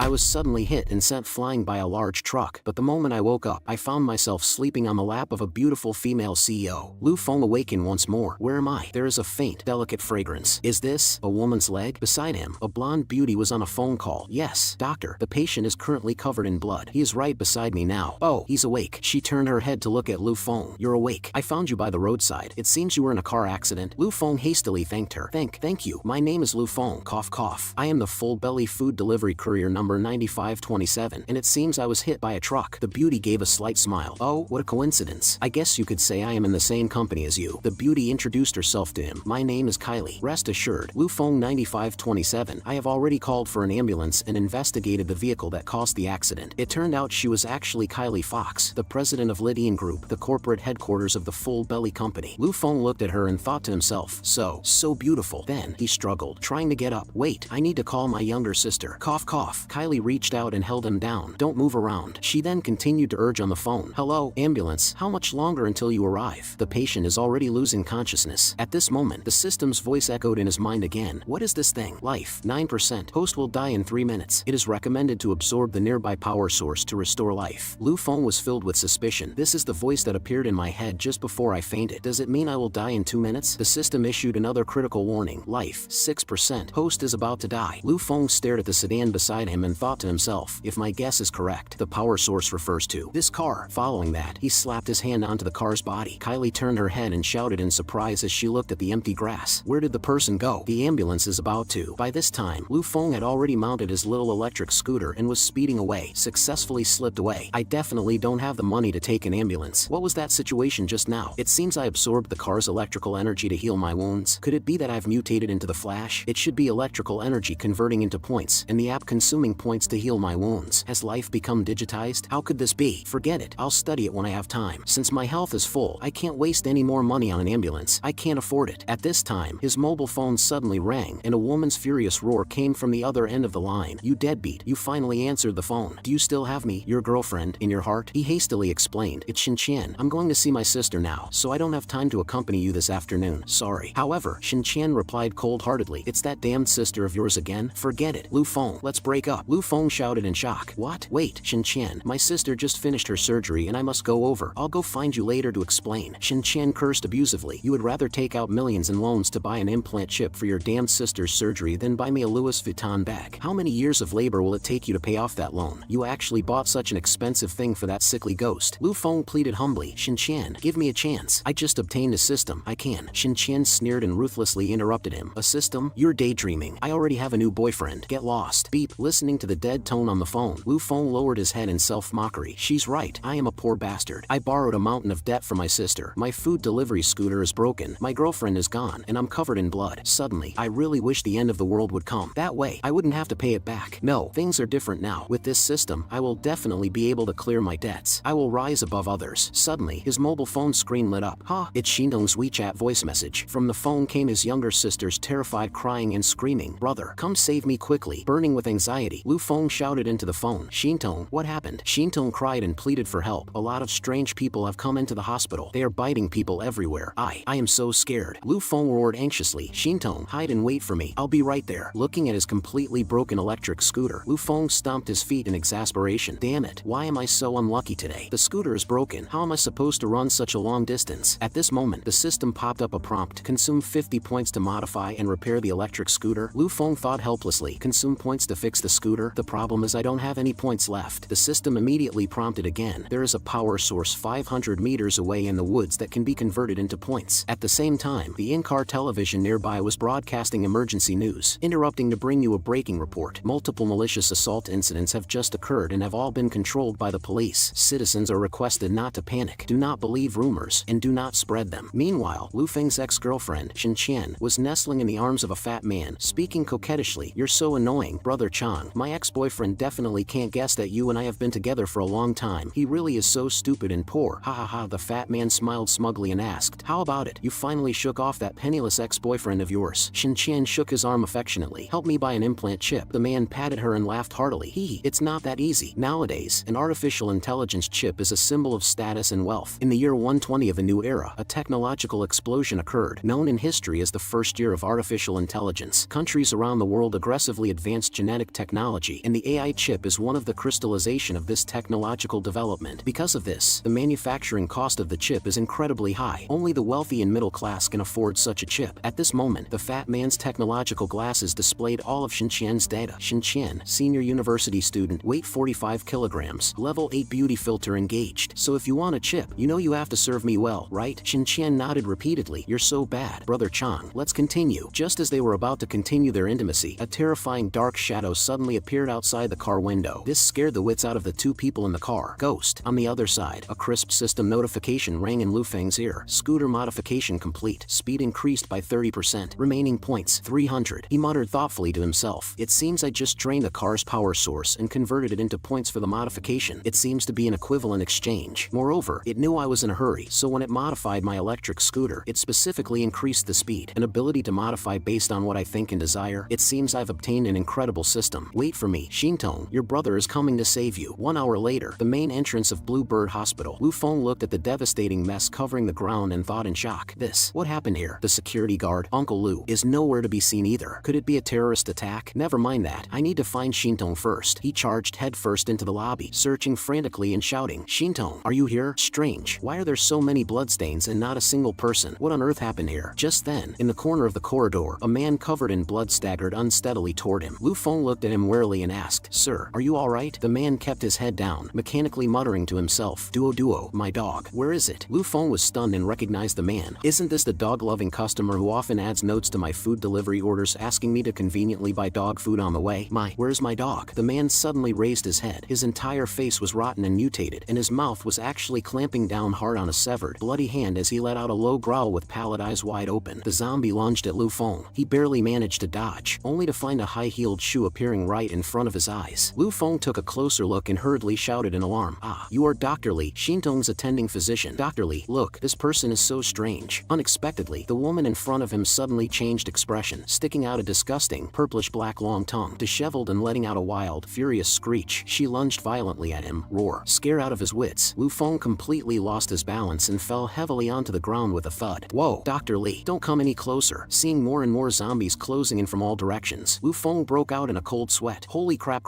I was suddenly hit and sent flying by a large truck, but the moment I woke up, I found myself sleeping on the lap of a beautiful female CEO. Lu Feng awakened once more. Where am I? There is a faint, delicate fragrance. Is this a woman's leg? Beside him, a blonde beauty was on a phone call. Yes, doctor, the patient is currently covered in blood. He is right beside me now. Oh, he's awake. She turned her head to look at Lu Feng. You're awake. I found you by the roadside. It seems you were in a car accident. Lu Feng hastily thanked her. Thank you. My name is Lu Feng. Cough cough. I am the full belly food delivery courier number 9527, and it seems I was hit by a truck. The beauty gave a slight smile. Oh, what a coincidence. I guess you could say I am in the same company as you. The beauty introduced herself to him. My name is Kylie. Rest assured, Lu Feng 9527. I have already called for an ambulance and investigated the vehicle that caused the accident. It turned out she was actually Kylie Fox, the president of Lydian Group, the corporate headquarters of the Full Belly Company. Lu Feng looked at her and thought to himself, so beautiful. Then he struggled, trying to get up. Wait, I need to call my younger sister. Cough cough. Kylie reached out and held him down. Don't move around. She then continued to urge on the phone. Hello, ambulance, how much longer until you arrive? The patient is already losing consciousness. At this moment, the system's voice echoed in his mind again. What is this thing? Life, 9%. Host will die in 3 minutes. It is recommended to absorb the nearby power source to restore life. Lu Feng was filled with suspicion. This is the voice that appeared in my head just before I fainted. Does it mean I will die in 2 minutes? The system issued another critical warning. Life, 6%. Host is about to die. Lu Feng stared at the sedan beside him and thought to himself, if my guess is correct, the power source refers to this car. Following that, he slapped his hand onto the car's body. Kylie turned her head and shouted in surprise as she looked at the empty grass. Where did the person go? The ambulance is about to. By this time, Lu Feng had already mounted his little electric scooter and was speeding away, successfully slipped away. I definitely don't have the money to take an ambulance. What was that situation just now? It seems I absorbed the car's electrical energy to heal my wounds. Could it be that I've mutated into the Flash? It should be electrical energy converting into points, and the app consuming points to heal my wounds. Has life become digitized? How could this be? Forget it. I'll study it when I have time. Since my health is full, I can't waste any more money on an ambulance. I can't afford it. At this time, his mobile phone suddenly rang, and a woman's furious roar came from the other end of the line. You deadbeat. You finally answered the phone. Do you still have me, your girlfriend, in your heart? He hastily explained. It's Shin-chan. I'm going to see my sister now, so I don't have time to accompany you this afternoon. Sorry. However, Shin-chan replied cold-heartedly. It's that damned sister of yours again? Forget it. Lu Feng, let's break up. Lu Feng shouted in shock. What? Wait, Shin-chan. My sister just finished her surgery and I must go over. I'll go find you later to explain. Shin-chan cursed abusively. You would rather take out millions in loans to buy an implant chip for your damned sister's surgery than buy me a Louis Vuitton bag. How many years of labor will it take you to pay off that loan? You actually bought such an expensive thing for that sickly ghost. Lu Feng pleaded humbly. Shin-chan, give me a chance. I just obtained a system. I can. Shin-chan sneered and ruthlessly interrupted him. A system? You're daydreaming. I already have a new boyfriend. Get lost. Beep. Listening to the dead tone on the phone, Lu Feng lowered his head in self-mockery. She's right. I am a poor bastard. I borrowed a mountain of debt from my sister. My food delivery scooter is broken. My girlfriend is gone, and I'm covered in blood. Suddenly, I really wish the end of the world would come. That way, I wouldn't have to pay it back. No, things are different now. With this system, I will definitely be able to clear my debts. I will rise above others. Suddenly, his mobile phone screen lit up. Ha! It's Shintong's WeChat voice message. From the phone came his younger sister's terrified crying and screaming. Brother, come save me quickly. Burning with anxiety, Lu Feng shouted into the phone. Shintong, what happened? Shintong cried and pleaded for help. A lot of strange people have come into the hospital. They are biting people everywhere. I am so scared. Lu Feng roared anxiously. Shintong, hide and wait for me. I'll be right there. Looking at his completely broken electric scooter, Lu Feng stomped his feet in exasperation. Damn it. Why am I so unlucky today? The scooter is broken. How am I supposed to run such a long distance? At this moment, the system popped up a prompt. Consume 50 points to modify and repair the electric scooter. Lu Feng thought helplessly. Consume points to fix the scooter? The problem is I don't have any points left. The system immediately prompted again. There is a power source 500 meters away in the woods that can be converted into points. At the same time, the in-car television nearby was broadcasting emergency news. Interrupting to bring you a breaking report. Multiple malicious assault incidents have just occurred and have all been controlled by the police. Citizens are requested not to panic. Do not believe rumors and do not spread them. Meanwhile, Lu Feng's ex-girlfriend, Shin-chan, was nestling in the arms of a fat man, speaking coquettishly. You're so annoying, brother Chang. My ex-boyfriend definitely can't guess that you and I have been together for a long time. He really is so stupid and poor. Ha ha ha. The fat man smiled smugly and asked, how about it? You finally shook off that penniless ex-boyfriend of yours. Shin-chan shook his arm affectionately. Help me buy an implant chip. The man patted her and laughed heartily. It's not that easy. Nowadays, an artificial intelligence chip is a symbol of status and wealth. In the year 120 of a new era, a technological explosion occurred, known in history as the first year of artificial intelligence. Countries around the world aggressively advanced genetic technology technology, and the AI chip is one of the crystallization of this technological development. Because of this, the manufacturing cost of the chip is incredibly high. Only the wealthy and middle class can afford such a chip. At this moment, the fat man's technological glasses displayed all of Shinqian's data. Shinqian, senior university student, weight 45 kilograms, level 8 beauty filter engaged. So if you want a chip, you know you have to serve me well, right? Shinqian nodded repeatedly. You're so bad. Brother Chang, let's continue. Just as they were about to continue their intimacy, a terrifying dark shadow suddenly appeared outside the car window. This scared the wits out of the two people in the car. Ghost. On the other side, a crisp system notification rang in Lu Feng's ear. Scooter modification complete. Speed increased by 30%. Remaining points, 300. He muttered thoughtfully to himself. It seems I just drained the car's power source and converted it into points for the modification. It seems to be an equivalent exchange. Moreover, it knew I was in a hurry, so when it modified my electric scooter, it specifically increased the speed. An ability to modify based on what I think and desire. It seems I've obtained an incredible system. Wait for me, Shintong. Your brother is coming to save you. 1 hour later, the main entrance of Bluebird Hospital. Lu Feng looked at the devastating mess covering the ground and thought in shock. What happened here? The security guard, Uncle Lu, is nowhere to be seen either. Could it be a terrorist attack? Never mind that. I need to find Shintong first. He charged headfirst into the lobby, searching frantically and shouting, Shintong, are you here? Strange. Why are there so many bloodstains and not a single person? What on earth happened here? Just then, in the corner of the corridor, a man covered in blood staggered unsteadily toward him. Lu Feng looked at him warily and asked, Sir, are you alright? The man kept his head down, mechanically muttering to himself, Duo, my dog. Where is it? Lu Feng was stunned and recognized the man. Isn't this the dog-loving customer who often adds notes to my food delivery orders asking me to conveniently buy dog food on the way? Where's my dog? The man suddenly raised his head. His entire face was rotten and mutated, and his mouth was actually clamping down hard on a severed, bloody hand as he let out a low growl with pallid eyes wide open. The zombie lunged at Lu Feng. He barely managed to dodge, only to find a high-heeled shoe appearing right in front of his eyes. Lu Feng took a closer look and hurriedly shouted in alarm, You are Dr. Li, Shintong's attending physician. Dr. Li, look, this person is so strange. Unexpectedly, the woman in front of him suddenly changed expression, sticking out a disgusting, purplish-black long tongue. Disheveled and letting out a wild, furious screech, she lunged violently at him. Roar. Scared out of his wits, Lu Feng completely lost his balance and fell heavily onto the ground with a thud. Whoa, Dr. Li, don't come any closer. Seeing more and more zombies closing in from all directions, Lu Feng broke out in a cold sweat. Holy crap.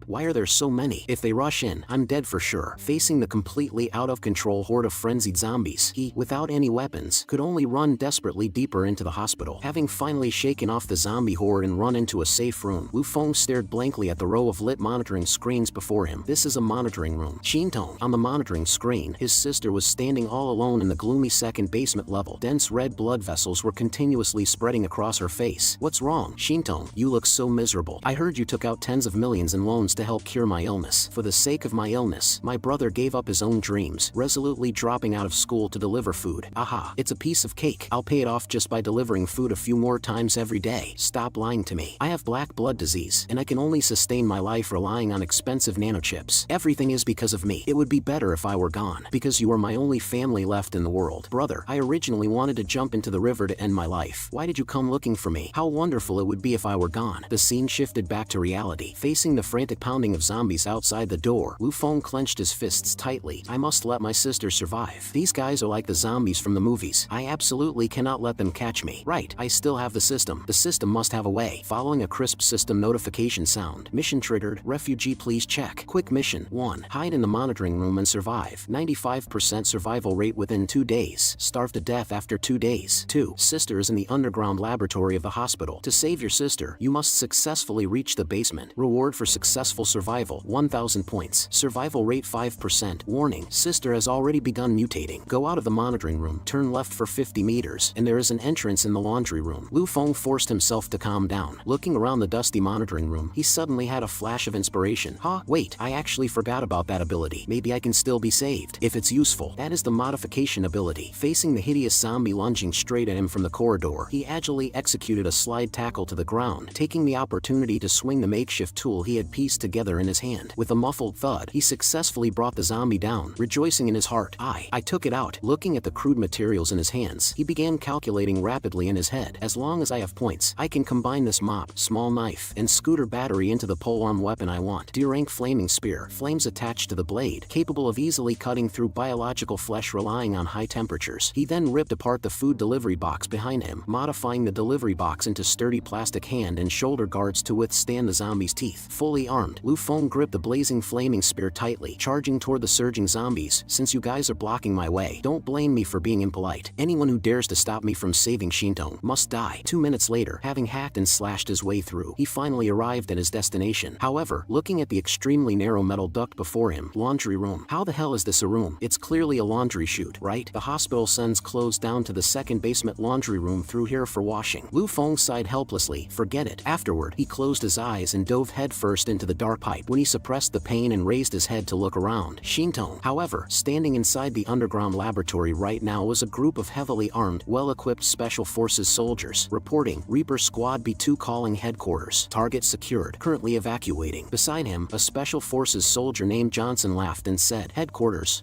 Why are there so many? If they rush in, I'm dead for sure. Facing the completely out-of-control horde of frenzied zombies, he, without any weapons, could only run desperately deeper into the hospital. Having finally shaken off the zombie horde and run into a safe room, Lu Feng stared blankly at the row of lit monitoring screens before him. This is a monitoring room. Shintong. On the monitoring screen, his sister was standing all alone in the gloomy second basement level. Dense red blood vessels were continuously spreading across her face. What's wrong? Shintong, you look so miserable. I heard you took out tens of millions in loans to help cure my illness. For the sake of my illness, my brother gave up his own dreams, resolutely dropping out of school to deliver food. Aha, it's a piece of cake. I'll pay it off just by delivering food a few more times every day. Stop lying to me. I have black blood disease, and I can only sustain my life relying on expensive nanochips. Everything is because of me. It would be better if I were gone, because you are my only family left in the world. Brother, I originally wanted to jump into the river to end my life. Why did you come looking for me? How wonderful it would be if I were gone. The scene shifted back to reality. Facing the frantic pounding of zombies outside the door, Lu Feng clenched his fists tightly. I must let my sister survive. These guys are like the zombies from the movies. I absolutely cannot let them catch me. Right, I still have the system. The system must have a way. Following a crisp system notification sound. Mission triggered. Refugee please check. Quick mission. 1. Hide in the monitoring room and survive. 95% survival rate within 2 days. Starve to death after 2 days. 2. Sister is in the underground laboratory of the hospital. To save your sister, you must successfully reach the basement. Reward for successful survival, 1,000 points. Survival rate 5%. Warning, sister has already begun mutating. Go out of the monitoring room, turn left for 50 meters, and there is an entrance in the laundry room. Lu Feng forced himself to calm down. Looking around the dusty monitoring room, he suddenly had a flash of inspiration. Wait, I actually forgot about that ability. Maybe I can still be saved. If it's useful, that is the modification ability. Facing the hideous zombie lunging straight at him from the corridor, he agilely executed a slide tackle to the ground, taking the opportunity to swing the makeshift tool he had pieced together in his hand. With a muffled thud, he successfully brought the zombie down, rejoicing in his heart. I took it out. Looking at the crude materials in his hands, he began calculating rapidly in his head. As long as I have points, I can combine this mop, small knife, and scooter battery into the pole-arm weapon I want. D-rank flaming spear, flames attached to the blade, capable of easily cutting through biological flesh relying on high temperatures. He then ripped apart the food delivery box behind him, modifying the delivery box into sturdy plastic hand and shoulder guards to withstand withstand the zombie's teeth. Fully armed, Lu Feng gripped the blazing flaming spear tightly, charging toward the surging zombies. Since you guys are blocking my way, don't blame me for being impolite. Anyone who dares to stop me from saving Shintong must die. 2 minutes later, having hacked and slashed his way through, he finally arrived at his destination. However, looking at the extremely narrow metal duct before him, laundry room. How the hell is this a room? It's clearly a laundry chute, right? The hospital sends clothes down to the second basement laundry room through here for washing. Lu Feng sighed helplessly. Forget it. Afterward, he closed his eyes and dove headfirst into the dark pipe. When he suppressed the pain and raised his head to look around, Shintong, however, standing inside the underground laboratory right now was a group of heavily armed, well-equipped Special Forces soldiers. Reporting, Reaper Squad B2 calling headquarters. Target secured. Currently evacuating. Beside him, a Special Forces soldier named Johnson laughed and said, Headquarters,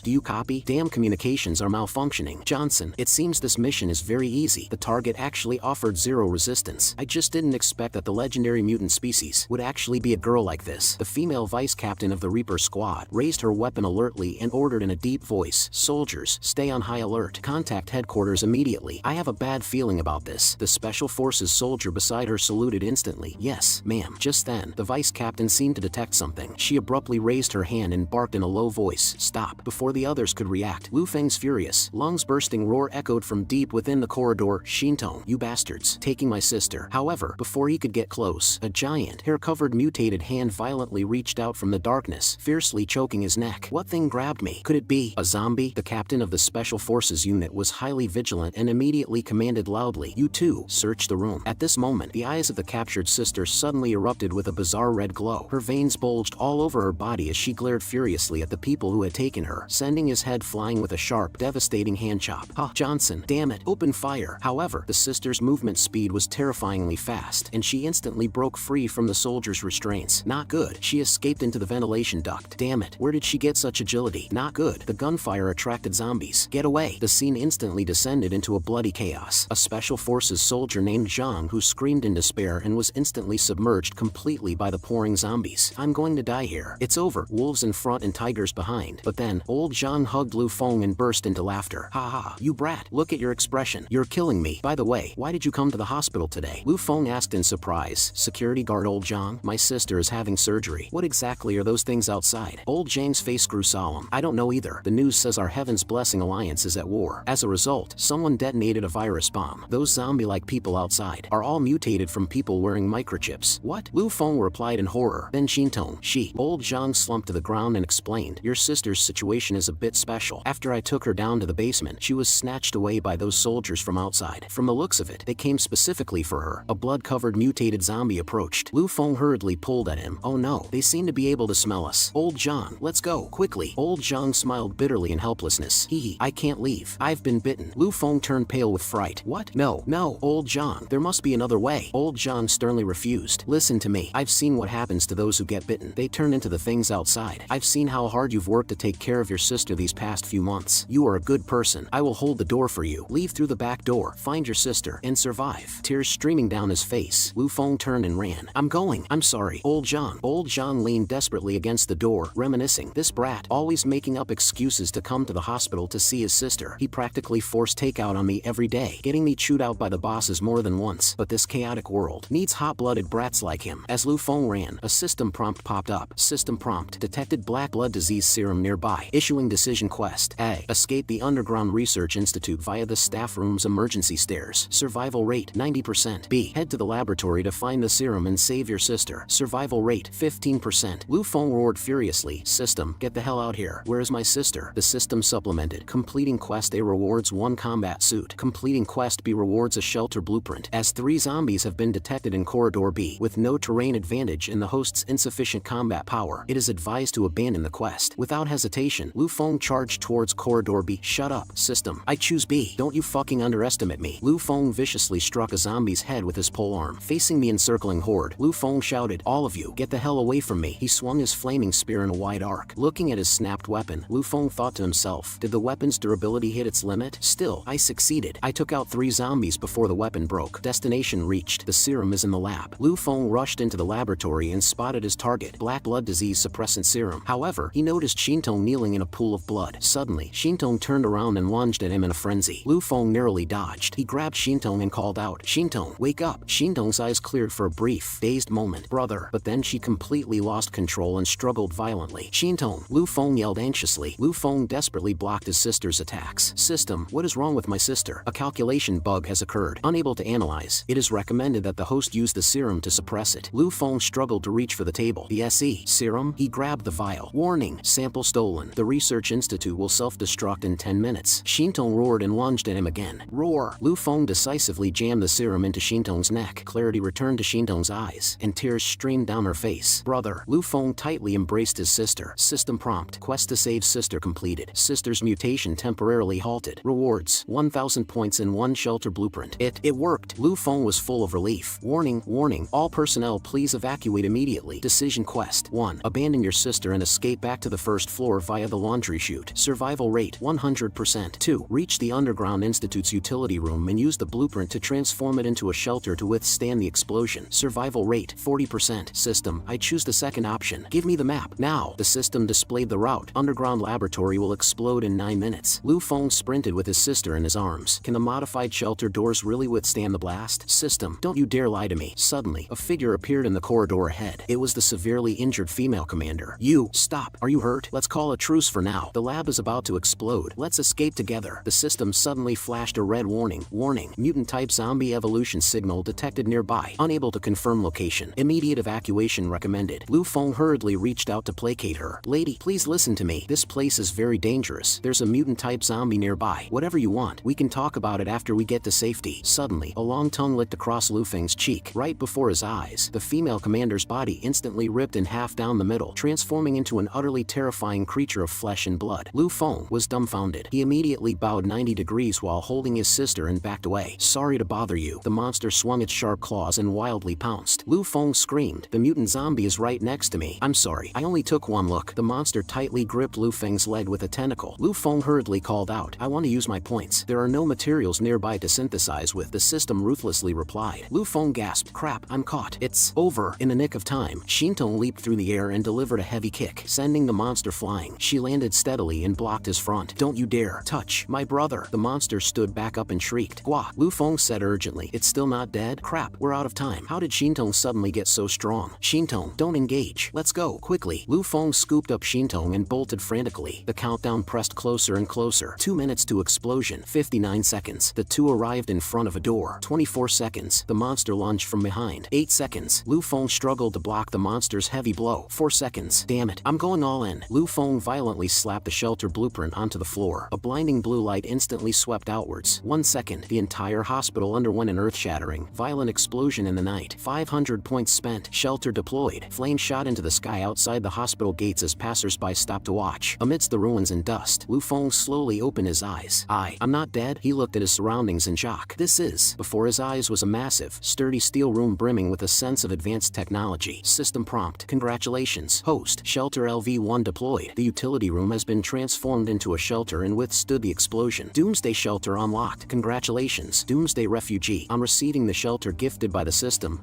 do you copy? Damn, communications are malfunctioning. Johnson, it seems this mission is very easy. The target actually offered zero resistance. I just didn't expect that the legendary mutant species would actually be a girl like this. The female vice captain of the Reaper Squad raised her weapon alertly and ordered in a deep voice, soldiers, stay on high alert. Contact headquarters immediately. I have a bad feeling about this. The Special Forces soldier beside her saluted instantly. Yes, ma'am. Just then, the vice captain seemed to detect something. She abruptly raised her hand and barked in a low voice, stop, before the others could react. Lu Feng's furious, lungs-bursting roar echoed from deep within the corridor. Shintong, you bastards, taking my sister. However, before he could get close, a giant, hair-covered mutated hand violently reached out from the darkness, fiercely choking his neck. What thing grabbed me? Could it be a zombie? The captain of the Special Forces unit was highly vigilant and immediately commanded loudly, you two, search the room. At this moment, the eyes of the captured sister suddenly erupted with a bizarre red glow. Her veins bulged all over her body as she glared furiously at the people who had taken her, sending his head flying with a sharp, devastating hand chop. Johnson, damn it, open fire. However, the sister's movement speed was terrifyingly fast, and she instantly broke free from the soldier's restraints. Not good. She escaped into the ventilation duct. Damn it, where did she get such agility? Not good. The gunfire attracted zombies. Get away. The scene instantly descended into a bloody chaos. A Special Forces soldier named Zhang who screamed in despair and was instantly submerged completely by the pouring zombies. I'm going to die here. It's over. Wolves in front and tigers behind. But then, old Zhang hugged Lu Feng and burst into laughter. Ha ha, you brat. Look at your expression. You're killing me. By the way, why did you come to the hospital today? Lu Feng asked in surprise. Security guard old Zhang, my sister is having surgery. What exactly are those things outside? Old Zhang's face grew solemn. I don't know either. The news says our Heaven's Blessing Alliance is at war. As a result, someone detonated a virus bomb. Those zombie-like people outside are all mutated from people wearing microchips. What? Lu Feng replied in horror. Then Shintong, old Zhang slumped to the ground and explained, your sister's situation is a bit special. After I took her down to the basement, she was snatched away by those soldiers from outside. From the looks of it, they came specifically for her. A blood-covered mutated zombie approached. Lu Feng hurriedly pulled at him. Oh no, they seem to be able to smell us. Old Zhang, let's go, quickly. Old Zhang smiled bitterly in helplessness. Hee, I can't leave. I've been bitten. Lu Feng turned pale with fright. What? No, old Zhang, there must be another way. Old Zhang sternly refused. Listen to me. I've seen what happens to those who get bitten. They turn into the things outside. I've seen how hard you've worked to take care of your sister these past few months. You are a good person. I will hold the door for you. Leave through the back door, find your sister, and survive. Tears streaming down his face, Lu Feng turned and ran. I'm going. I'm sorry. Old Zhang. Old Zhang leaned desperately against the door, reminiscing. This brat, always making up excuses to come to the hospital to see his sister. He practically forced takeout on me every day, getting me chewed out by the bosses more than once. But this chaotic world needs hot-blooded brats like him. As Lu Feng ran, a system prompt popped up. System prompt detected black blood disease serum nearby. Issuing decision quest. A. Escape the Underground Research Institute via the staff room's emergency stairs. Survival rate 90%. B. Head to the laboratory to find the serum and save your sister. Survival rate 15%. Lu Feng roared furiously. System, get the hell out here. Where is my sister? The system supplemented. Completing quest A rewards 1 combat suit. Completing quest B rewards a shelter blueprint. As 3 zombies have been detected in corridor B with no terrain advantage and the host's insufficient combat power, it is advised to abandon the quest. Without hesitation, Lu Feng charged towards corridor B. Shut up, system. I choose B. Don't you fucking underestimate me. Lu Feng viciously struck a zombie's head with his polearm. Facing the encircling horde, Lu Feng shouted, all of you, get the hell away from me. He swung his flaming spear in a wide arc. Looking at his snapped weapon, Lu Feng thought to himself, did the weapon's durability hit its limit? Still, I succeeded. I took out 3 zombies before the weapon broke. Destination reached. The serum is in the lab. Lu Feng rushed into the laboratory and spotted his target, black blood disease suppressant serum. However, he noticed Shintong kneeling in a pool of blood. Suddenly, Shintong turned around and lunged at him in a frenzy. Lu Feng narrowly dodged. He grabbed Shintong and called out, Shintong, wake up. Shintong's eyes cleared for a brief, dazed moment. Brother. But then she completely lost control and struggled violently. Shintong. Lu Feng yelled anxiously. Lu Feng desperately blocked his sister's attacks. System, what is wrong with my sister? A calculation bug has occurred. Unable to analyze, it is recommended that the host use the serum to suppress it. Lu Feng struggled to reach for the table. The SE serum? He grabbed the vial. Warning, sample stolen. The research institute will self-destruct in 10 minutes. Shintong roared and lunged at him again. Roar. Lu Feng decisively jammed the serum into Shintong's neck. Clarity returned to Shintong's eyes, and tears streamed down her face. Brother. Lu Feng tightly embraced his sister. System prompt. Quest to save sister completed. Sister's mutation temporarily halted. Rewards. 1,000 points in 1 shelter blueprint. It worked. Lu Feng was full of relief. Warning, warning. All personnel please evacuate immediately. Decision quest. 1. Abandon your sister and escape back to the first floor via the laundry chute. Survival rate 100%. 2. Reach the Underground Institute's utility room and use the blueprint to transform it into a shelter to withstand the explosion. Survival rate 40%. System, I choose the second option. Give me the map. Now. The system displayed the route. Underground laboratory will explode in 9 minutes. Lu Feng sprinted with his sister in his arms. Can the modified shelter doors really withstand the blast? System, don't you dare lie to me. Suddenly, a figure appeared in the corridor ahead. It was the severely injured female commander. You, stop. Are you hurt? Let's call a truce for now. The lab is about to explode. Let's escape together. The system suddenly flashed a red warning. Warning, mutant-type zombie evolution signal detected nearby. Unable to confirm location. Immediate evacuation recommended. Lu Feng hurriedly reached out to placate her. Lady, please listen to me. This place is very dangerous. There's a mutant-type zombie nearby. Whatever you want, we can talk about it after we get to safety. Suddenly, a long tongue licked across Lu Feng's cheek. Right before his eyes, the female commander's body instantly ripped in half down the middle, transforming into an utterly terrifying creature of flesh and blood. Lu Feng was dumbfounded. He immediately bowed 90 degrees while holding his sister and backed away. Sorry to bother you. The monster swung its sharp claws and wildly pounced. Lu Feng screamed. The mutant zombie is right next to me. I'm sorry. I only took one look. The monster tightly gripped Lu Feng's leg with a tentacle. Lu Feng hurriedly called out. I want to use my points. There are no materials nearby to synthesize with. The system ruthlessly replied. Lu Feng gasped. Crap, I'm caught. It's over. In the nick of time, Shintong leaped through the air and delivered a heavy kick, sending the monster flying. She landed steadily and blocked his front. Don't you dare touch my brother. The monster stood back up and shrieked. Gua, Lu Feng said urgently. It's still not dead? Crap, we're out of time. How did Shintong suddenly get so strong? Shintong, don't engage. Let's go. Quickly. Lu Feng scooped up Shintong and bolted frantically. The countdown pressed closer and closer. 2 minutes to explosion. 59 seconds. The two arrived in front of a door. 24 seconds. The monster lunged from behind. 8 seconds. Lu Feng struggled to block the monster's heavy blow. 4 seconds. Damn it. I'm going all in. Lu Feng violently slapped the shelter blueprint onto the floor. A blinding blue light instantly swept outwards. 1 second. The entire hospital underwent an earth-shattering, violent explosion in the night. 500 points spent. Shelter deployed. Flames shot into the sky outside the hospital gates as passers-by stopped to watch. Amidst the ruins and dust, Lu Feng slowly opened his eyes. I'm not dead. He looked at his surroundings in shock. This is. Before his eyes was a massive, sturdy steel room brimming with a sense of advanced technology. System prompt. Congratulations. Host. Shelter LV-1 deployed. The utility room has been transformed into a shelter and withstood the explosion. Doomsday shelter unlocked. Congratulations. Doomsday refugee. On receiving the shelter gifted by the system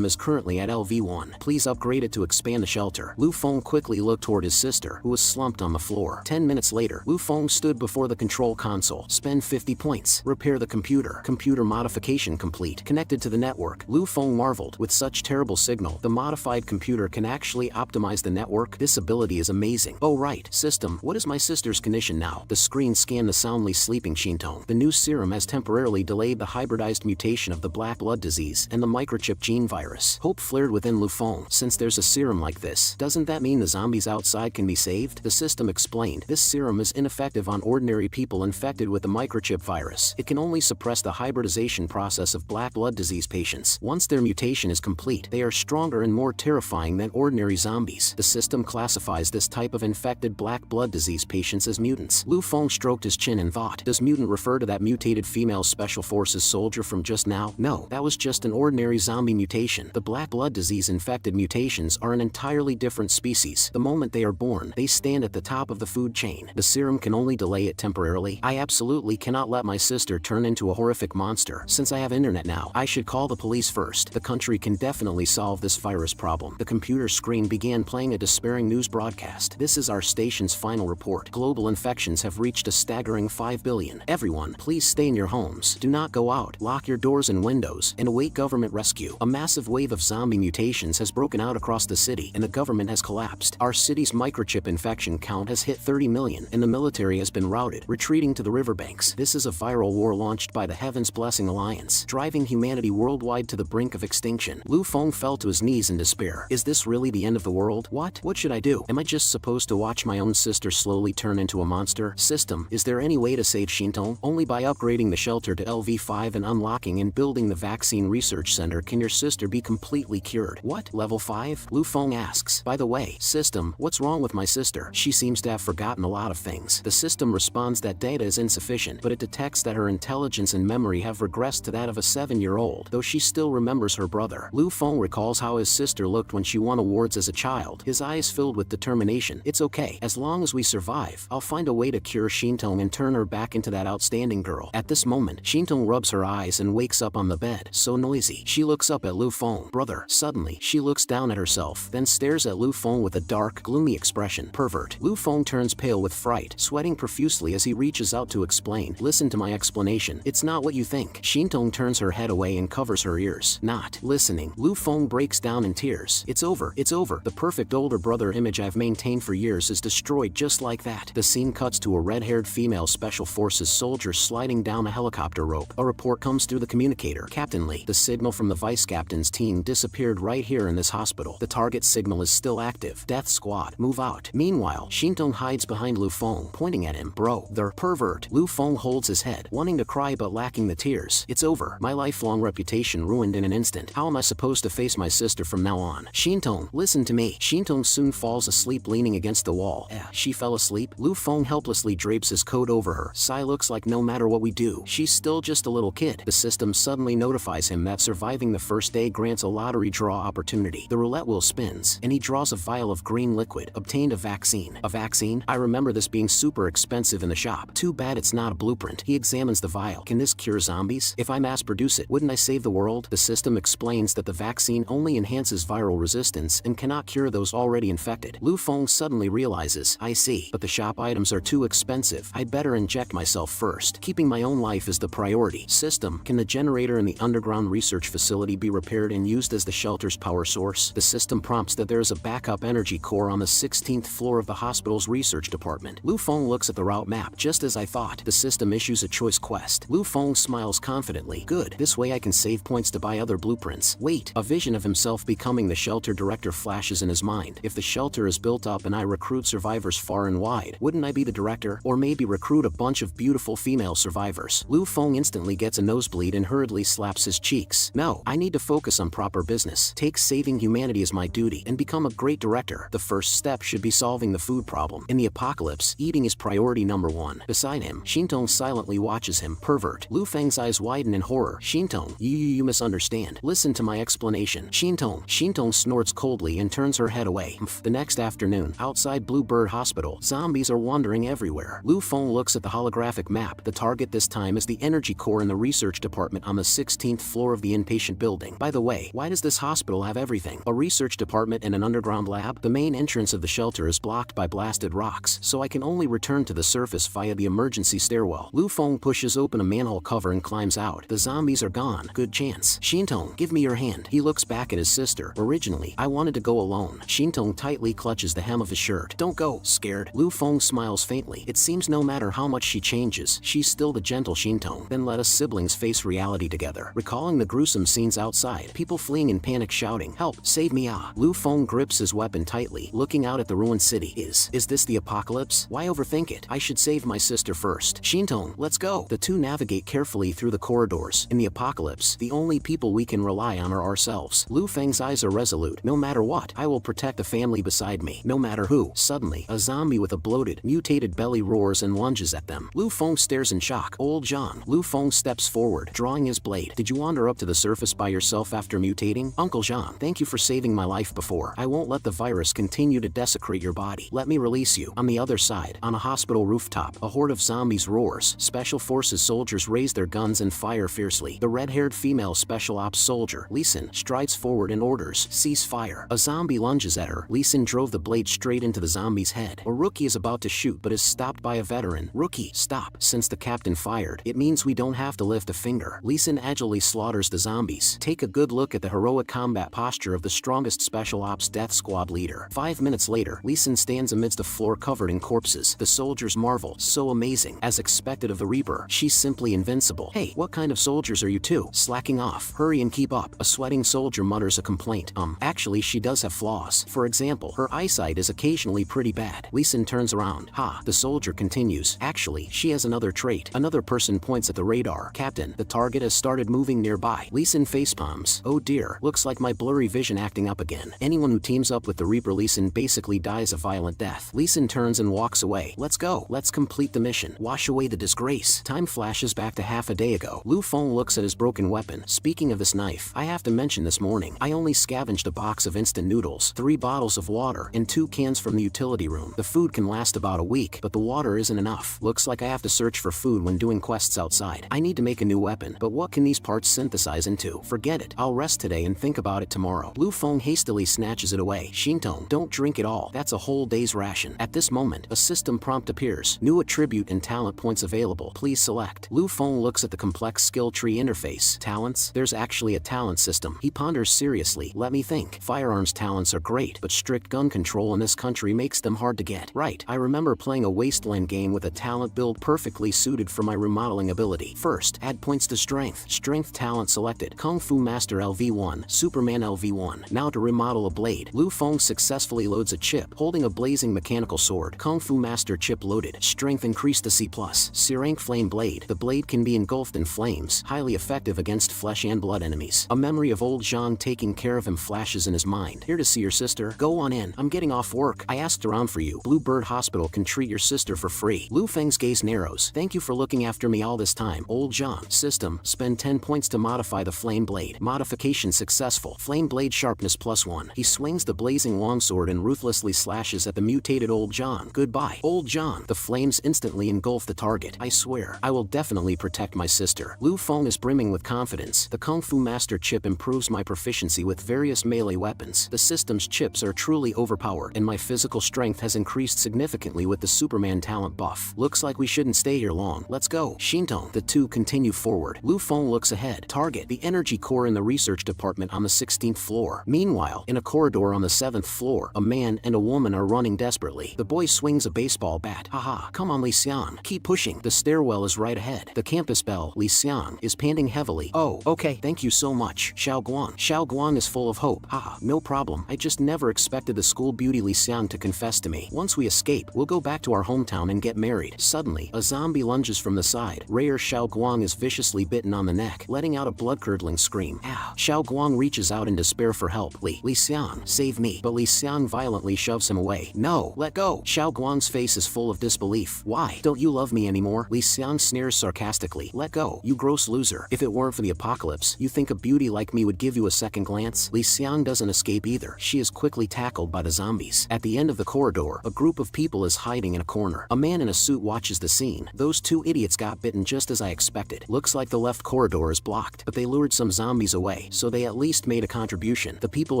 is currently at LV-1. Please upgrade it to expand the shelter. Lu Feng quickly looked toward his sister, who was slumped on the floor. 10 minutes later, Lu Feng stood before the control console. Spend 50 points. Repair the computer. Computer modification complete. Connected to the network. Lu Feng marveled. With such terrible signal, the modified computer can actually optimize the network. This ability is amazing. Oh right. System, what is my sister's condition now? The screen scanned the soundly sleeping Shintong. The new serum has temporarily delayed the hybridized mutation of the black blood disease and the microchip gene virus. Hope flared within Lu Feng. Since there's a serum like this, doesn't that mean the zombies outside can be saved? The system explained. This serum is ineffective on ordinary people infected with the microchip virus. It can only suppress the hybridization process of black blood disease patients. Once their mutation is complete, they are stronger and more terrifying than ordinary zombies. The system classifies this type of infected black blood disease patients as mutants. Lu Feng stroked his chin and thought, does mutant refer to that mutated female special forces soldier from just now? No, that was just an ordinary zombie mutation. The black blood disease infected mutations are an entirely different species. The moment they are born, they stand at the top of the food chain. The serum can only delay it temporarily. I absolutely cannot let my sister turn into a horrific monster. Since I have internet now, I should call the police first. The country can definitely solve this virus problem. The computer screen began playing a despairing news broadcast. This is our station's final report. Global infections have reached a staggering 5 billion. Everyone, please stay in your homes. Do not go out. Lock your doors and windows and await government rescue. you. A massive wave of zombie mutations has broken out across the city, and the government has collapsed. Our city's microchip infection count has hit 30 million, and the military has been routed, retreating to the riverbanks. This is a viral war launched by the Heaven's Blessing Alliance, driving humanity worldwide to the brink of extinction. Lu Feng fell to his knees in despair. Is this really the end of the world? What should I do? Am I just supposed to watch my own sister slowly turn into a monster? System, is there any way to save Shintong? Only by upgrading the shelter to LV5 and unlocking and building the vaccine research center can your sister be completely cured. What? Level 5? Lu Feng asks. By the way, system, what's wrong with my sister? She seems to have forgotten a lot of things. The system responds that data is insufficient, but it detects that her intelligence and memory have regressed to that of a 7-year-old, though she still remembers her brother. Lu Feng recalls how his sister looked when she won awards as a child, his eyes filled with determination. It's okay. As long as we survive, I'll find a way to cure Shintong and turn her back into that outstanding girl. At this moment, Shintong rubs her eyes and wakes up on the bed, so noisy. She looks up at Lu Feng. Brother. Suddenly, she looks down at herself, then stares at Lu Feng with a dark, gloomy expression. Pervert. Lu Feng turns pale with fright, sweating profusely as he reaches out to explain. Listen to my explanation. It's not what you think. Shintong turns her head away and covers her ears. Not listening. Lu Feng breaks down in tears. It's over. It's over. The perfect older brother image I've maintained for years is destroyed just like that. The scene cuts to a red-haired female special forces soldier sliding down a helicopter rope. A report comes through the communicator. Captain Lee, the signal from the vice captain's team disappeared right here in this hospital. The target signal is still active. Death squad, move out. Meanwhile, Shintong hides behind Lu Feng, pointing at him. Bro, the pervert. Lu Feng holds his head, wanting to cry but lacking the tears. It's over. My lifelong reputation ruined in an instant. How am I supposed to face my sister from now on? Shintong, listen to me. Shintong soon falls asleep leaning against the wall. She fell asleep? Lu Feng helplessly drapes his coat over her. Sai looks like no matter what we do, she's still just a little kid. The system suddenly notifies him that surviving the first day grants a lottery draw opportunity. The roulette wheel spins, and he draws a vial of green liquid. Obtained a vaccine. A vaccine? I remember this being super expensive in the shop. Too bad it's not a blueprint. He examines the vial. Can this cure zombies? If I mass produce it, wouldn't I save the world? The system explains that the vaccine only enhances viral resistance and cannot cure those already infected. Lu Feng suddenly realizes, I see, but the shop items are too expensive. I'd better inject myself first. Keeping my own life is the priority. System, can the generator in the underground research facility be repaired and used as the shelter's power source? The system prompts that there is a backup energy core on the 16th floor of the hospital's research department. Lu Feng looks at the route map. Just as I thought, the system issues a choice quest. Lu Feng smiles confidently. Good, this way I can save points to buy other blueprints. Wait, a vision of himself becoming the shelter director flashes in his mind. If the shelter is built up and I recruit survivors far and wide, wouldn't I be the director? Or maybe recruit a bunch of beautiful female survivors? Lu Feng instantly gets a nosebleed and hurriedly slaps his cheeks. No, I need to focus on proper business. Take saving humanity as my duty and become a great director. The first step should be solving the food problem. In the apocalypse, eating is priority number 1. Beside him, Shintong silently watches him. Pervert. Lu Feng's eyes widen in horror. Shintong, you misunderstand. Listen to my explanation. Shintong snorts coldly and turns her head away. The next afternoon, outside Bluebird Hospital, zombies are wandering everywhere. Lu Feng looks at the holographic map. The target this time is the energy core in the research department on the 16th floor of the inpatient building. By the way, why does this hospital have everything? A research department and an underground lab? The main entrance of the shelter is blocked by blasted rocks, so I can only return to the surface via the emergency stairwell. Lu Feng pushes open a manhole cover and climbs out. The zombies are gone. Good chance. Shintong, give me your hand. He looks back at his sister. Originally, I wanted to go alone. Shintong tightly clutches the hem of his shirt. Don't go. Scared. Lu Feng smiles faintly. It seems no matter how much she changes, she's still the gentle Shintong. Then let us siblings face reality together. Recalling the gruesome scenes outside, people fleeing in panic shouting, help, save me ah. Lu Feng grips his weapon tightly, looking out at the ruined city. Is this the apocalypse? Why overthink it? I should save my sister first. Shintong, let's go. The two navigate carefully through the corridors. In the apocalypse, the only people we can rely on are ourselves. Lu Feng's eyes are resolute. No matter what, I will protect the family beside me. No matter who. Suddenly, a zombie with a bloated, mutated belly roars and lunges at them. Lu Feng stares in shock. Old Jean. Lu Feng steps forward, drawing his blade. Did you wander up to the surface by yourself after mutating? Uncle Jean, thank you for saving my life before. I won't let the virus continue to desecrate your body. Let me release you. On the other side, on a hospital rooftop, a horde of zombies roars. Special forces soldiers raise their guns and fire fiercely. The red-haired female special ops soldier, Lee Sin, strides forward and orders, cease fire. A zombie lunges at her. Lee Sin drove the blade straight into the zombie's head. A rookie is about to shoot but is stopped by a veteran. Rookie, stop. Since the captain fired, it means we don't have to lift a finger. Lee Sin agilely slaughters the zombies, take a good look at the heroic combat posture of the strongest Special Ops Death Squad leader. 5 minutes later, Lee Sin stands amidst a floor covered in corpses. The soldiers marvel. So amazing. As expected of the Reaper, she's simply invincible. Hey, what kind of soldiers are you two? Slacking off. Hurry and keep up. A sweating soldier mutters a complaint. Actually she does have flaws. For example, her eyesight is occasionally pretty bad. Lee Sin turns around. Ha, the soldier continues. Actually, she has another trait. Another person points at the radar. Captain, the target has started moving nearby. Lee Sin facepalms. Oh dear, looks like my blurry vision acting up again. Anyone who teams up with the Reaper Lee Sin basically dies a violent death. Lee Sin turns and walks away. Let's go. Let's complete the mission. Wash away the disgrace. Time flashes back to half a day ago. Lu Feng looks at his broken weapon. Speaking of this knife, I have to mention this morning, I only scavenged a box of instant noodles, 3 bottles of water, and 2 cans from the utility room. The food can last about a week, but the water isn't enough. Looks like I have to search for food when doing quests outside. I need to make a new weapon, but what can these parts synthesize into? Forget it. I'll rest today and think about it tomorrow. Lu Feng hastily snatches it away. Shintong, don't drink it all. That's a whole day's ration. At this moment, a system prompt appears. New attribute and talent points available. Please select. Lu Feng looks at the complex skill tree interface. Talents? There's actually a talent system. He ponders seriously. Let me think. Firearms talents are great, but strict gun control in this country makes them hard to get. Right, I remember playing a Wasteland game with a talent build perfectly suited for my remodeling ability. First, add points to strength. Strength talent selected. Kung Fu Master LV1, Superman LV1. Now to remodel a blade. Lu Feng successfully loads a chip, holding a blazing mechanical sword. Kung Fu Master chip loaded. Strength increased to C+. C-rank flame blade. The blade can be engulfed in flames, highly effective against flesh and blood enemies. A memory of old Zhang taking care of him flashes in his mind. Here to see your sister? Go on in. I'm getting off work. I asked around for you. Bluebird Hospital can treat your sister for free. Lu Feng's gaze narrows. Thank you for looking after me all this time. Old Zhang. System. Spend 10 points to modify the flame blade. Modification successful. Flame blade sharpness +1. He swings the blazing longsword and ruthlessly slashes at the mutated Old Zhang. Goodbye, Old Zhang. The flames instantly engulf the target. I swear, I will definitely protect my sister. Lu Feng is brimming with confidence. The Kung Fu Master chip improves my proficiency with various melee weapons. The system's chips are truly overpowered, and my physical strength has increased significantly with the Superman talent buff. Looks like we shouldn't stay here long. Let's go. Shintong. The two continue forward. Lu Feng looks ahead. Target. The energy core in the research department on the 16th floor. Meanwhile, in a corridor on the 7th floor, a man and a woman are running desperately. The boy swings a baseball bat. Haha. Come on, Li Xiang. Keep pushing. The stairwell is right ahead. The campus bell. Li Xiang is panting heavily. Oh, okay. Thank you so much. Xiao Guang. Xiao Guang is full of hope. Haha. No problem. I just never expected the school beauty Li Xiang to confess to me. Once we escape, we'll go back to our hometown and get married. Suddenly, a zombie lunges from the side. Rare Xiao Guang is viciously bitten on the neck, letting out a blood-curdling scream. Ow. Xiao Guang reaches out in despair for help. Li Xiang, save me. But Li Xiang violently shoves him away. No, let go. Xiao Guang's face is full of disbelief. Why? Don't you love me anymore? Li Xiang sneers sarcastically. Let go, you gross loser. If it weren't for the apocalypse, you think a beauty like me would give you a second glance? Li Xiang doesn't escape either. She is quickly tackled by the zombies. At the end of the corridor, a group of people is hiding in a corner. A man in a suit watches the scene. Those two idiots got bitten just as I expected. Looks like the left corridor is blocked, but they lured some zombies away, so they at least made a contribution. The people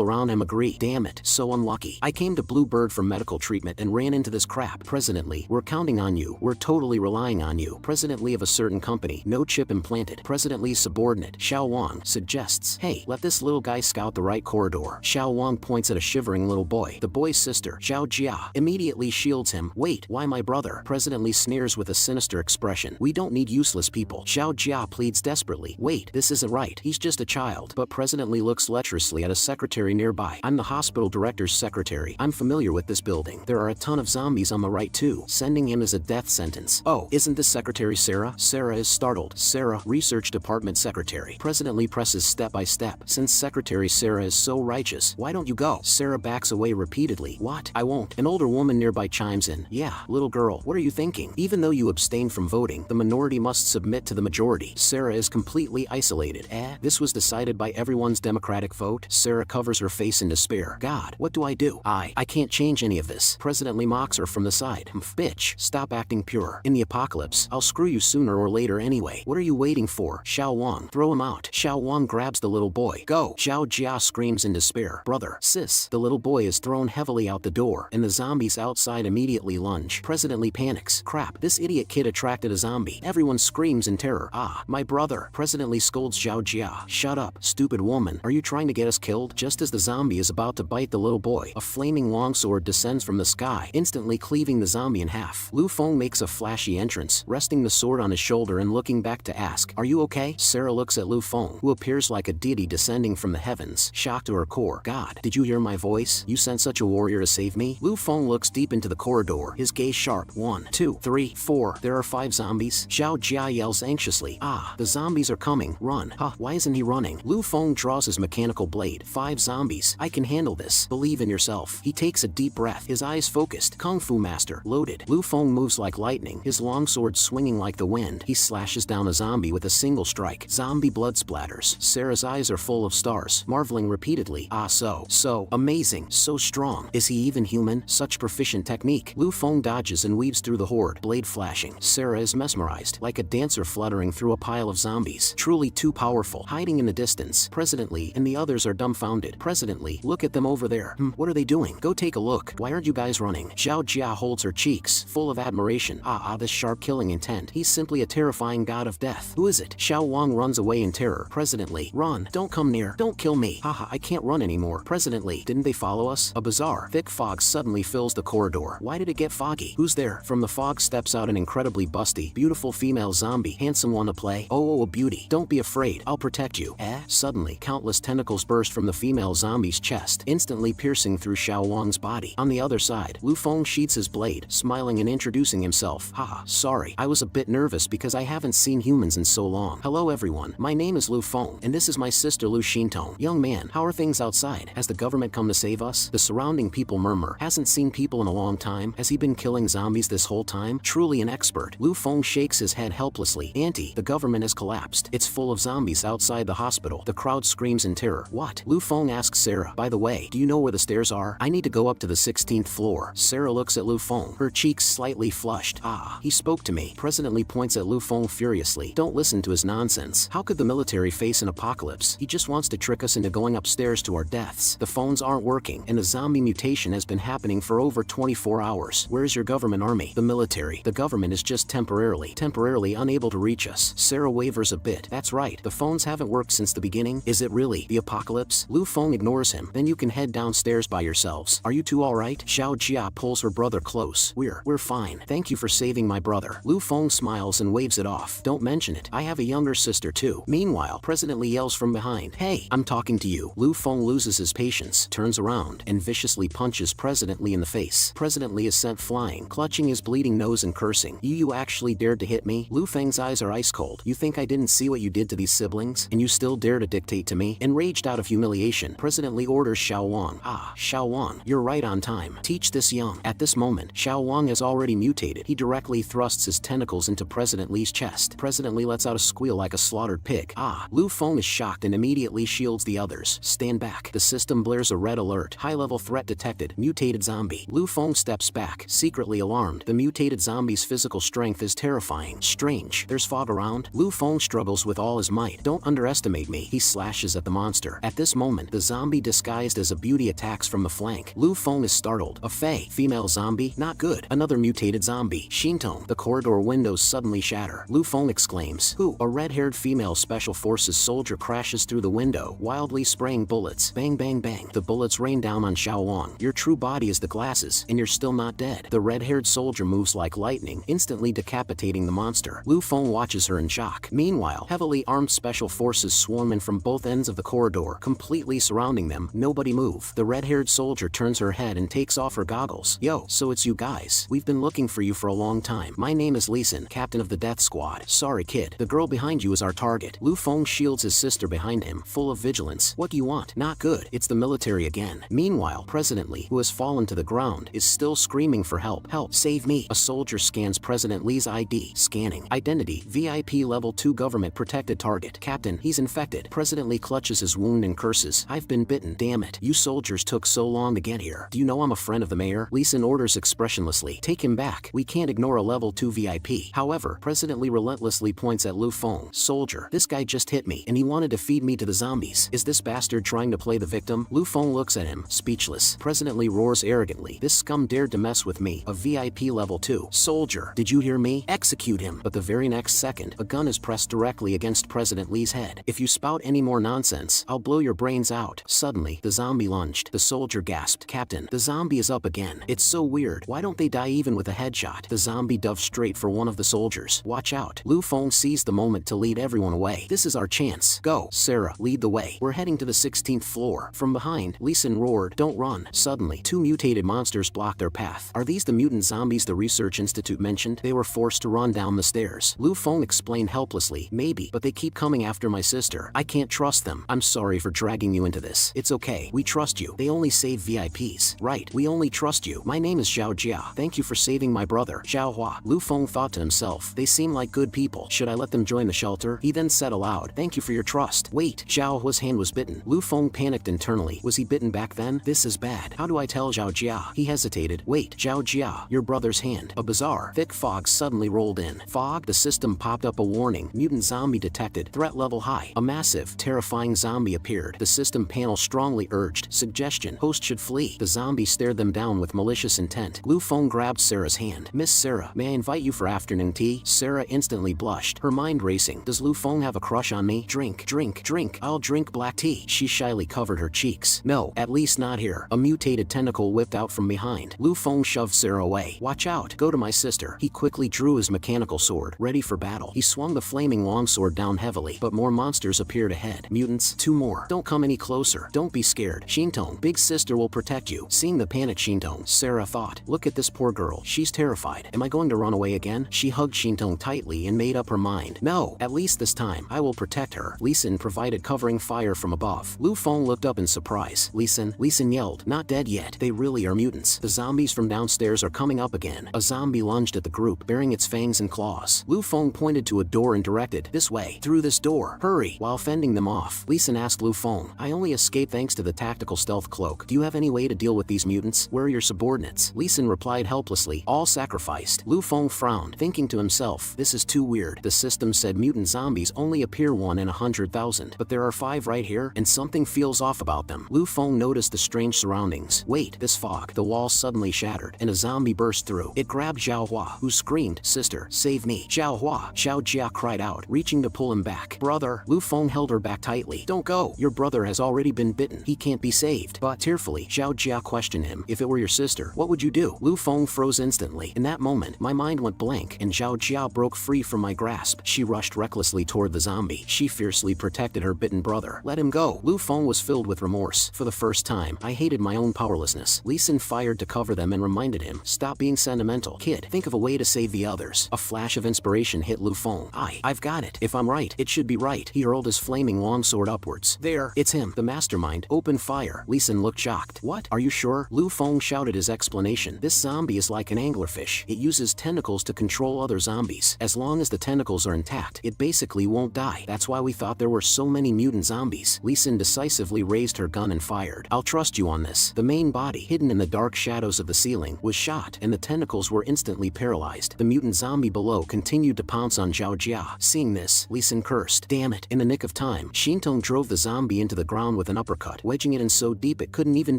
around him agree. Damn it, so unlucky. I came to Bluebird for medical treatment and ran into this crap. President Lee, we're counting on you. We're totally relying on you. President Lee of a certain company. No chip implanted. President Lee's subordinate, Xiao Wang, suggests, hey, let this little guy scout the right corridor. Xiao Wang points at a shivering little boy. The boy's sister, Xiao Jia, immediately shields him. Wait, why my brother? President Lee sneers with a sinister expression. We don't need useless people. Xiao Jia pleads desperately. Wait, this isn't right. He's just a child. But President Lee looks lecherously at a secretary nearby. I'm the hospital director's secretary. I'm familiar with this building. There are a ton of zombies on the right too. Sending him is a death sentence. Oh, isn't this Secretary Sarah? Sarah is startled. Sarah, Research Department Secretary. President Lee presses step by step. Since Secretary Sarah is so righteous, why don't you go? Sarah backs away repeatedly. What? I won't. An older woman nearby chimes in. Yeah, little girl, what are you thinking? Even though you abstained from voting, the minority must submit to the majority. Sarah is completely isolated. This was decided by everyone's democratic vote? Sarah covers her face in despair. God, what do I do? I can't change any of this. President Lee mocks her from the side. Bitch, stop acting pure. In the apocalypse, I'll screw you sooner or later anyway. What are you waiting for? Xiao Wang, throw him out. Xiao Wang grabs the little boy. Go. Xiao Jia screams in despair. Brother, sis. The little boy is thrown heavily out the door, and the zombies outside immediately lunge. President Lee panics. Crap, this idiot kid attracted a zombie. Everyone screams in terror. Ah, my brother. President Lee scolds Xiao Jia. Shut up, stupid woman. Are you trying to get us killed? Just as the zombie is about to bite the little boy, a flaming longsword descends from the sky, instantly cleaving the zombie in half. Lu Feng makes a flashy entrance, resting the sword on his shoulder and looking back to ask, "Are you okay?" Sarah looks at Lu Feng, who appears like a deity descending from the heavens, shocked to her core. "God, did you hear my voice? You sent such a warrior to save me?" Lu Feng looks deep into the corridor, his gaze sharp. 1, 2, 3, 4. There are 5 zombies? Zhao Jia yells anxiously. "Ah, the zombies are coming. Run." Huh, why isn't he running? Lu Feng draws his mechanical blade. 5 zombies. I can handle this. Believe in yourself. He takes a deep breath, his eyes focused. Kung Fu master. Loaded. Lu Feng moves like lightning, his longsword swinging like the wind. He slashes down a zombie with a single strike. Zombie blood splatters. Sarah's eyes are full of stars, marveling repeatedly. Ah, so amazing, so strong. Is he even human? Such proficient technique. Lu Feng dodges and weaves through the horde, blade flashing. Sarah is mesmerized, like a dancer fluttering through a pile of zombies. Truly too powerful. Hiding in the distance, President Lee and the others are dumbfounded. President Lee, look at them over there. What are they doing? Go take a look. Why aren't you guys running? Zhao Jia holds her cheeks, full of admiration. This sharp killing intent. He's simply a terrifying god of death. Who is it? Xiao Wang runs away in terror. President Lee, run. Don't come near. Don't kill me. Haha, I can't run anymore. President Lee, didn't they follow us? A bizarre, thick fog suddenly fills the corridor. Why did it get foggy? Who's there? From the fog steps out an incredibly busty, beautiful female zombie. Handsome one to play? Oh, a beauty. Don't be afraid. I'll protect you. Suddenly, countless tentacles burst from the female zombie's chest, instantly piercing through Xiao Wang's body. On the other side, Lu Feng sheathes his blade, smiling and introducing himself. Haha, sorry. I was a bit nervous because I haven't seen humans in so long. Hello everyone. My name is Lu Feng, and this is my sister Lu Xintong. Young man, how are things outside? Has the government come to save us? The surrounding people murmur. Hasn't seen people in a long time. Has he been killing zombies this whole time? Truly an expert. Lu Feng shakes his head helplessly. Auntie, the government has collapsed. It's full of zombies outside the hospital. The crowd screams in terror. What? Lu Feng asks Sarah. By the way, do you know where the stairs are? I need to go up to the 16th floor. Sarah looks at Lu Feng, her cheeks slightly flushed. He spoke to me. President Lee points at Lu Feng furiously. Don't listen to his nonsense. How could the military face an apocalypse? He just wants to trick us into going upstairs to our deaths. The phones aren't working, and the zombie mutation has been happening for over 24 hours. Where's your government army? The military. The government is just temporarily unable to reach us. Sarah wavers a bit. That's right. The phones haven't worked since the beginning. Is it really the apocalypse? Lu Feng ignores him. Then you can head downstairs by yourselves. Are you two alright? Xiao Jia pulls her brother close. We're fine. Thank you for saving my brother. Lu Feng smiles and waves it off. Don't mention it. I have a younger sister too. Meanwhile, President Lee yells from behind. Hey, I'm talking to you. Lu Feng loses his patience, turns around, and viciously punches President Lee in the face. President Lee is sent flying, clutching his bleeding nose and cursing. You actually dared to hit me? Lu Feng's eyes are ice cold. You think I didn't see what you did to these siblings? And you still dare to dictate to me? Enraged out of humiliation, President Lee orders Xiao Wang. Xiao Wang, you're right on time. Teach this young. At this moment, Xiao Wang has already mutated. He directly thrusts his tentacles into President Lee's chest. President Lee lets out a squeal like a slaughtered pig. Lu Feng is shocked and immediately shields the others. Stand back. The system blares a red alert. High-level threat detected. Mutated zombie. Lu Feng steps back, secretly alarmed. The mutated zombie's physical strength is terrifying. Strange. There's fog around. Lu Feng struggles with all his might. Don't underestimate me. He slashes at the monster. At this moment, the zombie disguised as a beauty attacks from the flank. Lu Feng is startled. A fey. Female zombie? Not good. Another mutated zombie. Xintong. The corridor windows suddenly shatter. Lu Feng exclaims. Who? A red-haired female special forces soldier crashes through the window, wildly spraying bullets. Bang, bang, bang. The bullets rain down on Xiao Wang. Your true body is the glasses, and you're still not dead. The red-haired soldier moves like lightning, instantly decapitating the monster. Lu Feng watches her in shock. Meanwhile, heavily armed special forces swarm in from both ends of the corridor, completely surrounding them. Nobody move. The red-haired soldier turns her head and takes off her goggles. Yo, so it's you guys. We've been looking for you for a long time. My name is Lee Sin, captain of the death squad. Sorry kid, the girl behind you is our target. Lu Feng shields his sister behind him, full of vigilance. What do you want? Not good. It's the military again. Meanwhile, President Lee, who has fallen to the ground, is still screaming for help. Help, save me. A soldier scans President Lee's ID. Scanning. Identity, VIP level 2 government protected target. Captain, he's infected. President Lee clutches his wound and curses. I've been bitten. Damn it. You soldiers took so long to get here. Do you know I'm a friend of the mayor? Lee Sin orders expressionlessly. Take him back. We can't ignore a level 2 VIP. However, President Lee relentlessly points at Lu Feng. Soldier, this guy just hit me, and he wanted to feed me to the zombies. Is this bastard trying to play the victim? Lu Feng looks at him, speechless. President Lee roars arrogantly. This scum dared to mess with me, a VIP level 2. Soldier, did you hear me? Execute him. But the very next second, a gun is pressed directly against President Lee's head. said. If you spout any more nonsense, I'll blow your brains out. Suddenly, the zombie lunged. The soldier gasped, Captain, the zombie is up again. It's so weird. Why don't they die even with a headshot? The zombie dove straight for one of the soldiers. Watch out. Lu Feng seized the moment to lead everyone away. This is our chance. Go. Sarah, lead the way. We're heading to the 16th floor. From behind, Lee Sin roared, don't run. Suddenly, two mutated monsters blocked their path. Are these the mutant zombies the research institute mentioned? They were forced to run down the stairs. Lu Feng explained helplessly, maybe, but they keep coming after my sister. I can't trust them. I'm sorry for dragging you into this. It's okay. We trust you. They only save VIPs. Right. We only trust you. My name is Zhao Jia. Thank you for saving my brother. Zhao Hua. Lu Feng thought to himself, they seem like good people. Should I let them join the shelter? He then said aloud, thank you for your trust. Wait. Zhao Hua's hand was bitten. Lu Feng panicked internally. Was he bitten back then? This is bad. How do I tell Zhao Jia? He hesitated. Wait. Zhao Jia. Your brother's hand. A bizarre, thick fog suddenly rolled in. Fog? The system popped up a warning. Mutant zombie detected. Threat level high. A massive, terrifying zombie appeared. The system panel strongly urged. Suggestion. Host should flee. The zombie stared them down with malicious intent. Lu Feng grabbed Sarah's hand. Miss Sarah, may I invite you for afternoon tea? Sarah instantly blushed, her mind racing. Does Lu Feng have a crush on me? Drink, drink, drink. I'll drink black tea. She shyly covered her cheeks. No, at least not here. A mutated tentacle whipped out from behind. Lu Feng shoved Sarah away. Watch out. Go to my sister. He quickly drew his mechanical sword, ready for battle. He swung the flaming longsword down heavily, but more monsters appeared ahead. Mutants, two more. Don't come any closer. Don't be scared. Shintong, big sister will protect you. Seeing the panic Shintong, Sarah thought, look at this poor girl. She's terrified. Am I going to run away again? She hugged Shintong tightly and made up her mind. No, at least this time, I will protect her. Lee Sin provided covering fire from above. Lu Feng looked up in surprise. Lee Sin yelled, not dead yet. They really are mutants. The zombies from downstairs are coming up again. A zombie lunged at the group, bearing its fangs and claws. Lu Feng pointed to a door and directed, this way, through this door. Hurry. While fending them off, Lee Sin asked Lu Feng, I only escaped thanks to the tactical stealth cloak. Do you have any way to deal with these mutants? Where are your subordinates? Lee Sin replied helplessly, all sacrificed. Lu Feng frowned, thinking to himself, this is too weird. The system said mutant zombies only appear 1 in 100,000, but there are 5 right here, and something feels off about them. Lu Feng noticed the strange surroundings. Wait, this fog. The wall suddenly shattered, and a zombie burst through. It grabbed Zhao Hua, who screamed, sister, save me. Zhao Hua. Zhao Jia cried out, reaching to pull him back. Brother. Lu Feng held her back tightly. Don't go. Your brother has already been bitten. He can't be saved. But tearfully, Zhao Jia questioned him. If it were your sister, what would you do? Lu Feng froze instantly. In that moment, my mind went blank, and Zhao Jia broke free from my grasp. She rushed recklessly toward the zombie. She fiercely protected her bitten brother. Let him go. Lu Feng was filled with remorse. For the first time, I hated my own powerlessness. Lee Sin fired to cover them and reminded him, stop being sentimental. Kid, think of a way to save the others. A flash of inspiration hit Lu Feng. I've got it. If I'm right, it should be right. He hurled his flaming longsword upwards. There, it's him, the mastermind. Open fire. Lee Sin looked shocked. What? Are you sure? Lu Feng shouted his explanation. This zombie is like an anglerfish. It uses tentacles to control other zombies. As long as the tentacles are intact, it basically won't die. That's why we thought there were so many mutant zombies. Lee Sin decisively raised her gun and fired. I'll trust you on this. The main body, hidden in the dark shadows of the ceiling, was shot, and the tentacles were instantly paralyzed. The mutant zombie below continued to pounce on Zhao Jia. Seeing this, Lee Sin cursed. Damn it. In the nick of time, Shintong drove the zombie into the ground with an uppercut, wedging it in so deep it couldn't even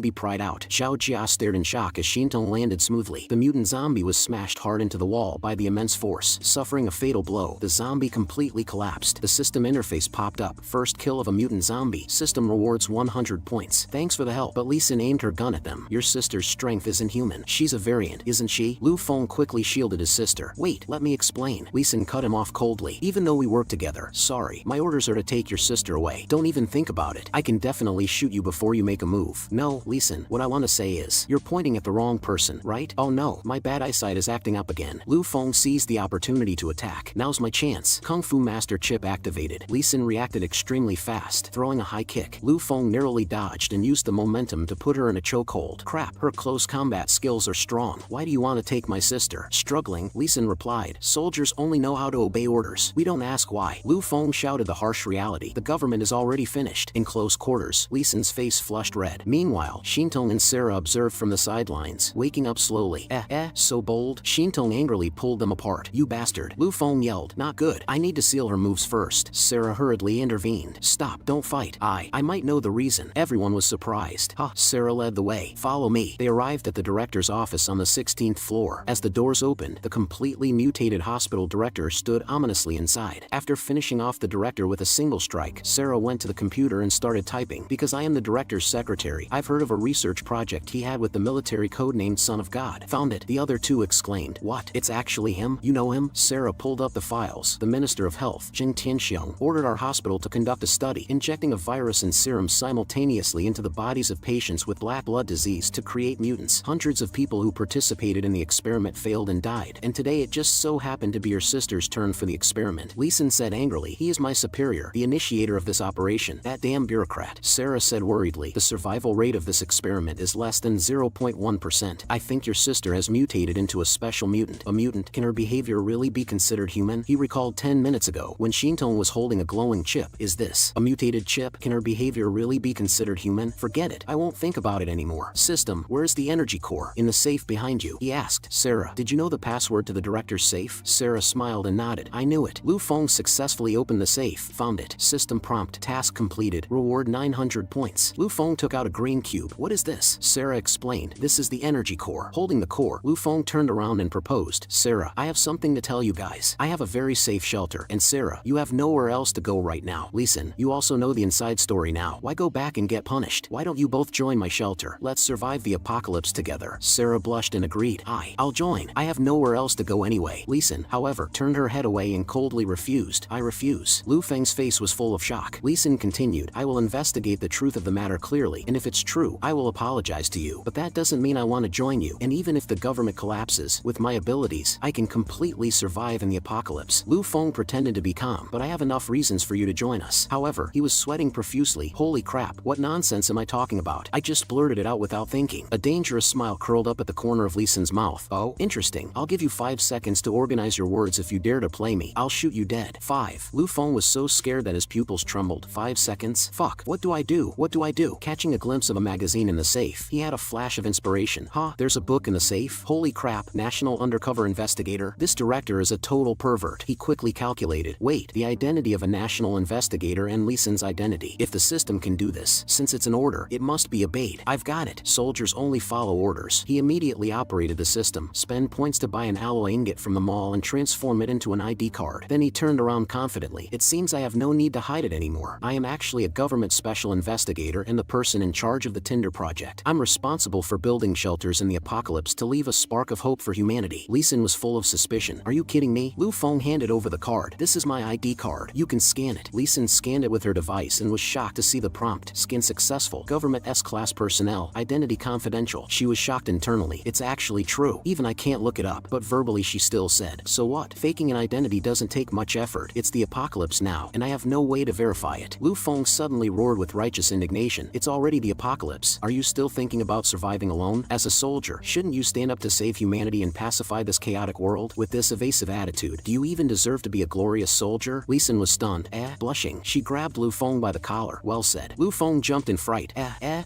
be pried out. Zhao Jia stared in shock as Shintong landed smoothly. The mutant zombie was smashed hard into the wall by the immense force. Suffering a fatal blow, the zombie completely collapsed. The system interface popped up. First kill of a mutant zombie. System rewards 100 points. Thanks for the help. But Lee Sin aimed her gun at them. Your sister's strength isn't human. She's a variant, isn't she? Lu Feng quickly shielded his sister. Wait, let me explain. Lee Sin cut him off coldly. Even though we work together, sorry. My orders are to take your sister away. Don't even think about it. I can definitely shoot you before you make a move. No, Lee Sin, what I want to say is, you're pointing at the wrong person, right? Oh no, my bad eyesight is acting up again. Lu Feng seized the opportunity to attack. Now's my chance. Kung Fu Master Chip activated. Lee Sin reacted extremely fast, throwing a high kick. Lu Feng narrowly dodged and used the momentum to put her in a chokehold. Crap, her close combat skills are strong. Why do you want to take my sister? Struggling, Lee Sin replied, soldiers only know how to obey orders. We don't ask why. Lu Feng shouted the harsh reality. The government is already finished. In close quarters, Lee Sin's face flushed red. Meanwhile, Shintong and Sarah observed from the sidelines, waking up slowly. So bold. Shintong angrily pulled them apart. You bastard. Lu Feng yelled, not good. I need to seal her moves first. Sarah hurriedly intervened. Stop, don't fight. I might know the reason. Everyone was surprised. Sarah led the way. Follow me. They arrived at the director's office on the 16th floor. As the doors opened, the completely mutated hospital director stood ominously inside. After finishing off the director with with a single strike. Sarah went to the computer and started typing. Because I am the director's secretary, I've heard of a research project he had with the military codenamed Son of God. Found it. The other two exclaimed. What? It's actually him? You know him? Sarah pulled up the files. The Minister of Health, Jin Tianxiong, ordered our hospital to conduct a study, injecting a virus and serum simultaneously into the bodies of patients with black blood disease to create mutants. Hundreds of people who participated in the experiment failed and died, and today it just so happened to be your sister's turn for the experiment. Lee Sin said angrily. He is my superior, the initiator of this operation. That damn bureaucrat. Sarah said worriedly. The survival rate of this experiment is less than 0.1%. I think your sister has mutated into a special mutant. A mutant? Can her behavior really be considered human? He recalled 10 minutes ago when Shintong was holding a glowing chip. Is this a mutated chip? Can her behavior really be considered human? Forget it. I won't think about it anymore. System, where's the energy core? In the safe behind you, he asked. Sarah, did you know the password to the director's safe? Sarah smiled and nodded. I knew it. Lu Feng successfully opened the safe. Found it. System prompt. Task completed. Reward 900 points. Lu Feng took out a green cube. What is this? Sarah explained. This is the energy core. Holding the core, Lu Feng turned around and proposed. Sarah, I have something to tell you guys. I have a very safe shelter. And Sarah, you have nowhere else to go right now. Lee Sin, you also know the inside story now. Why go back and get punished? Why don't you both join my shelter? Let's survive the apocalypse together. Sarah blushed and agreed. I'll join. I have nowhere else to go anyway. Lee Sin, however, turned her head away and coldly refused. I refuse. Lu Feng's face was full of shock. Lee Sin continued. I will investigate the truth of the matter clearly, and if it's true, I will apologize to you. But that doesn't mean I want to join you. And even if the government collapses, with my abilities, I can completely survive in the apocalypse. Lu Feng pretended to be calm. But I have enough reasons for you to join us. However, he was sweating profusely. Holy crap, what nonsense am I talking about? I just blurted it out without thinking. A dangerous smile curled up at the corner of Lee Sin's mouth. Oh, interesting. I'll give you 5 seconds to organize your words. If you dare to play me, I'll shoot you dead. 5. Lu Feng was so scared that his pupils trembled. 5 seconds? Fuck. What do I do? What do I do? Catching a glimpse of a magazine in the safe, he had a flash of inspiration. Huh? There's a book in the safe? Holy crap. National Undercover Investigator? This director is a total pervert. He quickly calculated. Wait, the identity of a national investigator and Lee Sin's identity. If the system can do this, since it's an order, it must be obeyed. I've got it. Soldiers only follow orders. He immediately operated the system. Spend points to buy an alloy ingot from the mall and transform it into an ID card. Then he turned around confidently. It seems I have no need to hide it anymore. I am actually a government special investigator and the person in charge of the Tinder project. I'm responsible for building shelters in the apocalypse to leave a spark of hope for humanity. Lee Sin was full of suspicion. Are you kidding me? Lu Feng handed over the card. This is my ID card. You can scan it. Lee Sin scanned it with her device and was shocked to see the prompt. Scan successful. Government S-class personnel. Identity confidential. She was shocked internally. It's actually true. Even I can't look it up. But verbally she still said. So what? Faking an identity doesn't take much effort. It's the apocalypse now, and I have no way to verify it. Lu Feng suddenly roared with righteous indignation. It's already the apocalypse. Are you still thinking about surviving alone? As a soldier, shouldn't you stand up to save humanity and pacify this chaotic world? With this evasive attitude, do you even deserve to be a glorious soldier? Lee Sin was stunned. Blushing, she grabbed Lu Feng by the collar. Well said. Lu Feng jumped in fright.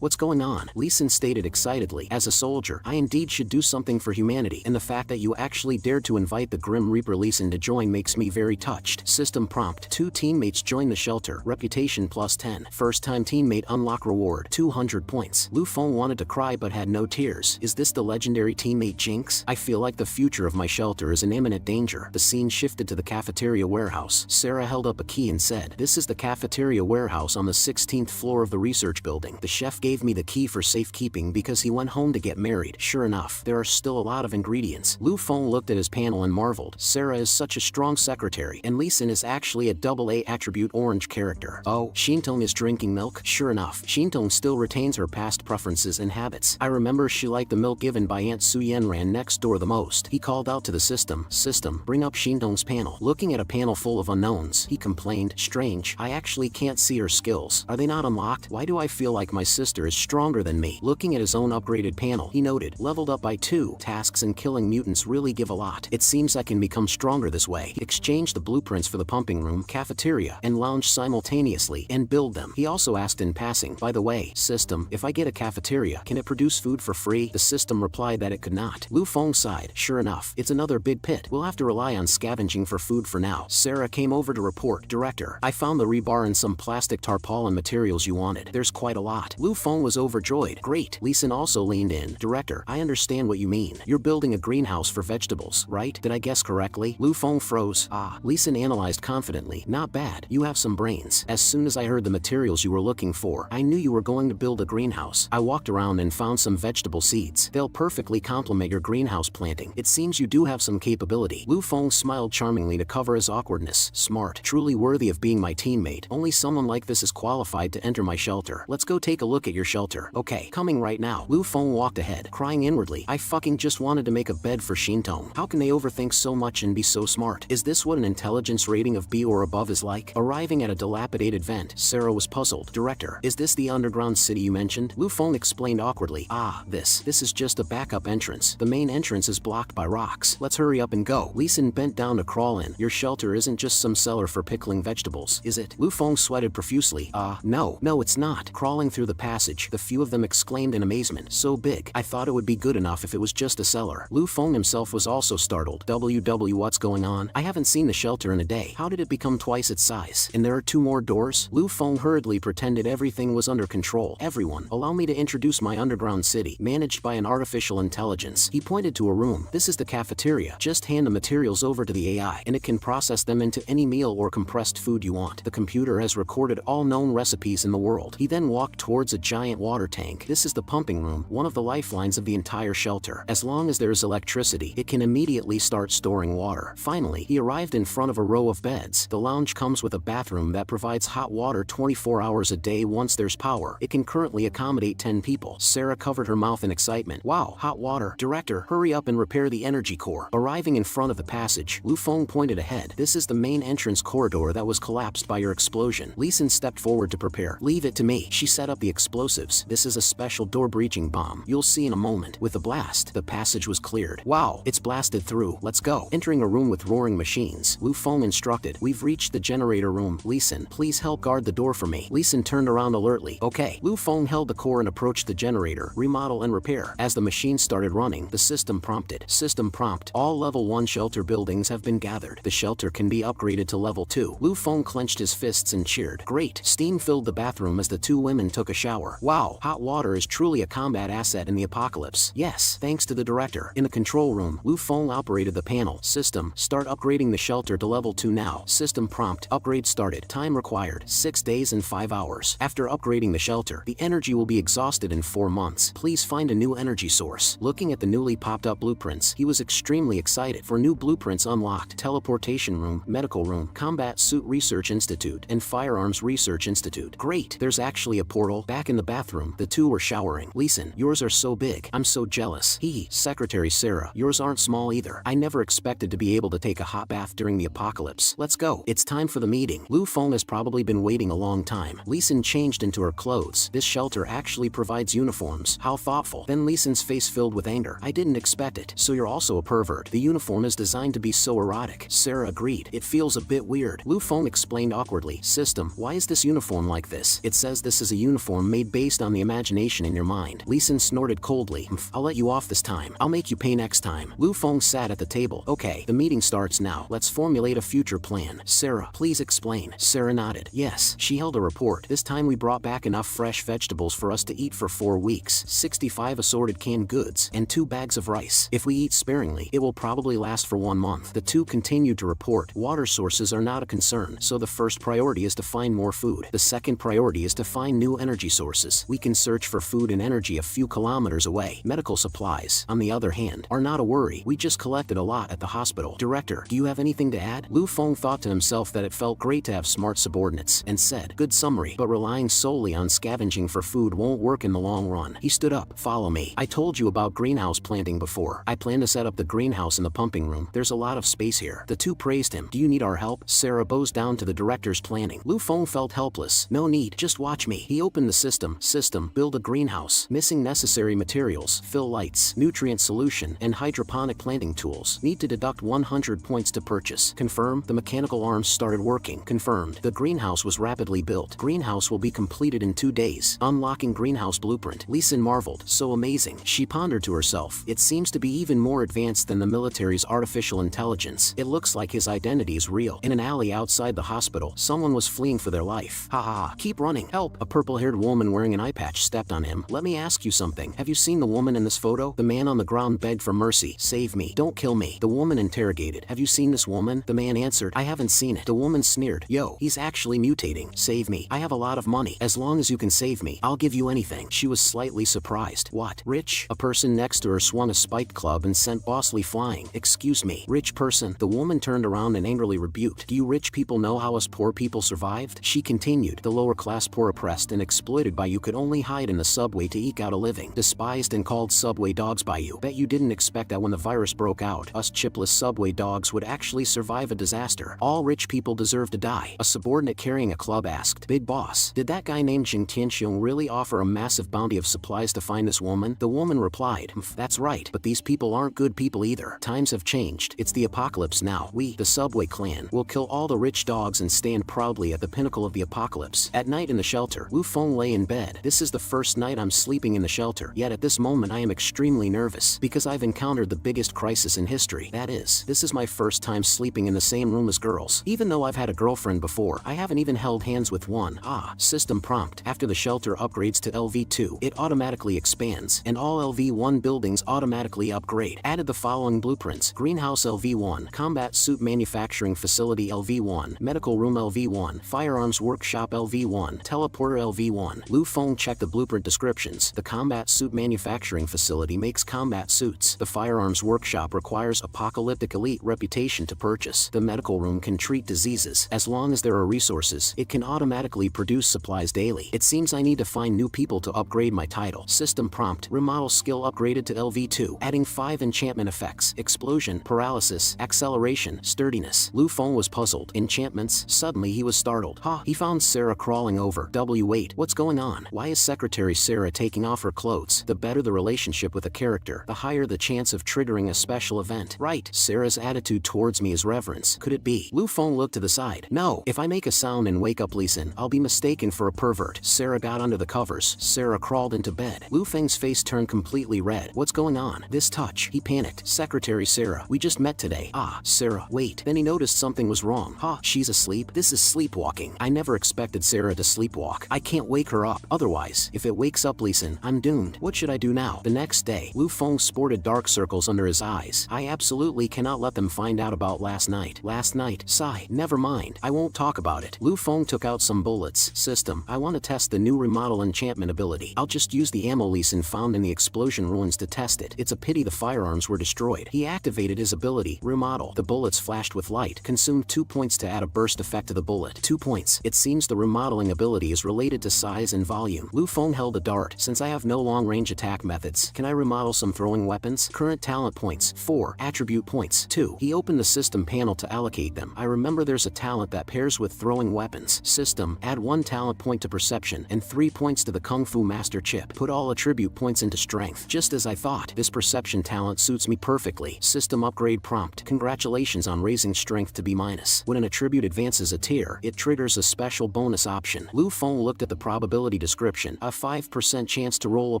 What's going on? Lee Sin stated excitedly. As a soldier, I indeed should do something for humanity, and the fact that you actually dared to invite the Grim Reaper Lee Sin to join makes me very touched. System prompt. 2 teammates join the shelter. Reputation plus 10. First time teammate unlock reward 200 points. Lu Feng wanted to cry but had no tears. Is this the legendary teammate Jinx? I feel like the future of my shelter is in imminent danger. The scene shifted to the cafeteria warehouse. Sarah held up a key and said, this is the cafeteria warehouse on the 16th floor of the research building. The chef gave me the key for safekeeping because he went home to get married. Sure enough, there are still a lot of ingredients. Lu Feng looked at his panel and marveled. Sarah is such a strong secretary, and Lee Sin is actually a AA attribute orange character. Oh, Shintong is drinking milk? Sure enough, Shintong still retains her past preferences and habits. I remember she liked the milk given by Aunt Su Yen ran next door the most. He called out to the system. System, bring up Shintong's panel. Looking at a panel full of unknowns, he complained. Strange, I actually can't see her skills. Are they not unlocked? Why do I feel like my sister is stronger than me? Looking at his own upgraded panel, he noted, leveled up by 2. Tasks and killing mutants really give a lot. It seems I can become stronger this way. He exchanged the blueprints for the pumping room, cafeteria, and lounge simultaneously, and build them. He also asked in passing, by the way, system, if I get a cafeteria, can it produce food for free? The system replied that it could not. Lu Feng sighed. Sure enough, it's another big pit. We'll have to rely on scavenging for food for now. Sarah came over to report. Director, I found the rebar and some plastic tarpaulin materials you wanted. There's quite a lot. Lu Feng was overjoyed. Great. Lee Sin also leaned in. Director, I understand what you mean. You're building a greenhouse for vegetables, right? Did I guess correctly? Lu Feng froze. Lee Sin analyzed confidently. Not Not bad, you have some brains. As soon as I heard the materials you were looking for, I knew you were going to build a greenhouse. I walked around and found some vegetable seeds. They'll perfectly complement your greenhouse planting. It seems you do have some capability. Lu Feng smiled charmingly to cover his awkwardness. Smart, truly worthy of being my teammate. Only someone like this is qualified to enter my shelter. Let's go take a look at your shelter. Okay, coming right now. Lu Feng walked ahead, crying inwardly. I fucking just wanted to make a bed for Shintong. How can they overthink so much and be so smart? Is this what an intelligence rating of B or above is like? Arriving at a dilapidated vent, Sarah was puzzled. Director, is this the underground city you mentioned? Lu Feng explained awkwardly. Ah, this is just a backup entrance. The main entrance is blocked by rocks. Let's hurry up and go. Lee Sin bent down to crawl in. Your shelter isn't just some cellar for pickling vegetables, is it? Lu Feng sweated profusely. No, it's not. Crawling through the passage, the few of them exclaimed in amazement. So big. I thought it would be good enough if it was just a cellar. Lu Feng himself was also startled. What's going on? I haven't seen the shelter in a day. How did it become twice its size? And there are 2 more doors? Lu Feng hurriedly pretended everything was under control. Everyone, allow me to introduce my underground city, managed by an artificial intelligence. He pointed to a room. This is the cafeteria. Just hand the materials over to the AI, and it can process them into any meal or compressed food you want. The computer has recorded all known recipes in the world. He then walked towards a giant water tank. This is the pumping room, one of the lifelines of the entire shelter. As long as there is electricity, it can immediately start storing water. Finally, he arrived in front of a row of beds. The lounge comes with a bathroom that provides hot water 24 hours a day once there's power. It can currently accommodate 10 people. Sarah covered her mouth in excitement. Wow, hot water. Director, hurry up and repair the energy core. Arriving in front of the passage, Lu Feng pointed ahead. This is the main entrance corridor that was collapsed by your explosion. Lee Sin stepped forward to prepare. Leave it to me. She set up the explosives. This is a special door-breaching bomb. You'll see in a moment. With a blast, the passage was cleared. Wow, it's blasted through. Let's go. Entering a room with roaring machines, Lu Feng instructed. We've reached the generator room. Lee Sin, please help guard the door for me. Lee Sin turned around alertly. Okay. Lu Feng held the core and approached the generator. Remodel and repair. As the machine started running, the system prompted. System prompt. All level 1 shelter buildings have been gathered. The shelter can be upgraded to level 2. Lu Feng clenched his fists and cheered. Great. Steam filled the bathroom as the 2 women took a shower. Wow, hot water is truly a combat asset in the apocalypse. Yes, thanks to the director. In the control room, Lu Feng operated the panel. System, start upgrading the shelter to level 2 now. System prompt. Upgrade started. Time required, 6 days and 5 hours. After upgrading the shelter, the energy will be exhausted in 4 months. Please find a new energy source. Looking at the newly popped up blueprints, he was extremely excited. For new blueprints unlocked, teleportation room, medical room, combat suit research institute, and firearms research institute. Great, there's actually a portal. Back in the bathroom, the 2 were showering. Lee Sin, yours are so big. I'm so jealous. Secretary Sarah, yours aren't small either. I never expected to be able to take a hot bath during the apocalypse. Let's go. It's time for the meeting. Lu Feng has probably been waiting a long time. Lee Sin changed into her clothes. This shelter actually provides uniforms. How thoughtful. Then Lee Sin's face filled with anger. I didn't expect it. So you're also a pervert. The uniform is designed to be so erotic. Sarah agreed. It feels a bit weird. Lu Feng explained awkwardly. System, why is this uniform like this? It says this is a uniform made based on the imagination in your mind. Lee Sin snorted coldly. I'll let you off this time. I'll make you pay next time. Lu Feng sat at the table. Okay, the meeting starts now. Let's formulate a future plan. Sarah, please explain. Sarah nodded. Yes, she held a report. This time we brought back enough fresh vegetables for us to eat for 4 weeks, 65 assorted canned goods, and 2 bags of rice. If we eat sparingly, it will probably last for 1 month. The 2 continued to report. Water sources are not a concern, so the first priority is to find more food. The second priority is to find new energy sources. We can search for food and energy a few kilometers away. Medical supplies, on the other hand, are not a worry. We just collected a lot at the hospital. Director, do you have anything to add? Lu Feng thought to himself that it felt great to have smart subordinates, and said, good summary, but relying solely on scavenging for food won't work in the long run. He stood up. Follow me. I told you about greenhouse planting before. I plan to set up the greenhouse in the pumping room. There's a lot of space here. The 2 praised him. Do you need our help? Sarah bows down to the director's planning. Lu Feng felt helpless. No need. Just watch me. He opened the system. System, build a greenhouse. Missing necessary materials. Fill lights, nutrient solution, and hydroponic planting tools. Need to deduct 100 points to purchase. Confirm. The mechanical arms started working. Confirmed. The greenhouse was rapidly built. Greenhouse will be completed in 2 days. Unlocking greenhouse blueprint. Lee Sin marveled. So amazing. She pondered to herself. It seems to be even more advanced than the military's artificial intelligence. It looks like his identity is real. In an alley outside the hospital, someone was fleeing for their life. Ha ha. Keep running. Help. A purple-haired woman wearing an eye patch stepped on him. Let me ask you something. Have you seen the woman in this photo? The man on the ground begged for mercy. Save me. Don't kill me. The woman interrogated. Have you seen this woman? The man answered, I haven't seen it. The woman sneered. Yo, he's actually mutating. Save me. I have a lot of money. As long as you can save me, I'll give you anything. She was slightly surprised. What? Rich? A person next to her swung a spiked club and sent Bosley flying. Excuse me, rich person? The woman turned around and angrily rebuked. Do you rich people know how us poor people survived? She continued. The lower class poor, oppressed and exploited by you, could only hide in the subway to eke out a living. Despised and called subway dogs by you. Bet you didn't expect that when the virus broke out, us chipless subway dogs would actually survive a disaster. All rich people deserve to die. A subordinate carrying a club asked. Big boss, did that guy named Jing Tianxiong really offer a massive bounty of supplies to find this woman? The woman replied, that's right, but these people aren't good people either. Times have changed. It's the apocalypse now. We, the subway clan, will kill all the rich dogs and stand proudly at the pinnacle of the apocalypse. At night in the shelter, Wu Feng lay in bed. This is the first night I'm sleeping in the shelter, yet at this moment I am extremely nervous, because I've encountered the biggest crisis in history. That is, this is my first time sleeping in the same room as girls. Even though I've had a girlfriend before, I haven't even held hands with one. System prompt. After the shelter upgrades to LV2, it automatically expands, and all LV1 buildings automatically upgrade. Added the following blueprints: Greenhouse LV1, Combat Suit Manufacturing Facility LV1, Medical Room LV1, Firearms Workshop LV1, Teleporter LV1. Lu Feng checked the blueprint descriptions. The Combat Suit Manufacturing Facility makes combat suits. The Firearms Workshop requires apocalyptic elite reputation to purchase. The Medical Room can treat diseases. As long as there are resources, it can automatically produce supplies daily. It seems I need to find new people to upgrade my title. System prompt. Remodel skill upgraded to LV2, adding 5 enchantment effects: explosion, paralysis, acceleration, sturdiness. Lu Feng was puzzled. Enchantments? Suddenly he was startled. He found Sarah crawling over. Wait, what's going on? Why is Secretary Sarah taking off her clothes? The better the relationship with a character, the higher the chance of triggering a special event. Right. Sarah's attitude towards me is reverence. Could it be? Lu Feng looked to the side. No, if I make a sound and wake up Lee Sin, I'll be mistaken for a pervert. Sarah got under the covers. Sarah crawled into bed. Lu Feng's face turned completely red. What's going on? This touch. He panicked. Secretary Sarah, we just met today. Sarah, wait. Then he noticed something was wrong. She's asleep? This is sleepwalking. I never expected Sarah to sleepwalk. I can't wake her up. Otherwise, if it wakes up Lee Sin, I'm doomed. What should I do now? The next day, Lu Feng sported dark circles under his eyes. I absolutely cannot let them find out about last night. Last night? Sigh. Never mind. I won't talk about it. Lu Feng took out some bullets. System, I want to test the new remodel enchantment ability. I'll just use the ammo Lee Sin found in the explosion ruins to test it. It's a pity the firearms were destroyed. He activated his ability, remodel. The bullets flashed with light. Consumed 2 points to add a burst effect to the bullet. 2 points. It seems the remodeling ability is related to size and volume. Lu Feng held a dart. Since I have no long-range attack methods, can I remodel some throwing weapons? Current talent points, 4. Attribute points, 2. He opened the system panel to allocate them. I remember there's a talent that pairs with throwing weapons. System, add 1 talent point to perception and 3 points to the Kung Fu Master chip. Put all attribute points into strength. Just as I thought, this perception talent suits me perfectly. System upgrade prompt. Congratulations on raising strength to B-. When an attribute advances a tier, it triggers a special bonus option. Lu Feng looked at the probability description. A 5% chance to roll a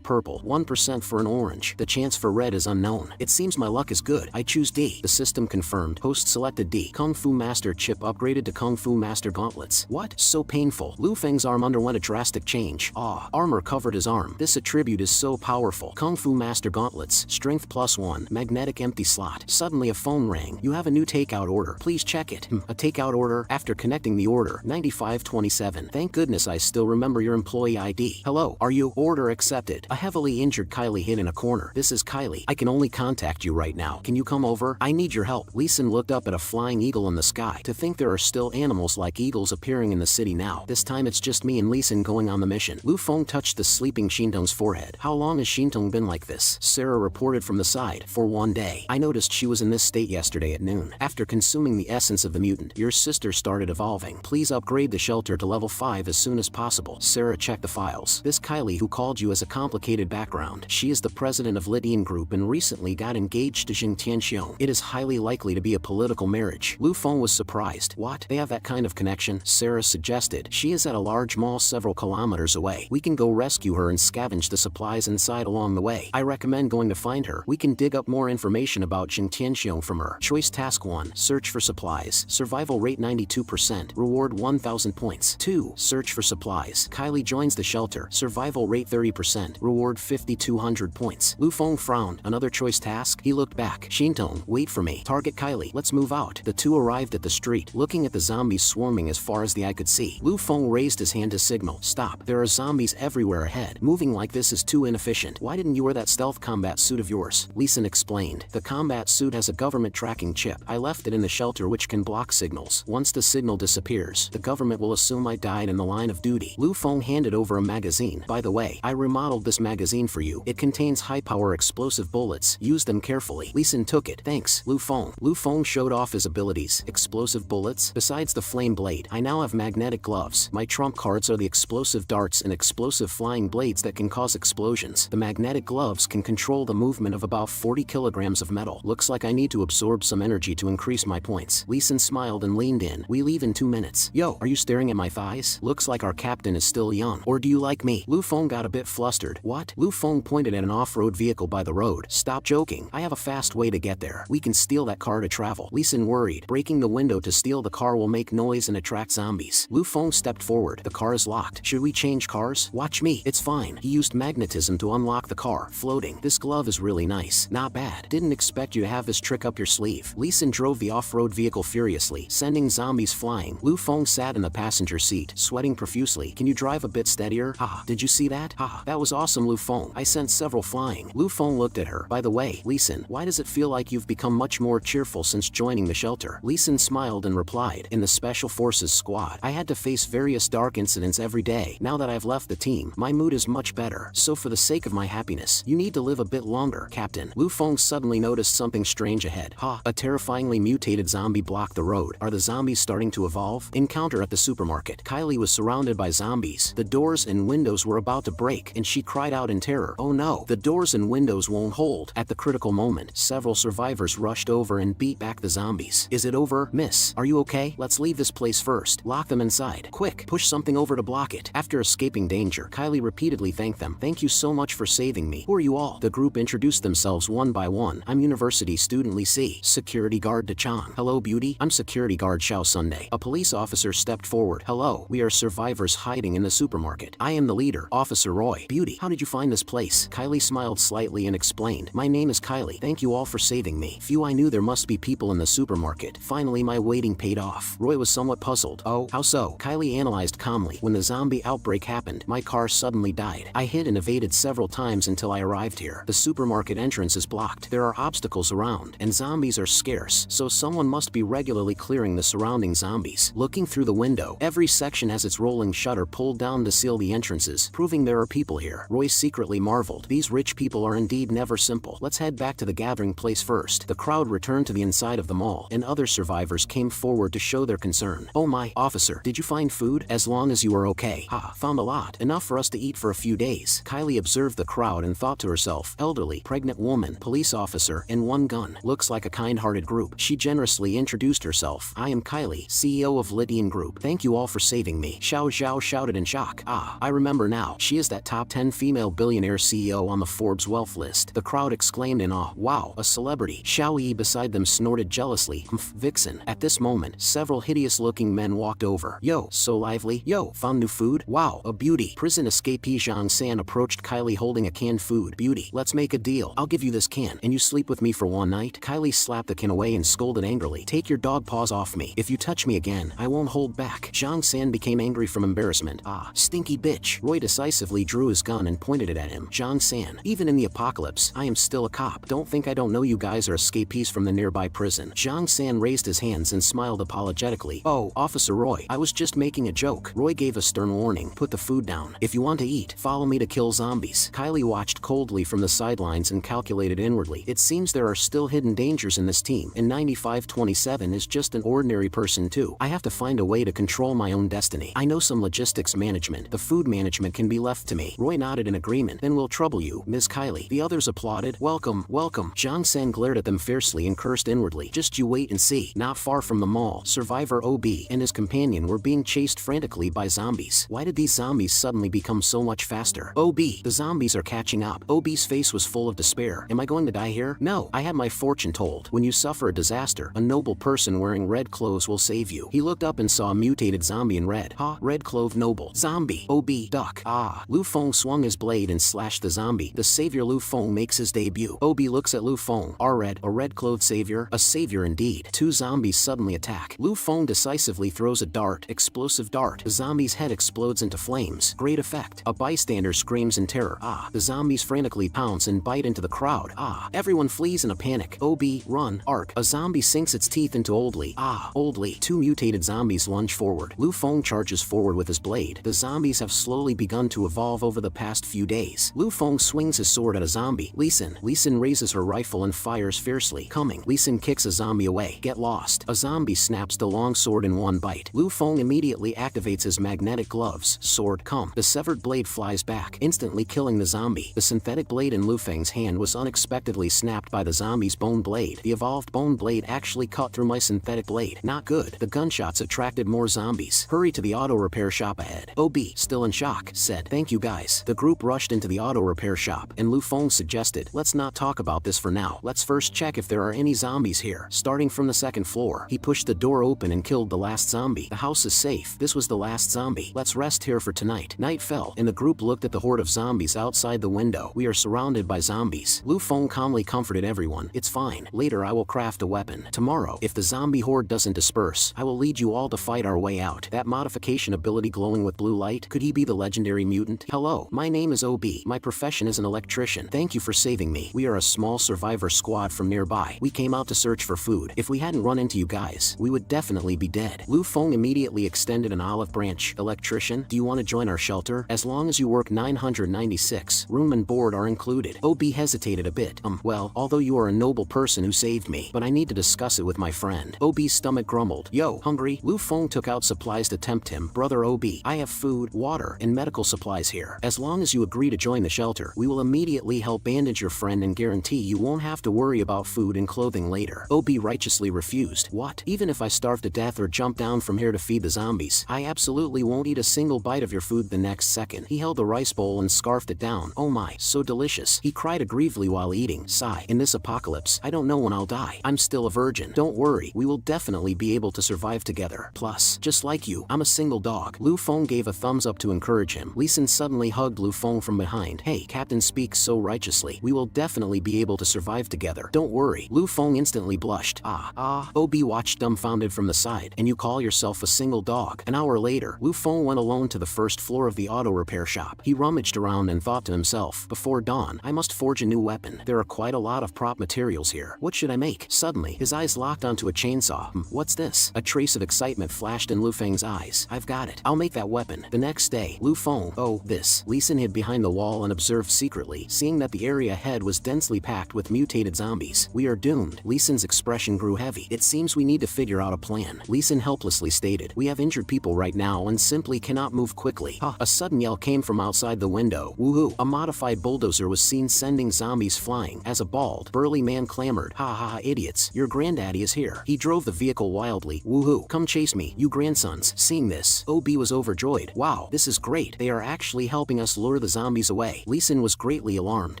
purple, 1% for an orange. The chance for red is unknown. It seems my luck is good. I choose D. The system confirmed. Host selected D. Kung Fu Master chip upgraded to Kung Fu Master gauntlets. What? So painful. Lu Feng's arm underwent a drastic change. Armor covered his arm. This attribute is so powerful. Kung Fu Master gauntlets. Strength +1. Magnetic empty slot. Suddenly a phone rang. You have a new takeout order. Please check it. A takeout order? After connecting the order, 9527. Thank goodness I still remember your employee ID. Hello, are you? Order accepted. A heavily injured Kylie hid in a corner. This is Kylie. I can only contact you right now. Can you come over? I need your help. Lee Sin looked up at a flying eagle in the sky. To think there are still animals like eagles appearing in the city now. This time it's just me and Lee Sin going on the mission. Lu Feng touched the sleeping Shintong's forehead. How long has Shintong been like this? Sarah reported from the side. For 1 day. I noticed she was in this state yesterday at noon. After consuming the essence of the mutant, your sister started evolving. Please upgrade the shelter to level 5 as soon as possible. Sarah checked the files. This Kylie who called you has a complicated background. She is the president of Lydian Group and recently got engaged to Jing Tianxiong. It is highly likely to be a political marriage. Lu Feng was surprised. What? They have that kind of connection? Sarah suggested. She is at a large mall several kilometers away. We can go rescue her and scavenge the supplies inside along the way. I recommend going to find her. We can dig up more information about Jing Tianxiong from her. Choice Task 1. Search for supplies. Survival rate 92%. Reward 1000 points. 2. Search for supplies. Kylie joins the shelter. Survival rate 30%. Reward 5200 points. Lu Feng frowned. Another choice task? He looked back. Shintong, wait for me. Target Kylie. Let's move out. The two arrived at the street. street, looking at the zombies swarming as far as the eye could see. Lu Feng raised his hand to signal, "Stop, there are zombies everywhere ahead. Moving like this is too inefficient. Why didn't you wear that stealth combat suit of yours?" Lee Sin explained. "The combat suit has a government tracking chip. I left it in the shelter which can block signals. Once the signal disappears, the government will assume I died in the line of duty." Lu Feng handed over a magazine. "By the way, I remodeled this magazine for you. It contains high-power explosive bullets. Use them carefully." Lee Sin took it. "Thanks, Lu Feng." Lu Feng showed off his abilities. "Explosive bullets? Besides the flame blade, I now have magnetic gloves. My trump cards are the explosive darts and explosive flying blades that can cause explosions. The magnetic gloves can control the movement of about 40 kilograms of metal. Looks like I need to absorb some energy to increase my points." Lee Sin smiled and leaned in. "We leave in 2 minutes. Yo, are you staring at my thighs? Looks like our captain is still young. Or do you like me?" Lu Feng got a bit flustered. "What?" Lu Feng pointed at an off-road vehicle by the road. "Stop joking. I have a fast way to get there. We can steal that car to travel." Lee Sin worried. "Breaking the window to steal the car will make noise and attract zombies." Lu Feng stepped forward. "The car is locked. Should we change cars?" "Watch me. It's fine." He used magnetism to unlock the car, floating. "This glove is really nice. Not bad. Didn't expect you to have this trick up your sleeve." Lee Sin drove the off-road vehicle furiously, sending zombies flying. Lu Feng sat in the passenger seat, sweating profusely. "Can you drive a bit steadier?" "Haha, did you see that?" "Haha, that was awesome, Lu Feng. I sent several flying." Lu Feng looked at her. "By the way, Lee Sin, why does it feel like you've become much more cheerful since joining the shelter?" Lee Sin smiled and replied, "In the Special Forces squad, I had to face various dark incidents every day. Now that I've left the team, my mood is much better. So for the sake of my happiness, you need to live a bit longer, Captain." Lu Feng suddenly noticed something strange ahead. "Ha!" A terrifyingly mutated zombie blocked the road. Are the zombies starting to evolve? Encounter at the supermarket. Kylie was surrounded by zombies. The doors and windows were about to break, and she cried out in terror. "Oh no, the doors and windows won't hold." At the critical moment, several survivors rushed over and beat back the zombies. "Is it over, miss? Are you okay? Let's leave this place first. Lock them inside. Quick, push something over to block it." After escaping danger, Kylie repeatedly thanked them. "Thank you so much for saving me. Who are you all?" The group introduced themselves one by one. "I'm University Student Lee Si, Security Guard DeChan." "Hello, Beauty. I'm Security Guard Xiao Sunday." A police officer stepped forward. "Hello, we are survivors hiding in the supermarket. I am the leader, Officer Roy." "Beauty, how did you find this place?" Kylie smiled slightly and explained, "My name is Kylie. Thank you all for saving me. Phew, I knew there must be people in the supermarket. Finally, my waiting paid off." Roy was somewhat puzzled. "Oh, how so?" Kylie analyzed calmly. "When the zombie outbreak happened, my car suddenly died. I hid and evaded several times until I arrived here. The supermarket entrance is blocked. There are obstacles around, and zombies are scarce, so someone must be regularly clearing the surrounding zombies." Looking through the window, every section has its rolling shutter pulled down to seal the entrances, proving there are people here. Roy secretly marveled. These rich people are indeed never simple. Let's head back to the gathering place first. The crowd returned to the inside of the mall, and other survivors came forward to show their concern. "Oh my, officer, did you find food? As long as you are okay." "Ha, found a lot. Enough for us to eat for a few days." Kylie observed the crowd and thought to herself, elderly, pregnant woman, police officer, and one gun. Looks like a kind-hearted group. She generously introduced herself. "I am Kylie, CEO of Lydian Group. Thank you all for saving me." Xiao Zhao shouted in shock. "Ah, I remember now. She is that top 10 female billionaire CEO on the Forbes wealth list." The crowd exclaimed in awe. "Wow, a celebrity." Xiao Yi beside them snorted jealously. Vixen." At this moment, several hideous-looking men walked over. "Yo, so lively. Yo, found new food? Wow, a beauty." Prison escapee Zhang San approached Kylie holding a canned food. "Beauty, let's make a deal. I'll give you this can, and you sleep with me for one night." Kylie slapped the can away and scolded angrily. "Take your dog paws off me. If you touch me again, I won't hold back." Zhang San became angry from embarrassment. "Ah, stinky bitch." Roy decisively drew his gun and pointed it at him. "Zhang San, even in the apocalypse, I am still a cop. Don't think I don't know you guys are escapees from the nearby prison." Zhang San raised his hands and smiled apologetically. "Oh, Officer Roy, I was just making a joke." Roy gave a stern warning. "Put the food down. If you want to eat, follow me to kill zombies." Kylie watched coldly from the sidelines and calculated inwardly. It seems there are still hidden dangers in this team, and 9527 is just an ordinary person too. I have to find a way to control my own destiny. I know some logistics management. The food management can be left to me. Roy nodded in agreement. "Then we'll trouble you, Ms. Kylie." The others applauded. "Welcome, welcome." Zhang San glared at them fiercely and cursed inwardly. "Just you wait and see." Not far from the mall, survivor OB and his companion were being chased frantically by zombies. Why did these zombies suddenly become so much faster? "OB, the zombies are catching up." OB's face was full of despair. "Am I going to die here?" "No, I had my fortune told. When you suffer a disaster, a noble person wearing red clothes will save you." He looked up and saw a mutated zombie in red. "Ha, red-clothed noble. Zombie. OB, duck." "Ah." Lu Feng swung his blade and slashed the zombie. The savior Lu Feng makes his debut. OB looks at Lu Feng. A red-clothed savior? A savior indeed. Two zombies suddenly attack. Lu Feng decisively throws a dart, explosive dart. The zombie's head explodes into flames. Great effect. A bystander screams in terror. The zombies frantically pounce and bite into the crowd. Everyone flees in a panic. OB, run, arc. A zombie sinks its teeth into Old Lee. Old Lee. Two mutated zombies lunge forward. Lu Feng charges forward with his blade. The zombies have slowly begun to evolve over the past few days. Lu Feng swings his sword at a zombie. Lee Sin raises her rifle and fires fiercely. Coming. Lee Sin kicks a zombie away. Get lost. A zombie snaps the long sword in one bite. Lu Feng immediately activates his magnetic gloves. Sword, come. The severed blade flies back, instantly killing the zombie. The synthetic blade in Lu Feng's hand was unexpectedly snapped by the zombie's bone blade. The evolved bone blade actually cut through my synthetic blade. Not good. The gunshots attracted more zombies. Hurry to the auto repair shop ahead. OB, still in shock, said, thank you guys. The group rushed into the auto repair shop, and Lu Feng suggested, let's not talk about this for now. Let's first check if there are any zombies here. Starting from the second floor, he pushed the door open and killed the last zombie. The house is safe. This was the last zombie. Let's rest here for tonight. Night fell, and the group looked at the horde of zombies outside the window. We are surrounded by zombies. Lu Feng calmly comforted everyone. It's fine. Later I will craft a weapon. Tomorrow, if the zombie horde doesn't disperse, I will lead you all to fight our way out. That modification ability glowing with blue light, could he be the legendary mutant? Hello, my name is OB. My profession is an electrician. Thank you for saving me. We are a small survivor squad from nearby. We came out to search for food. If we hadn't run into you guys, we would definitely be dead. Lu Feng immediately extended an olive branch. Electrician, do you want to join our shelter? As long as you work 996, room and board are included. OB hesitated a bit. Well, although you are a noble person who saved me, but I need to discuss it with my friend. OB's stomach grumbled. Yo, hungry? Lu Feng took out supplies to tempt him. Brother OB, I have food, water, and medical supplies here. As long as you agree to join the shelter, we will immediately help bandage your friend and guarantee you won't have to worry about food and clothing later. OB righteously refused. What? Even if I starve to death or jump down from here to feed the zombies, I absolutely won't eat a single bite of your food the next second. He held the rice bowl and scarfed it down. Oh my, so delicious. He cried aggrievely while eating. Sigh. In this apocalypse, I don't know when I'll die. I'm still a virgin. Don't worry, we will definitely be able to survive together. Plus, just like you, I'm a single dog. Lu Feng gave a thumbs up to encourage him. Lee Sin suddenly hugged Lu Feng from behind. Hey, Captain speaks so righteously. We will definitely be able to survive together. Don't worry. Lu Feng instantly blushed. OB watched dumbfounded from the side. And you call yourself a single dog? An hour later, Lu Feng went alone to the first floor of the auto repair shop. He rummaged around and thought to himself, before dawn, I must forge a new weapon. There are quite a lot of prop materials here. What should I make? Suddenly, his eyes locked onto a chainsaw. What's this? A trace of excitement flashed in Lu Feng's eyes. I've got it. I'll make that weapon. The next day, Lu Feng, this. Lee Sin hid behind the wall and observed secretly, seeing that the area ahead was densely packed with mutated zombies. We are doomed. Lee Sin's expression grew heavy. It seems we need to figure out a plan. Lee Sin helplessly stated, we have injured people right now and simply cannot move quickly. A sudden yell came from outside the window. Woohoo! A modified bulldozer was seen sending zombies flying. As a bald, burly man clamored, ha, idiots, your granddaddy is here. He drove the vehicle wildly. Woohoo! Come chase me, you grandsons. Seeing this, OB was overjoyed. Wow, this is great. They are actually helping us lure the zombies away. Lee Sin was greatly alarmed.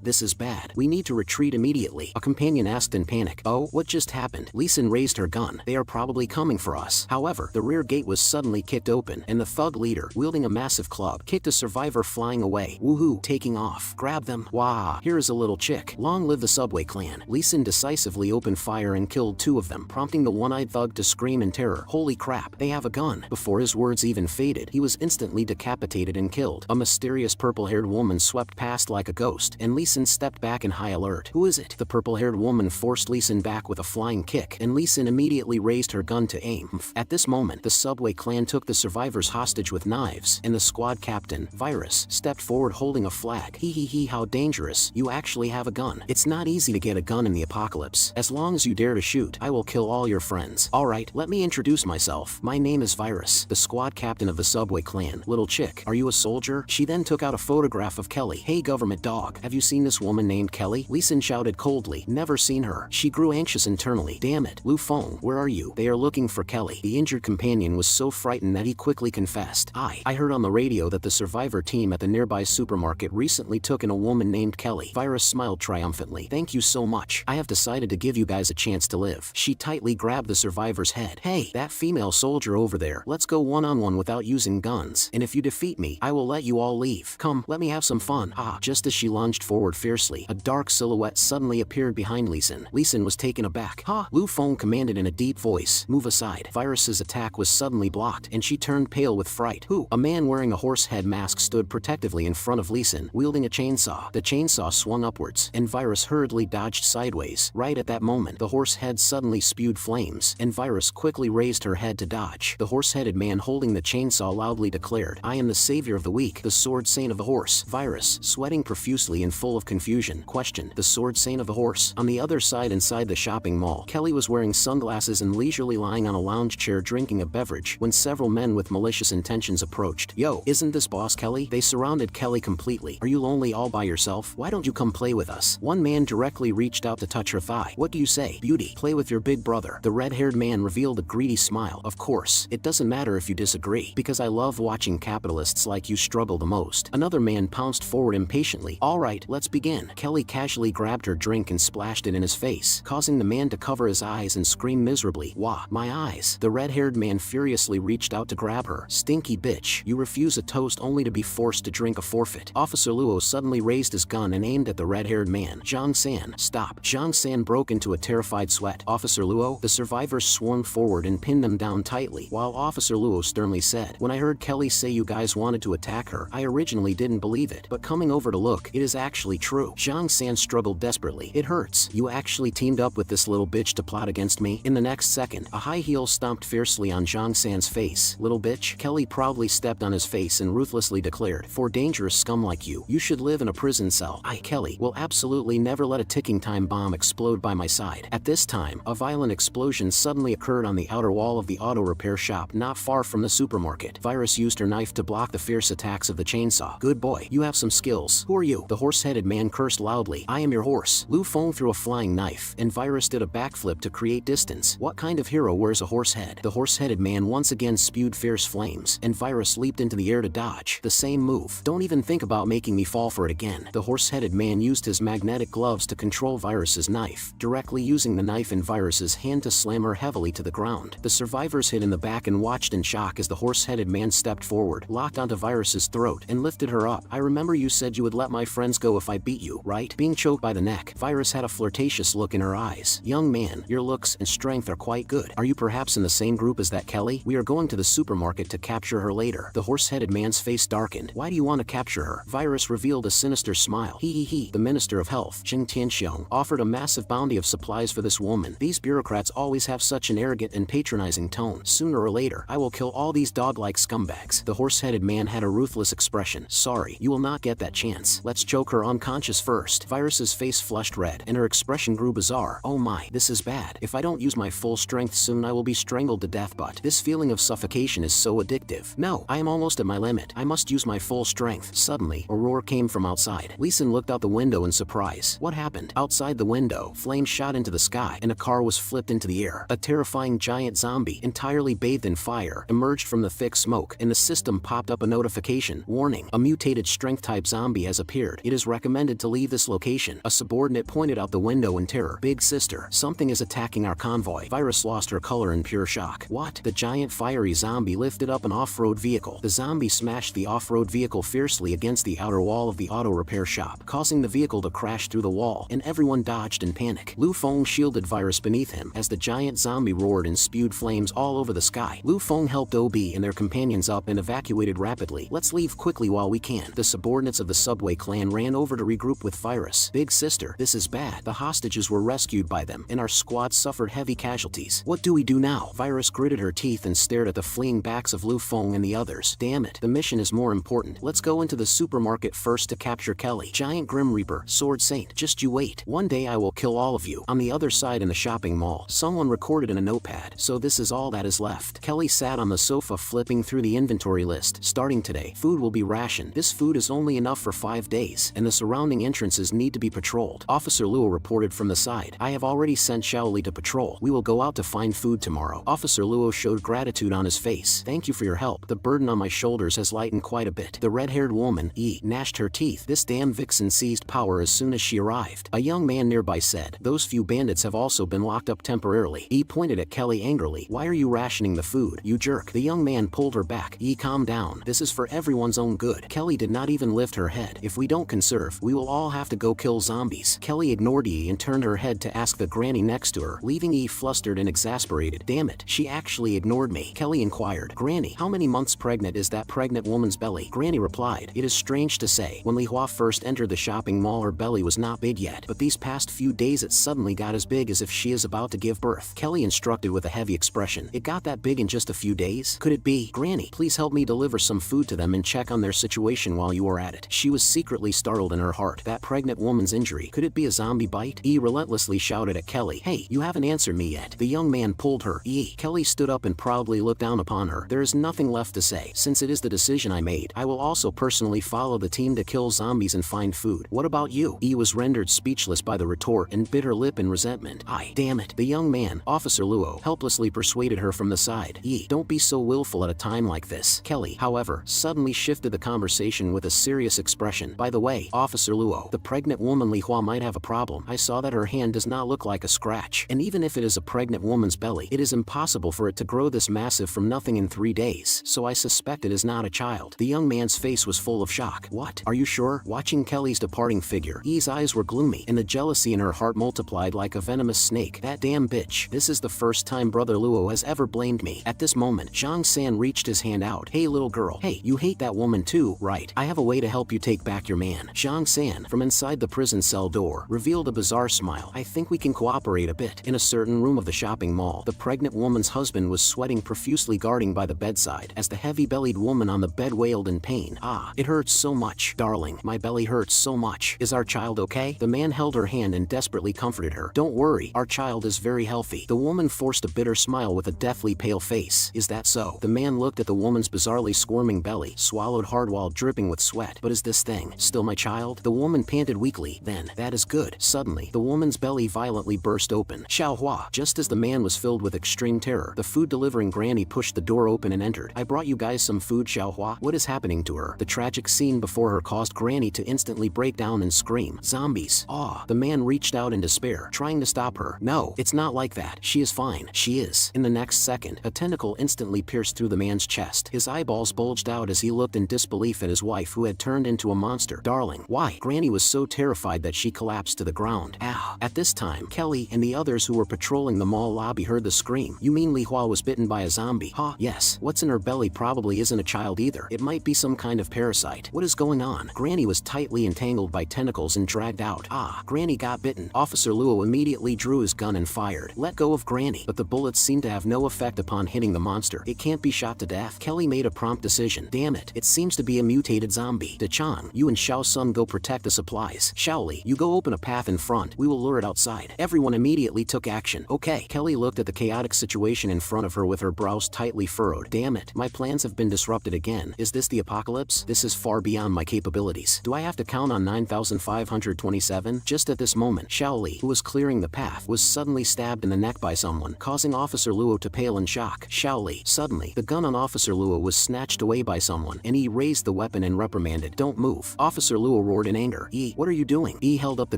This is bad. We need to retreat immediately. A companion asked in panic. Oh, what just happened? Lee Sin raised her gun. They are probably coming for us. However, the rear gate was suddenly kicked open, and the thug leader, wielding a massive club, kicked a survivor flying away. Woohoo! Taking off. Grab them. Wah! Here is a little chick. Long live the Subway clan. Lee Sin decisively opened fire and killed two of them, prompting the one-eyed thug to scream in terror. Holy crap, they have a gun. Before his words even faded, he was instantly decapitated and killed. A mysterious purple-haired woman swept past like a ghost, and Lee Sin stepped back in high alert. Who is it? The purple-haired woman forced Lee Sin back with a flying kick, and Lee Sin immediately raised her gun to aim. At this moment, the Subway clan took the survivors hostage with knives, and the squad captain, Virus, stepped forward holding a flag. Hee, how dangerous. You actually have a gun. It's not easy to get a gun in the apocalypse. As long as you dare to shoot, I will kill all your friends. Alright, let me introduce myself. My name is Virus, the squad captain of the Subway clan. Little chick, are you a soldier? She then took out a photograph of Kelly. Hey government dog, have you seen this woman named Kelly? Lee Sin shouted coldly. Never seen her. She grew anxious internally. Damn it. Lu Feng, where are you? They are looking for Kelly. The injured companion was so frightened that he quickly confessed. I heard on the radio that the survivor team at the nearby supermarket recently took in a woman named Kelly. Virus smiled triumphantly. Thank you so much. I have decided to give you guys a chance to live. She tightly grabbed the survivor's head. Hey, that female soldier over there. Let's go one-on-one without using guns. And if you defeat me, I will let you all leave. Come, let me have some fun. Just as she lunged forward fiercely, a dark silhouette suddenly appeared behind Lee Sin. Lee Sin was taken aback. Lu Feng commanded in a deep voice, "Move aside." Virus's attack was suddenly blocked, and she turned pale with fright. Who? A man wearing a horse head mask stood protectively in front of Lee Sin, wielding a chainsaw. The chainsaw swung upwards, and Virus hurriedly dodged sideways. Right at that moment, the horse head suddenly spewed flames, and Virus quickly raised her head to dodge. The horse-headed man holding the chainsaw loudly declared, "I am the savior of the weak, the sword saint of the horse." Virus, sweating profusely and full of confusion, questioned, "The sword saint of the horse?" On the other side inside the shopping mall, Kelly was wearing sunglasses and leisurely lying on a lounge chair drinking a beverage when several men with malicious intentions approached. "Yo, isn't this Boss Kelly?" They surrounded Kelly completely. "Are you lonely all by yourself? Why don't you come play with us?" One man directly reached out to touch her thigh. "What do you say, beauty? Play with your big brother." The red-haired man revealed a greedy smile. "Of course, it doesn't matter if you disagree, because I love watching capitalists like you struggle the most." Another man pounced forward impatiently. "All right, let's begin." Kelly casually grabbed her drink and splashed it in his face, causing the man to cover his eyes and scream miserably. "Wah, my eyes." The red-haired man furiously reached out to grab her. "Stinky bitch, you refuse a toast only to be forced to drink a forfeit." Officer Luo suddenly raised his gun and aimed at the red-haired man. "Zhang San, stop." Zhang San broke into a terrified sweat. "Officer Luo?" The survivors swarmed forward and pinned them down tightly, while Officer Luo sternly said, "When I heard Kelly say you guys wanted to attack her, I originally didn't believe it, but coming over to look, it is actually true." Zhang San struggled desperately. "It hurts. You actually teamed up with this little bitch to plot against me?" In the next second, a high heel stomped fiercely on Zhang San's face. "Little bitch?" Kelly proudly stepped on his face and ruthlessly declared, "For dangerous scum like you, you should live in a prison cell. I, Kelly, will absolutely never let a ticking time bomb explode by my side." At this time, a violent explosion suddenly occurred on the outer wall of the auto repair shop not far from the supermarket. Virus used her knife to block the fierce attacks of the chainsaw. "Good boy, you have some skills." "Who are you?" The horse-headed man cursed loudly. "I am your horse." Lu Feng threw a flying knife, and Virus did a backflip to create distance. What kind of hero wears a horse head? The horse-headed man once again spewed fierce flames, and Virus leaped into the air to dodge. The same move. "Don't even think about making me fall for it again." The horse-headed man used his magnetic gloves to control Virus's knife, directly using the knife in Virus's hand to slam her heavily to the ground. The survivors hid in the back and watched in shock as the horse-headed man stepped forward, locked onto Virus's throat, and lifted her up. "I remember you said you would let my friends go if I beat you, right?" Being choked by the neck, Virus had a flirtatious look in her eyes. "Young man, your looks and strength are quite good. Are you perhaps in the same group as that Kelly? We are going to the supermarket to capture her later." The horse-headed man's face darkened. "Why do you want to capture her?" Virus revealed a sinister smile. He. The Minister of Health, Jing Tianxiong, offered a massive bounty of supplies for this woman. These bureaucrats always have such an arrogant and patronizing tone. "Sooner or later, I will kill all these dog-like scumbags." The horse-headed man had a ruthless expression. "Sorry, you will not get that chance. Let's choke her unconscious first." Virus's face flushed red, and her expression grew bizarre. "Oh my, this is bad. If I don't use my full strength soon I will be strangled to death, but this feeling of suffocation is so addictive. No, I am almost at my limit. I must use my full strength." Suddenly, a roar came from outside. Lee Sin looked out the window in surprise. What happened? Outside the window, flames shot into the sky, and a car was flipped into the air. A terrifying giant zombie, entirely bathed in fire, emerged from the thick smoke, and the system popped up a notification. "Warning, a mutated strength-type zombie has appeared. It is recommended to leave this location." A subordinate pointed out the window in terror. "Big sister, something is attacking our convoy." Virus lost her color in pure shock. "What?" The giant fiery zombie lifted up an off-road vehicle. The zombie smashed the off-road vehicle fiercely against the outer wall of the auto repair shop, causing the vehicle to crash through the wall, and everyone dodged in panic. Lu Feng shielded Virus beneath him as the giant zombie roared and spewed flames all over the sky. Lu Feng helped OB and their companions up and evacuated rapidly. "Let's leave quickly while we can." The subordinates of the subway clan ran over to regroup with Virus. "Big sister, this is bad. The hostages were rescued by them, and our squad suffered heavy casualties. What do we do now?" Virus gritted her teeth and stared at the fleeing backs of Lu Feng and the others. "Damn it, the mission is more important. Let's go into the supermarket first to capture Kelly." "Giant Grim Reaper, Sword Saint, just you wait. One day I will kill all of you." On the other side in the shopping mall, someone recorded in a notepad, "So this is all that is left." Kelly sat on the sofa flipping through the inventory list. "Starting today, food will be rationed. This food is only enough for 5 days, and the surrounding entrances need to be patrolled." Officer Luo reported from the side. "I have already sent Shaoli to patrol. We will go out to find food tomorrow." Officer Luo showed gratitude on his face. "Thank you for your help. The burden on my shoulders has lightened quite a bit." The red-haired woman, gnashed her teeth. "This damn vixen seized power as soon as she arrived." A young man nearby said, "Those few bandits have also been locked up temporarily." He pointed at Kelly angrily. "Why are you rationing the food, you jerk?" The young man pulled her back. "Calm down. This is for everyone's own good." Kelly did not even lift her head. "If we don't conserve, we will all have to go kill zombies." Kelly ignored and turned her head to ask the granny next to her, leaving flustered flustered and exasperated. Damn it, she actually ignored me. Kelly inquired. Granny, how many months pregnant is that pregnant woman's belly? Granny replied. It is strange to say, when Li Hua first entered the shopping mall her belly was not big yet, but these past few days it suddenly got as big as if she is about to give birth. Kelly instructed with a heavy expression. It got that big in just a few days? Could it be? Granny, please help me deliver some food to them and check on their situation while you are at it. She was secretly startled in her heart. That pregnant woman's injury. Could it be a zombie bite? Relentlessly shouted at Kelly. Hey, you haven't answered me yet. The young man pulled her. Kelly stood up and proudly looked down upon her. There is nothing left to say. Since it is the decision I made, I will also personally follow the team to kill zombies and find food. What about you? Was rendered speechless by the retort and bit her lip in resentment. Damn it. The young man, Officer Luo, helplessly persuaded her from the side. Don't be so willful at a time like this. Kelly, however, suddenly shifted the conversation with a serious expression. By the way, Officer Luo, the pregnant woman Li Hua might have a problem. I saw that her hand does not look like a scratch. And even if it is a pregnant woman's belly, it is impossible for it to grow this massive from nothing in 3 days. So I suspect it is not a child. The young man's face was full of shock. What? Are you sure? Watching Kelly's departing figure, Yi's eyes were gloomy, and the jealousy in her heart multiplied like a venomous snake. That damn bitch. This is the first time Brother Luo has ever blamed me. At this moment, Zhang San reached his hand out. Hey little girl. Hey, you hate that woman too, right? I have a way to help you take back your man. Zhang San, from inside the prison cell door, revealed a bizarre smile. I think we can cooperate a bit. In a certain room of the shopping mall, the pregnant woman's husband was sweating profusely guarding by the bedside as the heavy-bellied woman on the bed wailed in pain. It hurts so much. Darling, my belly hurts so much. Is our child okay? The man held her hand and desperately comforted her. Don't worry, our child is very healthy. The woman forced a bitter smile with a deathly pale face. Is that so? The man looked at the woman's bizarrely squirming belly, swallowed hard while dripping with sweat. But is this thing still my child? The woman panted weakly. Then, that is good. Suddenly, the woman's belly violently burst open. Xiaohua. Just as the man was filled with extreme terror, the food-delivering granny pushed the door open and entered. I brought you guys some food, Xiaohua. What is happening to her? The tragic scene before her caused Granny to instantly break down and scream. Zombies. The man reached out in despair, trying to stop her. No, it's not like that. She is fine. She is. In the next second, a tentacle instantly pierced through the man's chest. His eyeballs bulged out as he looked in disbelief at his wife who had turned into a monster. Darling, why? Granny was so terrified that she collapsed to the ground. Ow. At this time, Kelly and the others who were patrolling the mall lobby heard the scream. You mean Li Hua was bitten by a zombie? Yes. What's in her belly probably isn't a child either. It might be some kind of parasite. What is going on? Granny was tightly entangled by tentacles and dragged out. Granny got bitten. Officer Luo immediately drew his gun and fired. Let go of Granny, but the bullets seemed to have no effect upon hitting the monster. It can't be shot to death. Kelly made a prompt decision. Damn it, it seems to be a mutated zombie. De-chan, you and Xiao Sun go protect the supplies. Xiaoli, you go open a path in front. We will lure it outside. Everyone immediately took action. Okay. Kelly looked at the chaotic situation in front of her with her brows tightly furrowed. Damn it, my plans have been disrupted again. Is this the apocalypse? This is far beyond my capabilities. Do I have to count on 9,527? Just at this moment, Xiaoli, who was clearing the path, was suddenly stabbed in the neck by someone, causing Officer Luo to pale in shock. Xiaoli. Suddenly, the gun on Officer Luo was snatched away by someone, and he raised the weapon and reprimanded. Don't move. Officer Luo roared in anger. What are you doing? Held up the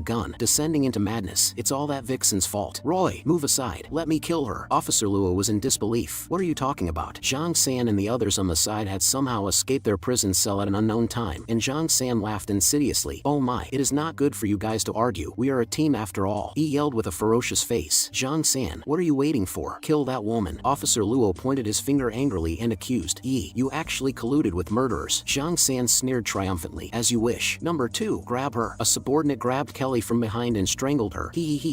gun, descending into madness. It's all that Vixen's fault. Roy, move aside. Let me kill her. Officer Luo was in disbelief. What are you talking about? Zhang San and the others on the side had somehow escaped their prison cell at an unknown time, and Zhang San laughed insidiously. Oh my, it is not good for you guys to argue. We are a team after all. He yelled with a ferocious face. Zhang San, what are you waiting for? Kill that woman. Officer Luo pointed his finger angrily and accused. You actually colluded with murderers. Zhang San sneered triumphantly. As you wish. Number 2, grab her. A subordinate grabbed Kelly from behind and strangled her.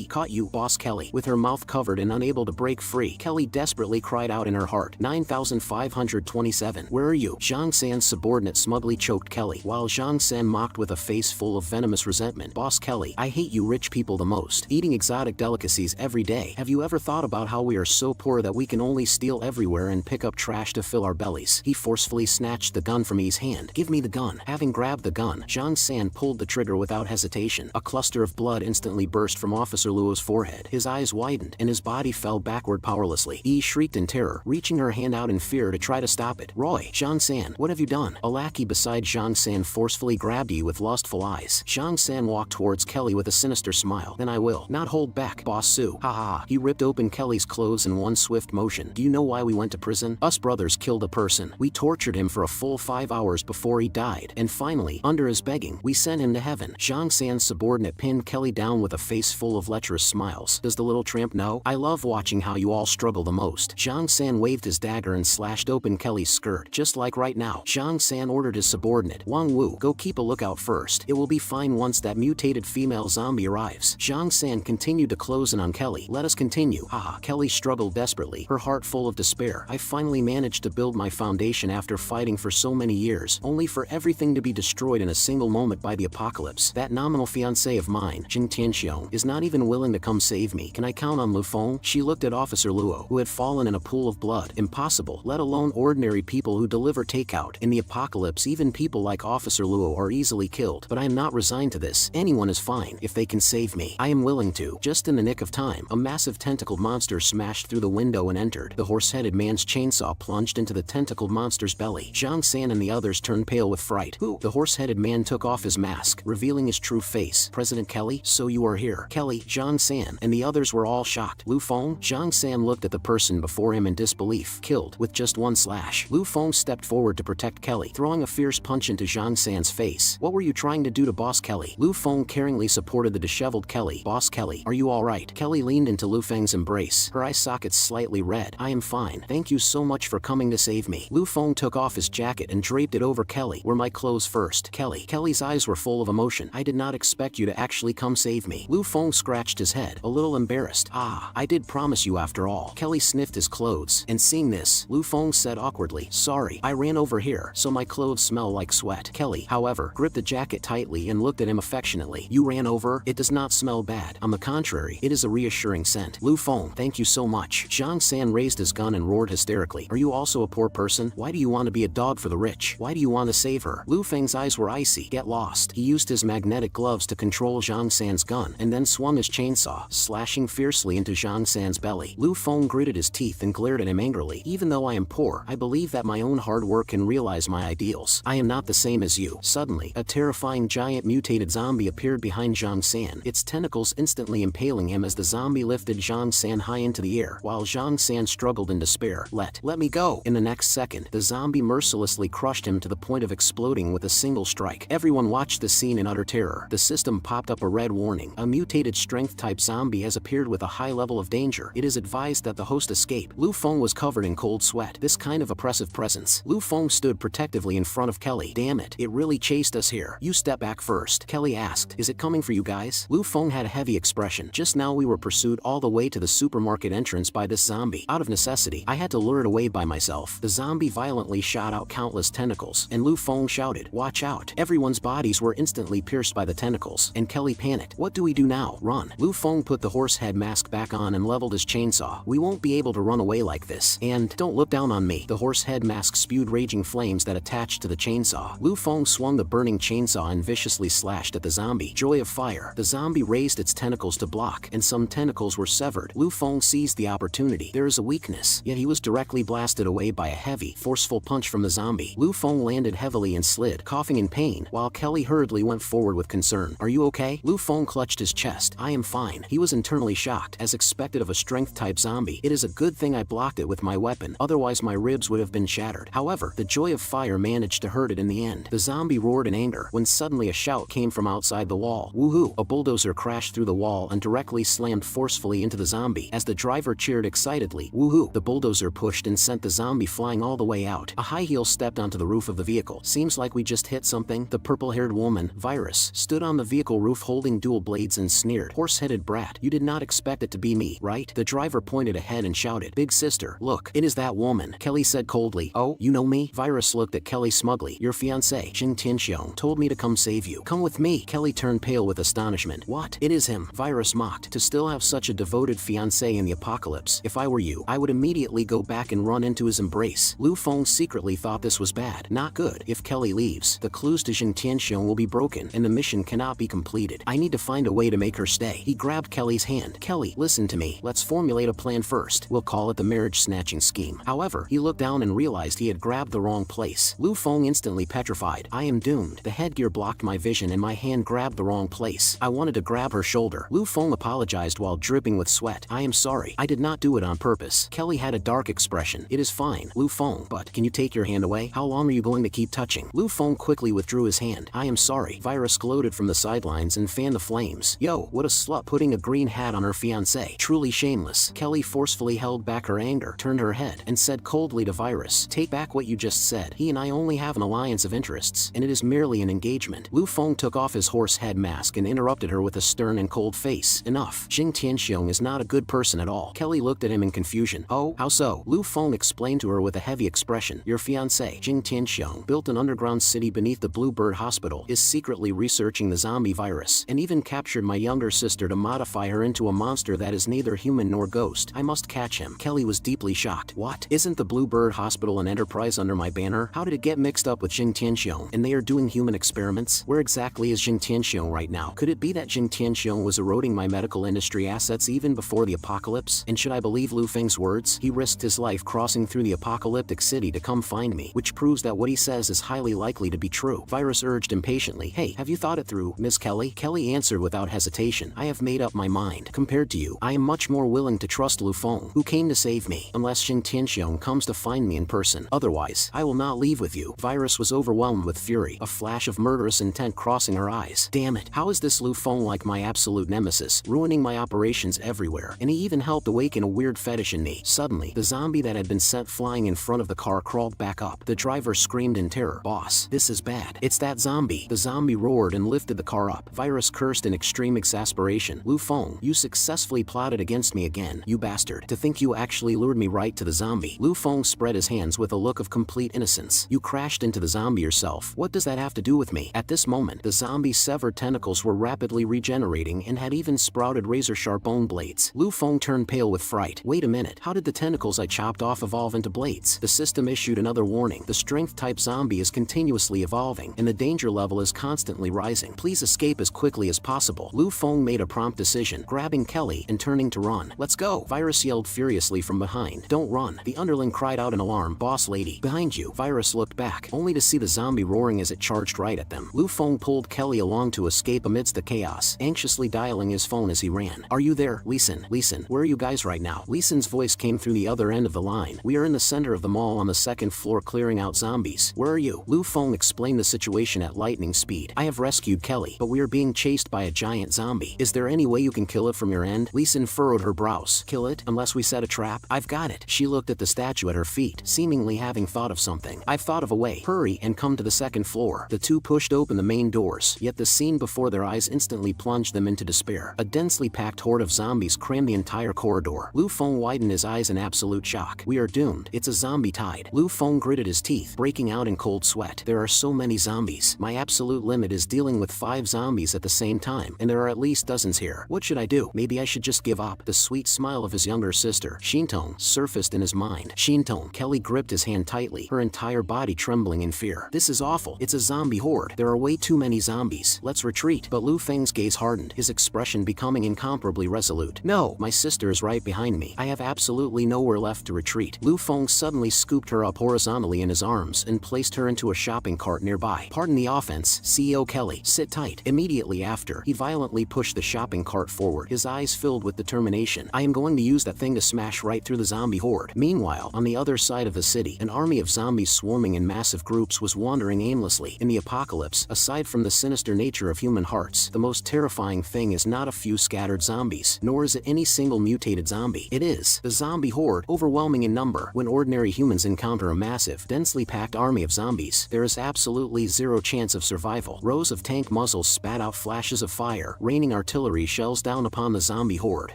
Caught you, boss. Kelly. With her mouth covered and unable to break free, Kelly desperately cried out in her heart. 9,527. Where are you? Zhang San's subordinate smugly choked Kelly, while Zhang San mocked with a face full of venomous resentment. Boss Kelly, I hate you rich people the most. Eating exotic delicacies every day. Have you ever thought about how we are so poor that we can only steal everywhere and pick up trash to fill our bellies? He forcefully snatched the gun from Yi's hand. Give me the gun. Having grabbed the gun, Zhang San pulled the trigger without hesitation. A cluster of blood instantly burst from Officer Luo's forehead. His eyes widened, and his body fell backward powerlessly. Yi shrieked in terror, reaching her hand out in fear to try to stop it. Roy, Zhang San, what have you done? A lackey beside Zhang San forcefully grabbed Yi with lustful eyes. Zhang San walked towards Kelly with a sinister smile. Then I will not hold back, Boss Su. Ha. He ripped open Kelly's clothes in one swift motion. Do you know why we went to prison? Us brothers killed a person. We tortured him for a full 5 hours before he died. And finally, under his begging, we sent him to heaven. Zhang San's subordinate pinned Kelly down with a face full of lecherous smiles. Does the little tramp know? I love watching how you all struggle the most. Zhang San waved his dagger and slashed open Kelly's skirt. Just like right now. Zhang San ordered his subordinate, Wang Wu, go keep a lookout first. It will be fine once that mutated female zombie arrives. Zhang San continued to close in on Kelly. Let us continue. Haha. Kelly struggled desperately, her heart full of despair. I finally managed to build my foundation after fighting for so many years, only for everything to be destroyed in a single moment by the apocalypse. That nominal fiancé of mine, Jing Tianxiong, is not even willing to come save me. Can I count on Lu Feng? She looked at Officer Luo, who had fallen in a pool of blood. Impossible, let alone ordinary people who deliver takeout. In the apocalypse, even people like Officer Luo are easily killed. But I am not resigned to this. Anyone is fine. If they can save me, I am willing to. Just in the nick of time, a massive tentacled monster smashed through the window and entered. The horse-headed man's chainsaw plunged into the tentacled monster's belly. Zhang San and the others turned pale with fright. Who? The horse-headed man took off his mask, revealing his true face. President Kelly? So you are here. Kelly, Zhang San, and the others were all shocked. Lu Feng? Zhang San looked at the person before him in disbelief. Killed with just one slash. Lu Feng stepped forward to protect Kelly, throwing a fierce punch into Zhang San's face. What were you trying to do to Boss Kelly? Lu Feng caringly supported the disheveled Kelly. Boss Kelly, are you alright? Kelly leaned into Lu Feng's embrace, her eye sockets slightly red. I am fine. Thank you so much for coming to save me. Lu Feng took off his jacket and draped it over Kelly. Were my clothes first? Kelly's eyes were full of emotion. I did not expect you to actually come save me. Lu Feng scratched his head, a little embarrassed. Ah, I did promise you after all. Kelly sniffed his clothes, and seeing this, Lu Feng said awkwardly, sorry, I ran over here, so my clothes smell like sweat. Kelly, however, gripped the jacket tightly and looked at him affectionately. You ran over? It does not smell bad. On the contrary, it is a reassuring scent. Lu Feng, thank you so much. Zhang San raised his gun and roared hysterically. Are you also a poor person? Why do you want to be a dog for the rich? Why do you want to save her? Lu Feng's eyes were icy. Get lost. He used his magnetic gloves to control Zhang San's gun, and then swung his chainsaw, slashing fiercely into Zhang San's belly. Lu Feng gritted his teeth and glared at him angrily. Even though I am poor, I believe that my own hard work can realize my ideals. I am not the same as you. Suddenly, a terrifying giant mutated zombie appeared behind Zhang San, its tentacles instantly impaling him as the zombie lifted Zhang San high into the air, while Zhang San struggled in despair. Let me go! In the next second, the zombie mercilessly crushed him to the point of exploding with a single strike. Everyone watched the scene in utter terror. The system popped up a red warning. A mutated strength-type zombie has appeared with a high level of danger. It is advised that the host escape. Lu Feng was covered in cold sweat. This kind of oppressive presence. Lu Feng stood protectively in front of Kelly. Damn it, it really chased us here. You step back first. Kelly asked, is it coming for you guys? Lu Feng had a heavy expression. Just now we were pursued all the way to the supermarket entrance by this zombie. Out of necessity, I had to lure it away by myself. The zombie violently shot out countless tentacles, and Lu Feng shouted, watch out. Everyone's bodies were instantly pierced by the tentacles, and Kelly panicked. What do we do now? Run. Lu Feng put the horse head mask back on and leveled his chainsaw. We won't be able to run away like this. And don't look down on me. The horse head mask spewed raging flames that attached to the chainsaw. Lu Feng swung the burning chainsaw and viciously slashed at the zombie. Joy of fire. The zombie raised its tentacles to block, and some tentacles were severed. Lu Feng seized the opportunity. There is a weakness, yet he was directly blasted away by a heavy, forceful punch from the zombie. Lu Feng landed heavily and slid, coughing in pain, while Kelly hurriedly went forward with concern. Are you okay? Lu Feng clutched his chest. I am fine. He was internally shocked. As expected of a strength-type zombie, it is a good thing I blocked it with my weapon, otherwise my ribs would have been shattered. However, the joy of fire managed to hurt it in the end. The zombie roared in anger, when suddenly a shout came from outside the wall. Woohoo! A bulldozer crashed through the wall and directly slammed forcefully into the zombie. As the driver cheered excitedly, woohoo! The bulldozer pushed and sent the zombie flying all the way out. A high heel stepped onto the roof of the vehicle. Seems like we just hit something. The purple-haired woman, Virus, stood on the vehicle roof holding dual blades and sneered. Horse-headed brat, you did not expect it to be me, right? The driver pointed ahead and shouted, big sister, look, it is that woman. Kelly said coldly, oh, you know me? Virus looked at Kelly smugly. Your fiancé, Jing Tianxiong, told me to come save you. Come with me. Kelly turned pale with astonishment. What? It is him. Virus mocked. To still have such a devoted fiancé in the apocalypse. If I were you, I would immediately go back and run into his embrace. Lu Feng secretly thought this was bad. Not good. If Kelly leaves, the clues to Jing Tianxiong will be broken, and the mission cannot be completed. I need to find a way to make her stay. He grabbed Kelly's hand. Kelly, listen to me. Let's formulate a plan first. We'll call it the marriage snatching scheme. However, he looked down and realized he had grabbed the wrong place. Lu Feng instantly petrified. I am doomed. The headgear blocked my vision and my hand grabbed the wrong place. I wanted to grab her shoulder. Lu Feng apologized while dripping with sweat. I am sorry. I did not do it on purpose. Kelly had a dark expression. It is fine, Lu Feng, but can you take your hand away? How long are you going to keep touching? Lu Feng quickly withdrew his hand. I am sorry. Virus gloated from the sidelines and fanned the flames. Yo, what a slut putting a green hat on her fiancé. way. Truly shameless. Kelly forcefully held back her anger, turned her head, and said coldly to Virus, take back what you just said. He and I only have an alliance of interests, and it is merely an engagement. Lu Feng took off his horse head mask and interrupted her with a stern and cold face. Enough. Jing Tianxiong is not a good person at all. Kelly looked at him in confusion. Oh, how so? Lu Feng explained to her with a heavy expression. Your fiancé, Jing Tianxiong, built an underground city beneath the Bluebird Hospital, is secretly researching the zombie virus, and even captured my younger sister to modify her into a monster that is neither human nor ghost. I must catch him. Kelly was deeply shocked. What? Isn't the Bluebird Hospital an enterprise under my banner? How did it get mixed up with Jing Tianxiong? And they are doing human experiments? Where exactly is Jing Tianxiong right now? Could it be that Jing Tianxiong was eroding my medical industry assets even before the apocalypse? And should I believe Lu Feng's words? He risked his life crossing through the apocalyptic city to come find me, which proves that what he says is highly likely to be true. Virus urged impatiently. Hey, have you thought it through, Miss Kelly? Kelly answered without hesitation. I have made up my mind. Compared to you, I am much more willing to trust Lu Feng, who came to save me, unless Jing Tianxiong comes to find me in person. Otherwise, I will not leave with you. Virus was overwhelmed with fury, a flash of murderous intent crossing her eyes. Damn it, how is this Lu Feng like my absolute nemesis, ruining my operations everywhere? And he even helped awaken a weird fetish in me. Suddenly, the zombie that had been sent flying in front of the car crawled back up. The driver screamed in terror. Boss, this is bad. It's that zombie. The zombie roared and lifted the car up. Virus cursed in extreme exasperation. Lu Feng, you successfully plotted against me again, you bastard. To think you actually lured me right to the zombie. Lu Feng spread his hands with a look of complete innocence. You crashed into the zombie yourself. What does that have to do with me? At this moment, the zombie's severed tentacles were rapidly regenerating and had even sprouted razor-sharp bone blades. Lu Feng turned pale with fright. Wait a minute, how did the tentacles I chopped off evolve into blades? The system issued another warning. The strength-type zombie is continuously evolving, and the danger level is constantly rising. Please escape as quickly as possible. Lu Feng made a prompt decision, grabbing Kelly and turning to run. Let's go! Virus yelled furiously from behind. Don't run! The underling cried out in alarm. Boss lady, behind you! Virus looked back, only to see the zombie roaring as it charged right at them. Lu Feng pulled Kelly along to escape amidst the chaos, anxiously dialing his phone as he ran. Are you there, Leeson? Leeson, where are you guys right now? Leeson's voice came through the other end of the line. We are in the center of the mall on the second floor clearing out zombies. Where are you? Lu Feng explained the situation at lightning speed. I have rescued Kelly, but we are being chased by a giant zombie. Is there any way you can kill it from your end? Leeson furrowed her brows. Kill it? Unless we set a trap? I've got it. She looked at the statue at her feet, seemingly having thought of something. I've thought of a way. Hurry and come to the second floor. The two pushed open the main doors, yet the scene before their eyes instantly plunged them into despair. A densely packed horde of zombies crammed the entire corridor. Lu Feng widened his eyes in absolute shock. We are doomed. It's a zombie tide. Lu Feng gritted his teeth, breaking out in cold sweat. There are so many zombies. My absolute limit is dealing with 5 zombies at the same time, and there are at least dozens here. What should I do? Maybe I should just give up. The sweet smile of his younger sister, Shintong, surfaced in his mind. Shintong. Kelly gripped his hand tightly, her entire body trembling in fear. This is awful. It's a zombie horde. There are way too many zombies. Let's retreat. But Lu Feng's gaze hardened, his expression becoming incomparably resolute. No, my sister is right behind me. I have absolutely nowhere left to retreat. Lu Feng suddenly scooped her up horizontally in his arms and placed her into a shopping cart nearby. Pardon the offense, CEO Kelly. Sit tight. Immediately after, he violently pushed the shopping cart forward, his eyes filled with determination. I am going to use that thing to smash right through the zombie horde. Meanwhile, on the other side of the city, an army of zombies swarming in massive groups was wandering aimlessly. In the apocalypse, aside from the sinister nature of human hearts, the most terrifying thing is not a few scattered zombies, nor is it any single mutated zombie. It is the zombie horde, overwhelming in number. When ordinary humans encounter a massive, densely packed army of zombies, there is absolutely zero chance of survival. Rows of tank muzzles spat out flashes of fire, raining artillery shells down upon the zombie horde.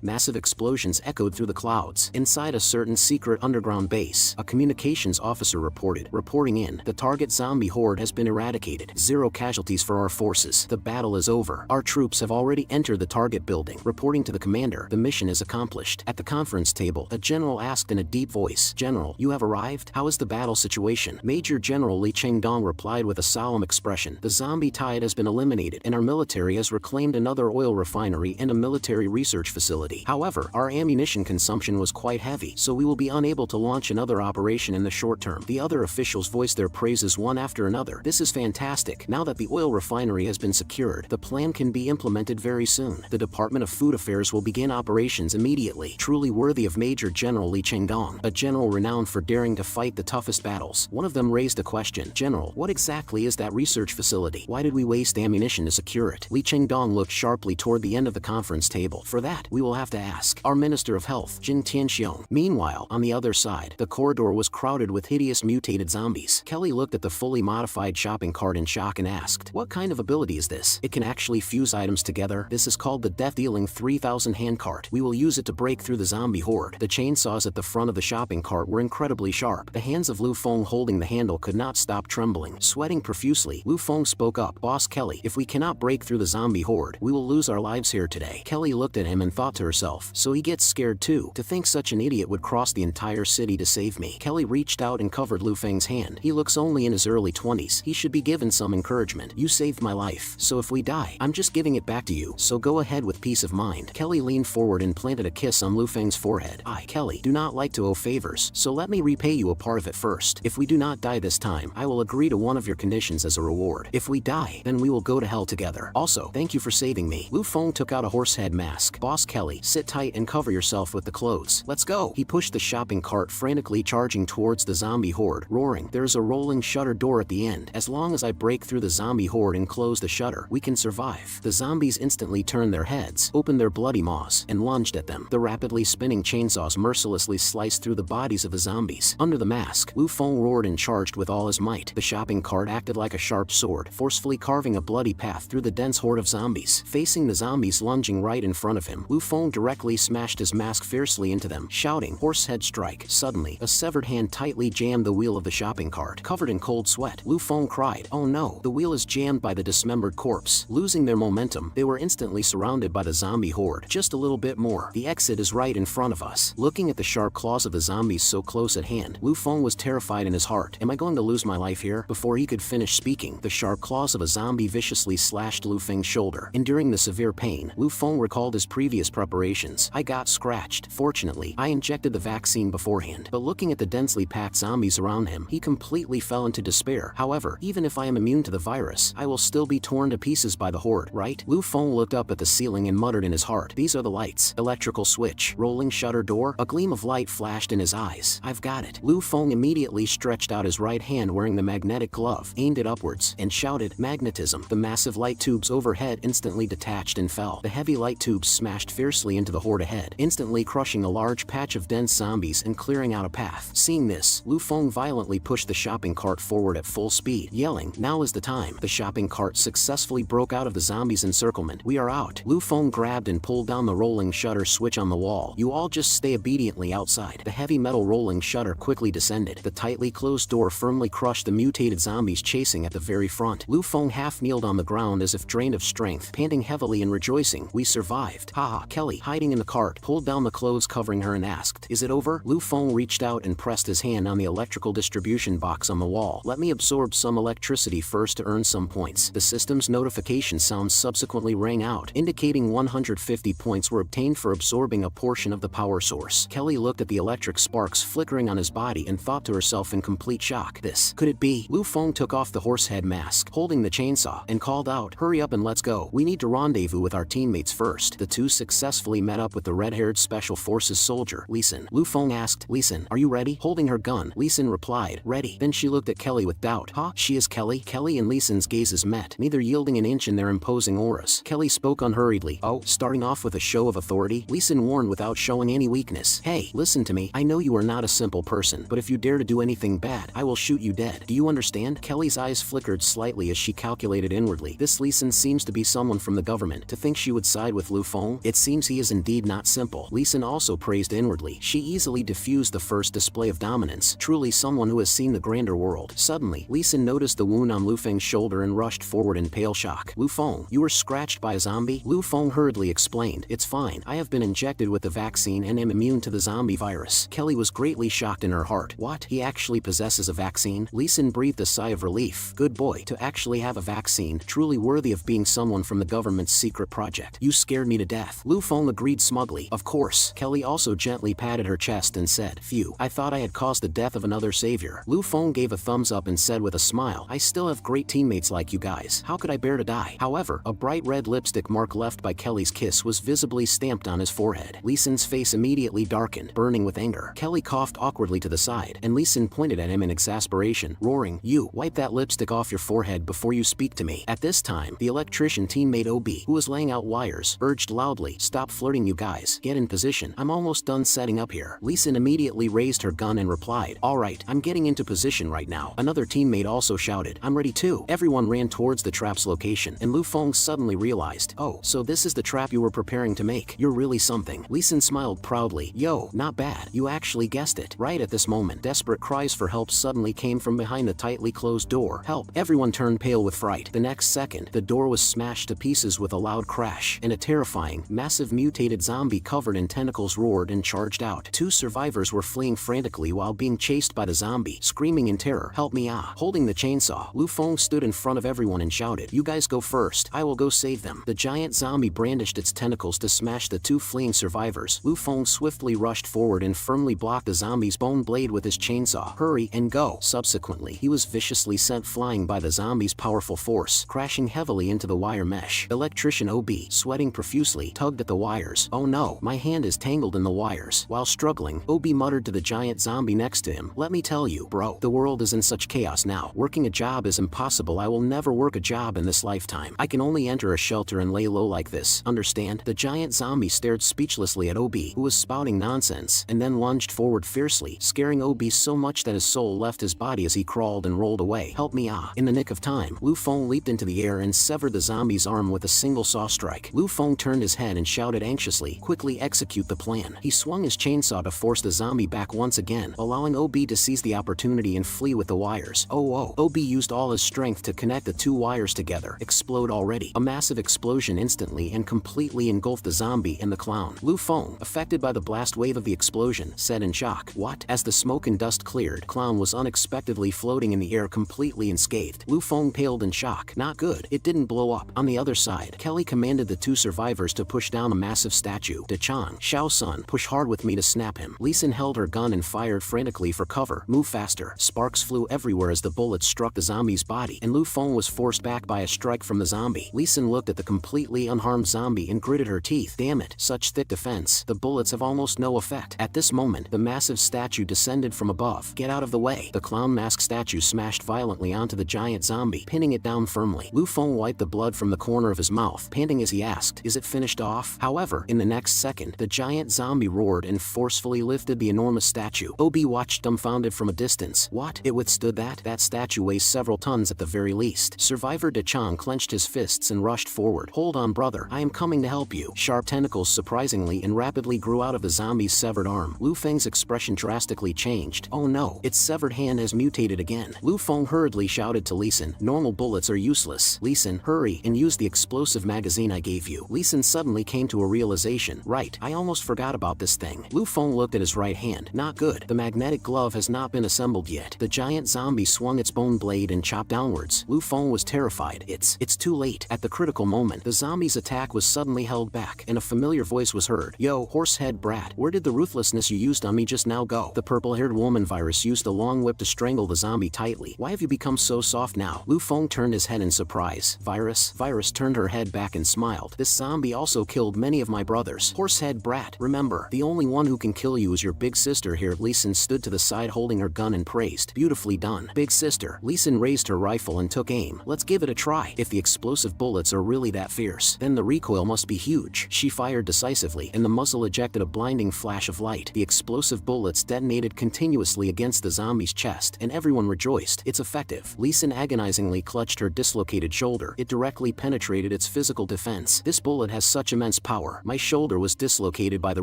Massive explosions echoed through the clouds. Inside a certain secret underground base, a communications officer reporting in, the target zombie horde has been eradicated. 0 casualties for our forces. The battle is over. Our troops have already entered the target building. Reporting to the commander, the mission is accomplished. At the conference table, a general asked in a deep voice, General, you have arrived? How is the battle situation? Major General Li Chengdong replied with a solemn expression. The zombie tide has been eliminated, and our military has reclaimed another oil refinery and a military research facility. However, our ammunition consumption was quite heavy, so we will be unable to launch another operation in the short term. The other officials voiced their praises one after another. This is fantastic. Now that the oil refinery has been secured, the plan can be implemented very soon. The Department of Food Affairs will begin operations immediately. Truly worthy of Major General Li Chengdong, a general renowned for daring to fight the toughest battles. One of them raised a question. General, what exactly is that research facility? Why did we waste ammunition to secure it? Li Chengdong looked sharply toward the end of the conference table. For that, we will will have to ask our Minister of Health, Jin Tianxiong. Meanwhile, on the other side, the corridor was crowded with hideous mutated zombies. Kelly looked at the fully modified shopping cart in shock and asked, "What kind of ability is this? It can actually fuse items together? This is called the death-dealing 3000 hand cart. We will use it to break through the zombie horde." The chainsaws at the front of the shopping cart were incredibly sharp. The hands of Lu Feng holding the handle could not stop trembling. Sweating profusely, Lu Feng spoke up, "Boss Kelly, if we cannot break through the zombie horde, we will lose our lives here today." Kelly looked at him and thought to herself, so he gets scared too. To think such an idiot would cross the entire city to save me. Kelly reached out and covered Lu Feng's hand. He looks only in his early 20s. He should be given some encouragement. "You saved my life, so if we die, I'm just giving it back to you, so go ahead with peace of mind." Kelly leaned forward and planted a kiss on Lu Feng's forehead. "I, Kelly, do not like to owe favors, so let me repay you a part of it first. If we do not die this time, I will agree to one of your conditions as a reward. If we die, then we will go to hell together. Also, thank you for saving me." Lu Feng took out a horsehead mask. "Boss Kelly, sit tight and cover yourself with the clothes. Let's go." He pushed the shopping cart, frantically charging towards the zombie horde, roaring, "There's a rolling shutter door at the end. As long as I break through the zombie horde and close the shutter, we can survive." The zombies instantly turned their heads, opened their bloody maws, and lunged at them. The rapidly spinning chainsaws mercilessly sliced through the bodies of the zombies. Under the mask, Lu Feng roared and charged with all his might. The shopping cart acted like a sharp sword, forcefully carving a bloody path through the dense horde of zombies. Facing the zombies lunging right in front of him, Lu Feng directly smashed his mask fiercely into them, shouting, "Horsehead strike." Suddenly, a severed hand tightly jammed the wheel of the shopping cart. Covered in cold sweat, Lu Feng cried, "Oh no, the wheel is jammed by the dismembered corpse." Losing their momentum, they were instantly surrounded by the zombie horde. "Just a little bit more. The exit is right in front of us." Looking at the sharp claws of the zombies so close at hand, Lu Feng was terrified in his heart. "Am I going to lose my life here?" Before he could finish speaking, the sharp claws of a zombie viciously slashed Lu Feng's shoulder. Enduring the severe pain, Lu Feng recalled his previous preparations. "I got scratched. Fortunately, I injected the vaccine beforehand." But looking at the densely packed zombies around him, he completely fell into despair. "However, even if I am immune to the virus, I will still be torn to pieces by the horde, right?" Lu Feng looked up at the ceiling and muttered in his heart, "These are the lights. Electrical switch. Rolling shutter door." A gleam of light flashed in his eyes. "I've got it." Lu Feng immediately stretched out his right hand wearing the magnetic glove, aimed it upwards, and shouted, "Magnetism." The massive light tubes overhead instantly detached and fell. The heavy light tubes smashed fiercely into the horde ahead, instantly crushing a large patch of dense zombies and clearing out a path. Seeing this, Lu Feng violently pushed the shopping cart forward at full speed, yelling, "Now is the time." The shopping cart successfully broke out of the zombies' encirclement. "We are out." Lu Feng grabbed and pulled down the rolling shutter switch on the wall. "You all just stay obediently outside." The heavy metal rolling shutter quickly descended. The tightly closed door firmly crushed the mutated zombies chasing at the very front. Lu Feng half kneeled on the ground as if drained of strength, panting heavily and rejoicing, "We survived." "Haha." Kelly, hiding in the cart, pulled down the clothes covering her and asked, "Is it over?" Lu Feng reached out and pressed his hand on the electrical distribution box on the wall. "Let me absorb some electricity first to earn some points." The system's notification sound subsequently rang out, indicating 150 points were obtained for absorbing a portion of the power source. Kelly looked at the electric sparks flickering on his body and thought to herself in complete shock, "This could it be?" Lu Feng took off the horsehead mask, holding the chainsaw, and called out, "Hurry up and let's go. We need to rendezvous with our teammates first." The two successfully met up with the red-haired Special Forces soldier, Lee Sin. Lu Feng asked, "Lee Sin, are you ready?" Holding her gun, Lee Sin replied, "Ready." Then she looked at Kelly with doubt. "Huh? She is Kelly?" Kelly and Lee Sin's gazes met, neither yielding an inch in their imposing auras. Kelly spoke unhurriedly. "Oh, starting off with a show of authority?" Lee Sin warned without showing any weakness. "Hey, listen to me. I know you are not a simple person, but if you dare to do anything bad, I will shoot you dead. Do you understand?" Kelly's eyes flickered slightly as she calculated inwardly. This Lee Sin seems to be someone from the government. To think she would side with Lu Feng? It seems he is indeed not simple. Lee Sin also praised inwardly. She easily diffused the first display of dominance. Truly someone who has seen the grander world. Suddenly, Lee Sin noticed the wound on Lu Feng's shoulder and rushed forward in pale shock. "Lu Feng, you were scratched by a zombie?" Lu Feng hurriedly explained, "It's fine. I have been injected with the vaccine and am immune to the zombie virus." Kelly was greatly shocked in her heart. "What? He actually possesses a vaccine?" Lee Sin breathed a sigh of relief. "Good boy. To actually have a vaccine, truly worthy of being someone from the government's secret project. You scared me to death." Lu Feng agreed smugly. "Of course." Kelly also gently patted her chest and said, "Phew, I thought I had caused the death of another savior." Lu Feng gave a thumbs up and said with a smile, "I still have great teammates like you guys. How could I bear to die?" However, a bright red lipstick mark left by Kelly's kiss was visibly stamped on his forehead. Lee Sin's face immediately darkened, burning with anger. Kelly coughed awkwardly to the side, and Lee Sin pointed at him in exasperation, roaring, "You, wipe that lipstick off your forehead before you speak to me." At this time, the electrician teammate OB, who was laying out wires, urged loudly, "Stop stop flirting you guys. Get in position. I'm almost done setting up here. Lee Sin immediately raised her gun and replied, alright, I'm getting into position right now. Another teammate also shouted, I'm ready too. Everyone ran towards the trap's location, and Lu Feng suddenly realized, oh, so this is the trap you were preparing to make. You're really something. Lee Sin smiled proudly. Yo, not bad. You actually guessed it. Right at this moment, desperate cries for help suddenly came from behind the tightly closed door. Help. Everyone turned pale with fright. The next second, the door was smashed to pieces with a loud crash, and a terrifying, massive mutated zombie covered in tentacles roared and charged out. Two survivors were fleeing frantically while being chased by the zombie, screaming in terror, help me ah. Holding the chainsaw, Lu Feng stood in front of everyone and shouted, you guys go first, I will go save them. The giant zombie brandished its tentacles to smash the two fleeing survivors. Lu Feng swiftly rushed forward and firmly blocked the zombie's bone blade with his chainsaw. Hurry and go. Subsequently, he was viciously sent flying by the zombie's powerful force, crashing heavily into the wire mesh. Electrician OB, sweating profusely, tugged at the wires. Oh no, my hand is tangled in the wires. While struggling, OB muttered to the giant zombie next to him, let me tell you, bro, the world is in such chaos now. Working a job is impossible. I will never work a job in this lifetime. I can only enter a shelter and lay low like this. Understand? The giant zombie stared speechlessly at OB, who was spouting nonsense, and then lunged forward fiercely, scaring OB so much that his soul left his body as he crawled and rolled away. Help me ah. In the nick of time, Lu Feng leaped into the air and severed the zombie's arm with a single saw strike. Lu Feng turned his head and shouted anxiously, quickly execute the plan. He swung his chainsaw to force the zombie back once again, allowing OB to seize the opportunity and flee with the wires. Oh. OB used all his strength to connect the two wires together. Explode already. A massive explosion instantly and completely engulfed the zombie and the clown. Lu Feng, affected by the blast wave of the explosion, said in shock, what? As the smoke and dust cleared, clown was unexpectedly floating in the air completely unscathed. Lu Feng paled in shock. Not good. It didn't blow up. On the other side, Kelly commanded the two survivors to push down a massive statue. Dechang, Xiao Sun, push hard with me to snap him. Lee Sin held her gun and fired frantically for cover. Move faster. Sparks flew everywhere as the bullets struck the zombie's body, and Lu Feng was forced back by a strike from the zombie. Lee Sin looked at the completely unharmed zombie and gritted her teeth. Damn it, such thick defense. The bullets have almost no effect. At this moment, the massive statue descended from above. Get out of the way. The clown mask statue smashed violently onto the giant zombie, pinning it down firmly. Lu Feng wiped the blood from the corner of his mouth, panting as he asked, is it finished off? However, in the next second, the giant zombie roared and forcefully lifted the enormous statue. OB watched dumbfounded from a distance. What? It withstood that? That statue weighs several tons at the very least. Survivor Dechang clenched his fists and rushed forward. Hold on, brother. I am coming to help you. Sharp tentacles surprisingly and rapidly grew out of the zombie's severed arm. Lu Feng's expression drastically changed. Oh no, its severed hand has mutated again. Lu Feng hurriedly shouted to Lee Sin, normal bullets are useless. Lee Sin, hurry and use the explosive magazine I gave you. Lee Sin suddenly came to a realization. Right, I almost forgot about this thing. Lu Feng looked at his right hand. Not good. The magnetic glove has not been assembled yet. The giant zombie swung its bone blade and chopped downwards. Lu Feng was terrified. It's too late. At the critical moment, the zombie's attack was suddenly held back, and a familiar voice was heard. Yo, horsehead brat, where did the ruthlessness you used on me just now go? The purple-haired woman virus used a long whip to strangle the zombie tightly. Why have you become so soft now? Lu Feng turned his head in surprise. Virus turned her head back and smiled. This zombie also killed many of my brothers. Horsehead brat, remember, the only one who can kill you is your big sister here. Lee Sin stood to the side holding her gun and praised. Beautifully done. Big sister. Lee Sin raised her rifle and took aim. Let's give it a try. If the explosive bullets are really that fierce, then the recoil must be huge. She fired decisively, and the muzzle ejected a blinding flash of light. The explosive bullets detonated continuously against the zombie's chest, and everyone rejoiced. It's effective. Lee Sin agonizingly clutched her dislocated shoulder. It directly penetrated its physical defense. This bullet has such immense power. My shoulder was dislocated by the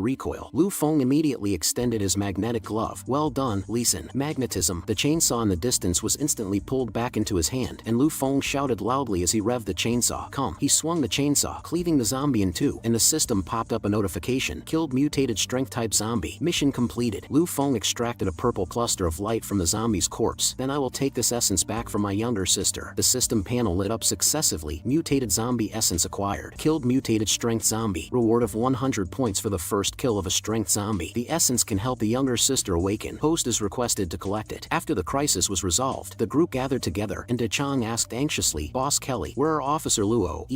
recoil. Lu Feng immediately extended his magnetic glove. Well done, Lee Sin. Magnetism. The chainsaw in the distance was instantly pulled back into his hand, and Lu Feng shouted loudly as he revved the chainsaw. Come. He swung the chainsaw, cleaving the zombie in two, and the system popped up a notification. Killed mutated strength-type zombie. Mission completed. Lu Feng extracted a purple cluster of light from the zombie's corpse. Then I will take this essence back from my younger sister. The system panel lit up successively. Mutated zombie essence acquired. Killed mutated strength zombie. Reward of 100 points for the first kill of a strength zombie. The essence can help the younger sister awaken. Host is requested to collect it. After the crisis was resolved, the group gathered together, and Dechang asked anxiously, Boss Kelly, where are Officer Luo,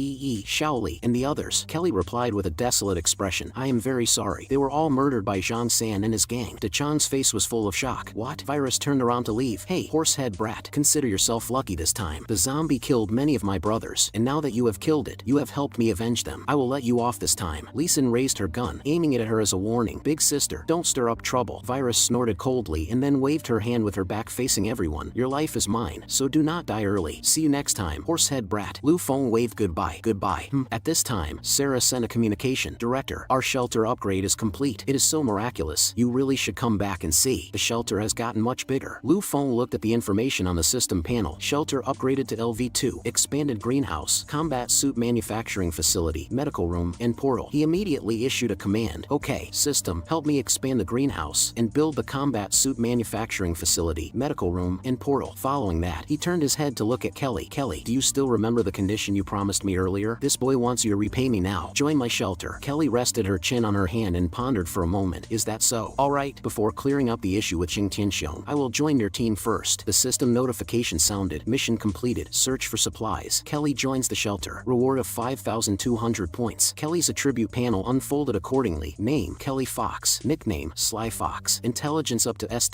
Shaoli, and the others? Kelly replied with a desolate expression, I am very sorry. They were all murdered by Zhang San and his gang. Dechang's face was full of shock. What? Virus turned around to leave. Hey, horsehead brat, consider yourself lucky this time. The zombie killed many of my brothers, and now that you have killed it, you have helped me avenge them. I will let you off this time. Lee Sin raised her gun, aiming it at her as a warning. Big sister, don't stir up trouble. Virus snorted coldly and then waved her hand with her back facing everyone. Your life is mine, so do not die early. See you next time, horsehead brat. Lu Feng waved goodbye. Goodbye. At this time, Sarah sent a communication. Director, our shelter upgrade is complete. It is so miraculous. You really should come back and see. The shelter has gotten much bigger. Lu Feng looked at the information on the system panel. Shelter upgraded to LV2. Expanded greenhouse, combat suit manufacturing facility, medical room, and portal. He immediately issued a command. Okay, system, help me expand the greenhouse and build the combat suit manufacturing facility, medical room, and portal. Following that, he turned his head to look at Kelly. Kelly, do you still remember the condition you promised me earlier? This boy wants you to repay me now. Join my shelter. Kelly rested her chin on her hand and pondered for a moment. Is that so? Alright, before clearing up the issue with Xing Tianxiong, I will join your team first. The system notification sounded. Mission completed. Search for supplies. Kelly joins the shelter. Reward of 5,200 points. Kelly's attribute panel unfolded accordingly. Name, Kelly Fox. Nickname, Sly Fox. Intelligence up to S-.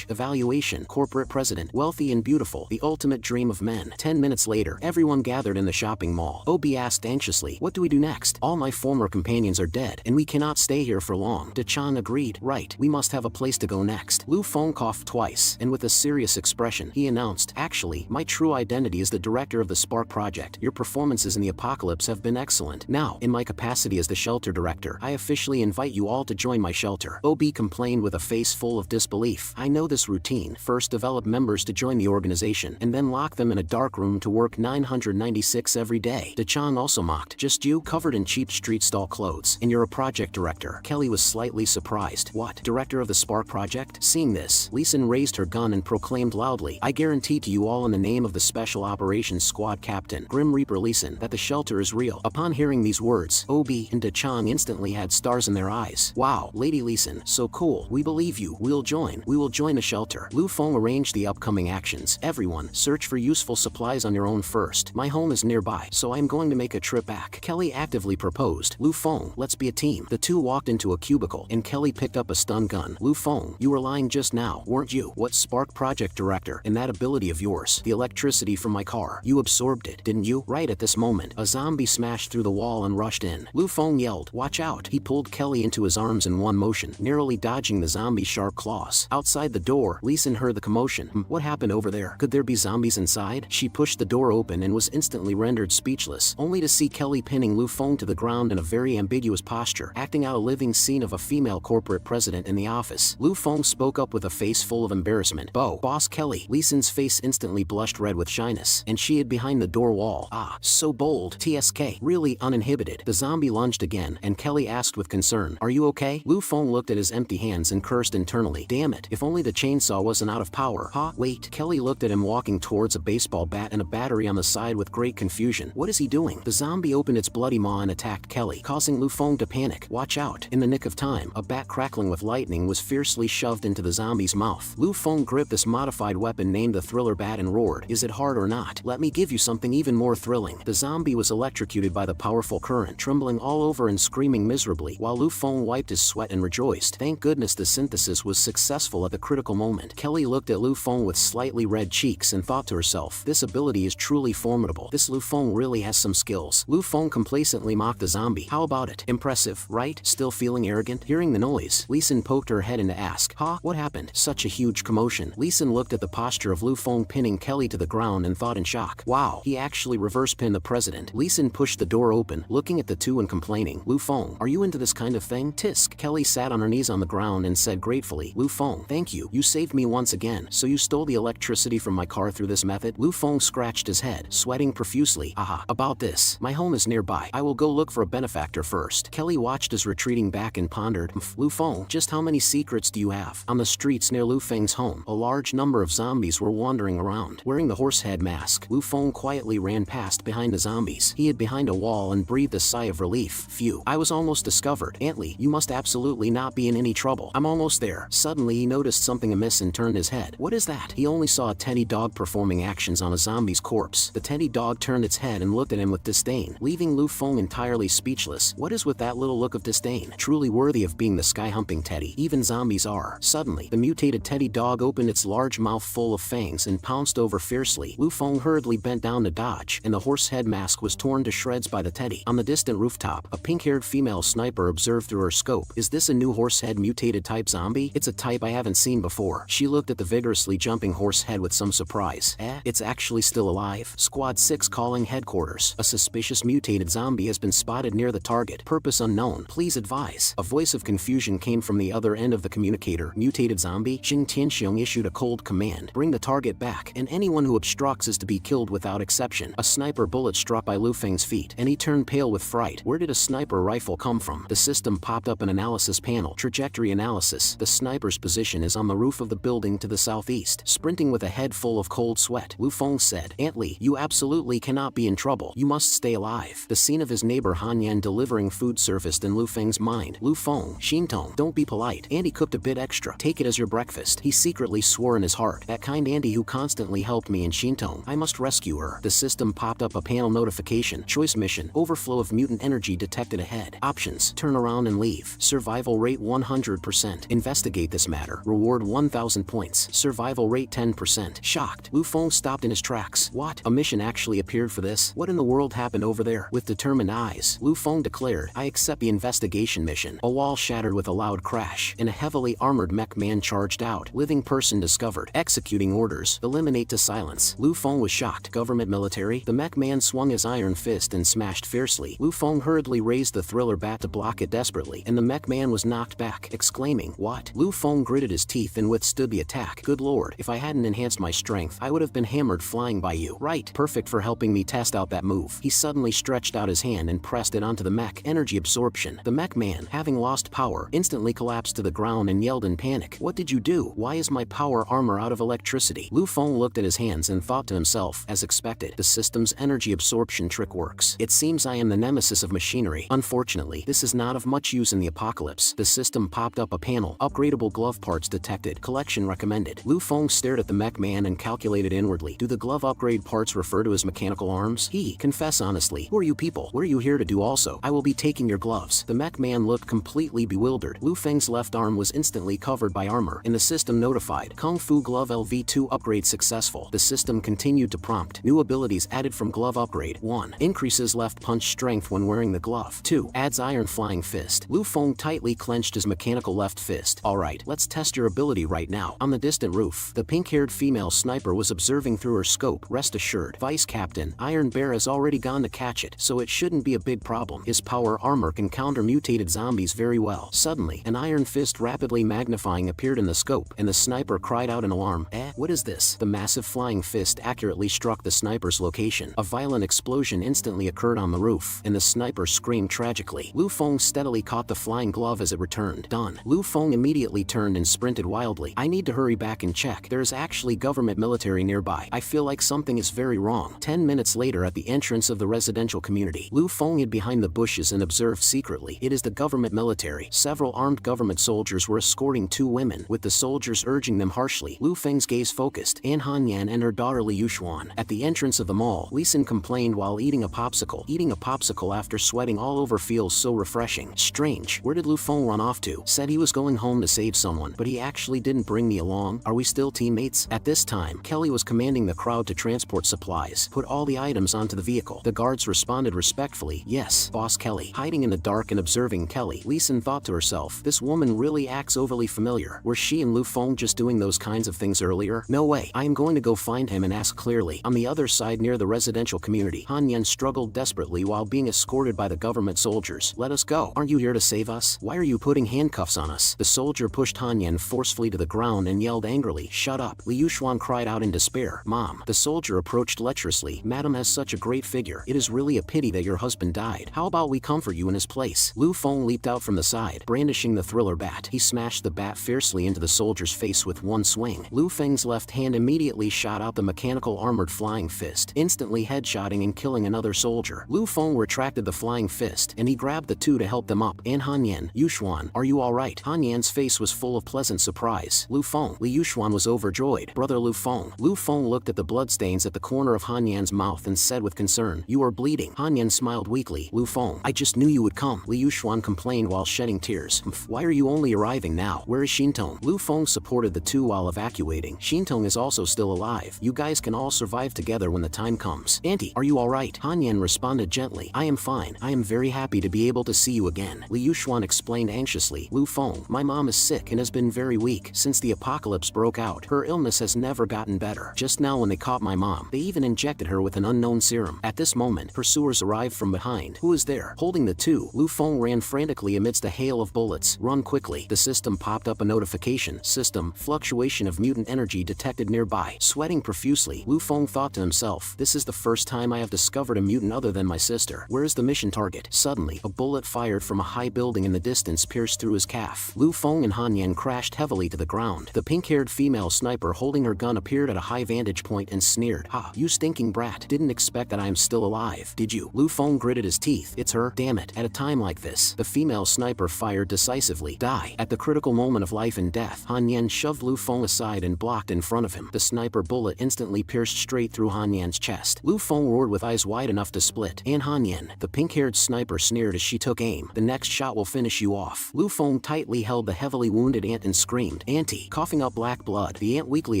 Evaluation, corporate president. Wealthy and beautiful. The ultimate dream of men. 10 minutes later, everyone gathered in the shopping mall. Obi asked anxiously, what do we do next? All my former companions are dead, and we cannot stay here for long. Dachan agreed. Right, we must have a place to go next. Lu Feng coughed twice, and with a serious expression, he announced, actually, my true identity is the director of the Spark Project. Your performances in the apocalypse have been excellent. Now, in my capacity as the shelter director, I officially invite you all to join my shelter. Obi complained with a face full of disbelief. I know this routine. First develop members to join the organization, and then lock them in a dark room to work 996 every day. Dachan also mocked. Just you, covered in cheap street stall clothes, and you're a project director. Kelly was slightly surprised. What? Director of the Spark Project? Seeing this, Lee Sin raised her gun and proclaimed loudly, I guarantee to you all in the name of the Special Operations Squad Captain, Grim Reaper Lee Sin, that the shelter is real. Upon hearing these words, Obi and Dachan instantly had stars in their eyes. Wow, Lady Lee Sin, so cool. We believe you. We'll join. We will join the shelter. Lu Feng arranged the upcoming actions. Everyone, search for useful supplies on your own first. My home is nearby, so I'm going to make a trip back. Kelly actively proposed. Lu Feng, let's be a team. The two walked into a cubicle, and Kelly picked up a stun gun. Lu Feng, you were lying just now, weren't you? What Spark Project Director? And that ability of yours, the electricity from my car, you absorbed it, didn't you? Right at this moment, a zombie smashed through the wall and rushed in. Lu Feng yelled, watch out. He pulled Kelly into his arms in one motion, narrowly dodging the zombie's sharp claws. Outside the door, Lee Sin heard the commotion. What happened over there? Could there be zombies inside? She pushed the door open and was instantly rendered speechless, only to see Kelly pinning Lu Feng to the ground in a very ambiguous posture, acting out a living scene of a female corporate president in the office. Lu Feng spoke up with a face full of embarrassment. Boss Kelly. Lee Sin's face instantly blushed red with shyness, and she hid behind the door wall. Ah, so bold. TSK. Really uninhibited. The zombie lunged again, and Kelly asked with concern, are you okay? Lu Feng looked at his empty hands and cursed internally. Damn it, if only the chainsaw wasn't out of power. Huh? Wait. Kelly looked at him walking towards a baseball bat and a battery on the side with great confusion. What is he doing? The zombie opened its bloody maw and attacked Kelly, causing Lu Feng to panic. Watch out. In the nick of time, a bat crackling with lightning was fiercely shoved into the zombie's mouth. Lu Feng gripped this modified weapon named the Thriller Bat and roared, is it hard or not? Let me give you something even more thrilling. The zombie was electrocuted by the powerful current, trembling all over and screaming miserably, while Lu Feng wiped his sweat and rejoiced. Thank goodness the synthesis was successful at the critical moment. Kelly looked at Lu Feng with slightly red cheeks and thought to herself, this ability is truly formidable. This Lu Feng really has some skills. Lu Feng complacently mocked the zombie. How about it? Impressive, right? Still feeling arrogant? Hearing the noise, Lee Sin poked her head in to ask, huh? What happened? Such a huge commotion. Lee Sin looked at the posture of Lu Feng pinning Kelly to the ground and thought in shock. Wow, he actually reverse pinned the president. Lee Sin pushed the door open, looking at the two and complaining, Lu Feng, are you into this kind of thing? Tisk. Kelly sat on her knees on the ground and said gratefully, Lu Feng, thank you. You saved me once again. So you stole the electricity from my car through this method? Lu Feng scratched his head, sweating profusely. Aha, about this. My home is nearby. I will go look for a benefactor first. Kelly watched as retreating back and pondered, Lu Feng, just how many secrets do you have? On the streets near Lu Feng's home, a large number of zombies were wandering around. Wearing the horsehead mask, Lu Feng quietly ran past behind the zombies. He hid behind a wall and breathed a sigh of relief. Phew, I was almost discovered. Antley, you must absolutely not be in any trouble. I'm almost there. Suddenly he noticed something amiss and turned his head. What is that? He only saw a teddy dog performing actions on a zombie's corpse. The teddy dog turned its head and looked at him with disdain, leaving Lu Feng entirely speechless. What is with that little look of disdain? Truly worthy of being the sky-humping teddy. Even zombies are. Suddenly, the mutated teddy dog opened its large mouth full of fangs and pounced over fiercely. Lu Feng hurriedly bent down to dodge, and the horse head mask was torn to shreds by the teddy. On the distant rooftop, rooftop, a pink-haired female sniper observed through her scope. Is this a new horsehead mutated type zombie? It's a type I haven't seen before. She looked at the vigorously jumping horsehead with some surprise. It's actually still alive. Squad 6 calling headquarters. A suspicious mutated zombie has been spotted near the target. Purpose unknown. Please advise. A voice of confusion came from the other end of the communicator. Mutated zombie? Jing Tianxiong issued a cold command. Bring the target back, and anyone who obstructs is to be killed without exception. A sniper bullet struck by Lu Feng's feet, and he turned pale with fright. Where did a sniper rifle come from? The system popped up an analysis panel. Trajectory analysis. The sniper's position is on the roof of the building to the southeast. Sprinting with a head full of cold sweat, Lu Feng said, "Aunt Li, you absolutely cannot be in trouble. You must stay alive." The scene of his neighbor Han Yan delivering food surfaced in Lu Feng's mind. Lu Feng, Xintong, don't be polite. Auntie cooked a bit extra. Take it as your breakfast. He secretly swore in his heart. That kind auntie who constantly helped me in Xintong. I must rescue her. The system popped up a panel notification. Choice mission. Overflow of mutant energy detected ahead. Options. Turn around and leave. Survival rate 100%. Investigate this matter. Reward 1,000 points. Survival rate 10%. Shocked, Lu Feng stopped in his tracks. What? A mission actually appeared for this? What in the world happened over there? With determined eyes, Lu Feng declared, "I accept the investigation mission." A wall shattered with a loud crash, and a heavily armored mech man charged out. Living person discovered. Executing orders. Eliminate to silence. Lu Feng was shocked. Government military? The mech man swung his iron fist and smashed fiercely. Lu Feng hurriedly raised the thriller bat to block it desperately, and the mech man was knocked back, exclaiming, "What?" Lu Feng gritted his teeth and withstood the attack. Good lord, if I hadn't enhanced my strength, I would have been hammered flying by you. Right, perfect for helping me test out that move. He suddenly stretched out his hand and pressed it onto the mech. Energy absorption. The mech man, having lost power, instantly collapsed to the ground and yelled in panic. What did you do? Why is my power armor out of electricity? Lu Feng looked at his hands and thought to himself, as expected, the system's energy absorption trick works. It seems I am the nemesis of machinery. Unfortunately, this is not of much use in the apocalypse. The system popped up a panel. Upgradable glove parts detected. Collection recommended. Lu Feng stared at the mech man and calculated inwardly. Do the glove upgrade parts refer to his mechanical arms? Confess honestly. Who are you people? What are you here to do also? I will be taking your gloves. The mech man looked completely bewildered. Lu Feng's left arm was instantly covered by armor, and the system notified. Kung Fu Glove LV2 upgrade successful. The system continued to prompt. New abilities added from glove upgrade. 1. Increases left punch strength when wearing the glove. 2. Adds iron flying fist. Lu Feng tightly clenched his mechanical left fist. Alright, let's test your ability right now. On the distant roof, the pink-haired female sniper was observing through her scope. Rest assured, Vice Captain, Iron Bear has already gone to catch it, so it shouldn't be a big problem. His power armor can counter mutated zombies very well. Suddenly, an iron fist rapidly magnifying appeared in the scope, and the sniper cried out in alarm. What is this? The massive flying fist accurately struck the sniper's location. A violent explosion instantly occurred on the roof, and the sniper screamed tragically. Lu Feng steadily caught the flying glove as it returned. Done. Lu Feng immediately turned and sprinted wildly. I need to hurry back and check. There is actually government military nearby. I feel like something is very wrong. 10 minutes later at the entrance of the residential community, Lu Feng hid behind the bushes and observed secretly. It is the government military. Several armed government soldiers were escorting 2 women, with the soldiers urging them harshly. Lu Feng's gaze focused. An Han Yan and her daughter Li Yuxuan. At the entrance of the mall, Li Sin complained while eating a popsicle. Eating a popsicle after sweating all over feels so refreshing. Strange. Where did Lu Feng run off to? Said he was going home to save someone, but he actually didn't bring me along. Are we still teammates? At this time, Kelly was commanding the crowd to transport supplies. Put all the items onto the vehicle. The guards responded respectfully. Yes, Boss Kelly. Hiding in the dark and observing Kelly, Li Sin thought to herself, this woman really acts overly familiar. Were she and Lu Feng just doing those kinds of things earlier? No way. I am going to go find him and ask clearly. On the other side near the residential community, Han Yan struggled desperately while being escorted by the government soldiers. Let us go. Aren't you here to save us? Why are you putting handcuffs on us? The soldier pushed Han Yan forcefully to the ground and yelled angrily, shut up. Li Yuxuan cried out in despair. Mom. The soldier approached lecherously. Madam has such a great figure. It is really a pity that your husband died. How about we comfort you in his place? Lu Feng leaped out from the side, brandishing the thriller bat. He smashed the bat fiercely into the soldier's face with one swing. Lu Feng's left hand immediately shot out the mechanical armored flying fist, instantly headshotting and killing another soldier. Lu Feng retracted the flying fist, and he grabbed the 2 to help them up. And Han Yan, Yuxuan, are you alright? Han Yan's face was full of pleasant surprise. Lu Feng. Li Yuxuan was overjoyed. Brother Lu Feng. Lu Feng looked at the bloodstains at the corner of Han Yan's mouth and said with concern, you are bleeding. Han Yan smiled weakly. Lu Feng, I just knew you would come. Li Yuxuan complained while shedding tears. Why are you only arriving now? Where is Xintong? Lu Feng supported the 2 while evacuating. Shintong is also still alive. You guys can all survive together when the time comes. Auntie, are you alright? Han Yan responded gently. I am fine. I am very happy to be able to see you again. Li Yuxuan explained anxiously. Lu Feng, my mom is sick and has been very weak since the apocalypse broke out. Her illness has never gotten better. Just now when they caught my mom, they even injected her with an unknown serum. At this moment, pursuers arrived from behind. Who is there? Holding the two, Lu Feng ran frantically amidst a hail of bullets. Run quickly. The system popped up a notification. System, fluctuation of mutant energy detected nearby. Sweating profusely, Lu Feng thought to himself, this is the first time I have discovered a mutant other than my sister. Where is the mission target? Suddenly, a bullet fired from a high building in the distance pierced through his calf. Lu Feng and Han Yan crashed heavily to the ground. The pink-haired female sniper holding her gun appeared at a high vantage point and sneered. Ha, you stinking brat. Didn't expect that I am still alive, did you? Lu Feng gritted his teeth. It's her. Damn it. At a time like this, the female sniper fired decisively. Die. At the critical moment of life and death, Han Yan shoved Lu Feng aside and blocked in front of him. The sniper bullet instantly pierced straight through Han Yan's chest. Lu Feng roared with eyes wide enough to split. And Han Yan, the pink-haired sniper, sneered as she took aim. The next shot will finish you off. Lu Feng tightly held the heavily wounded ant and screamed. Auntie, coughing up black blood. The ant weakly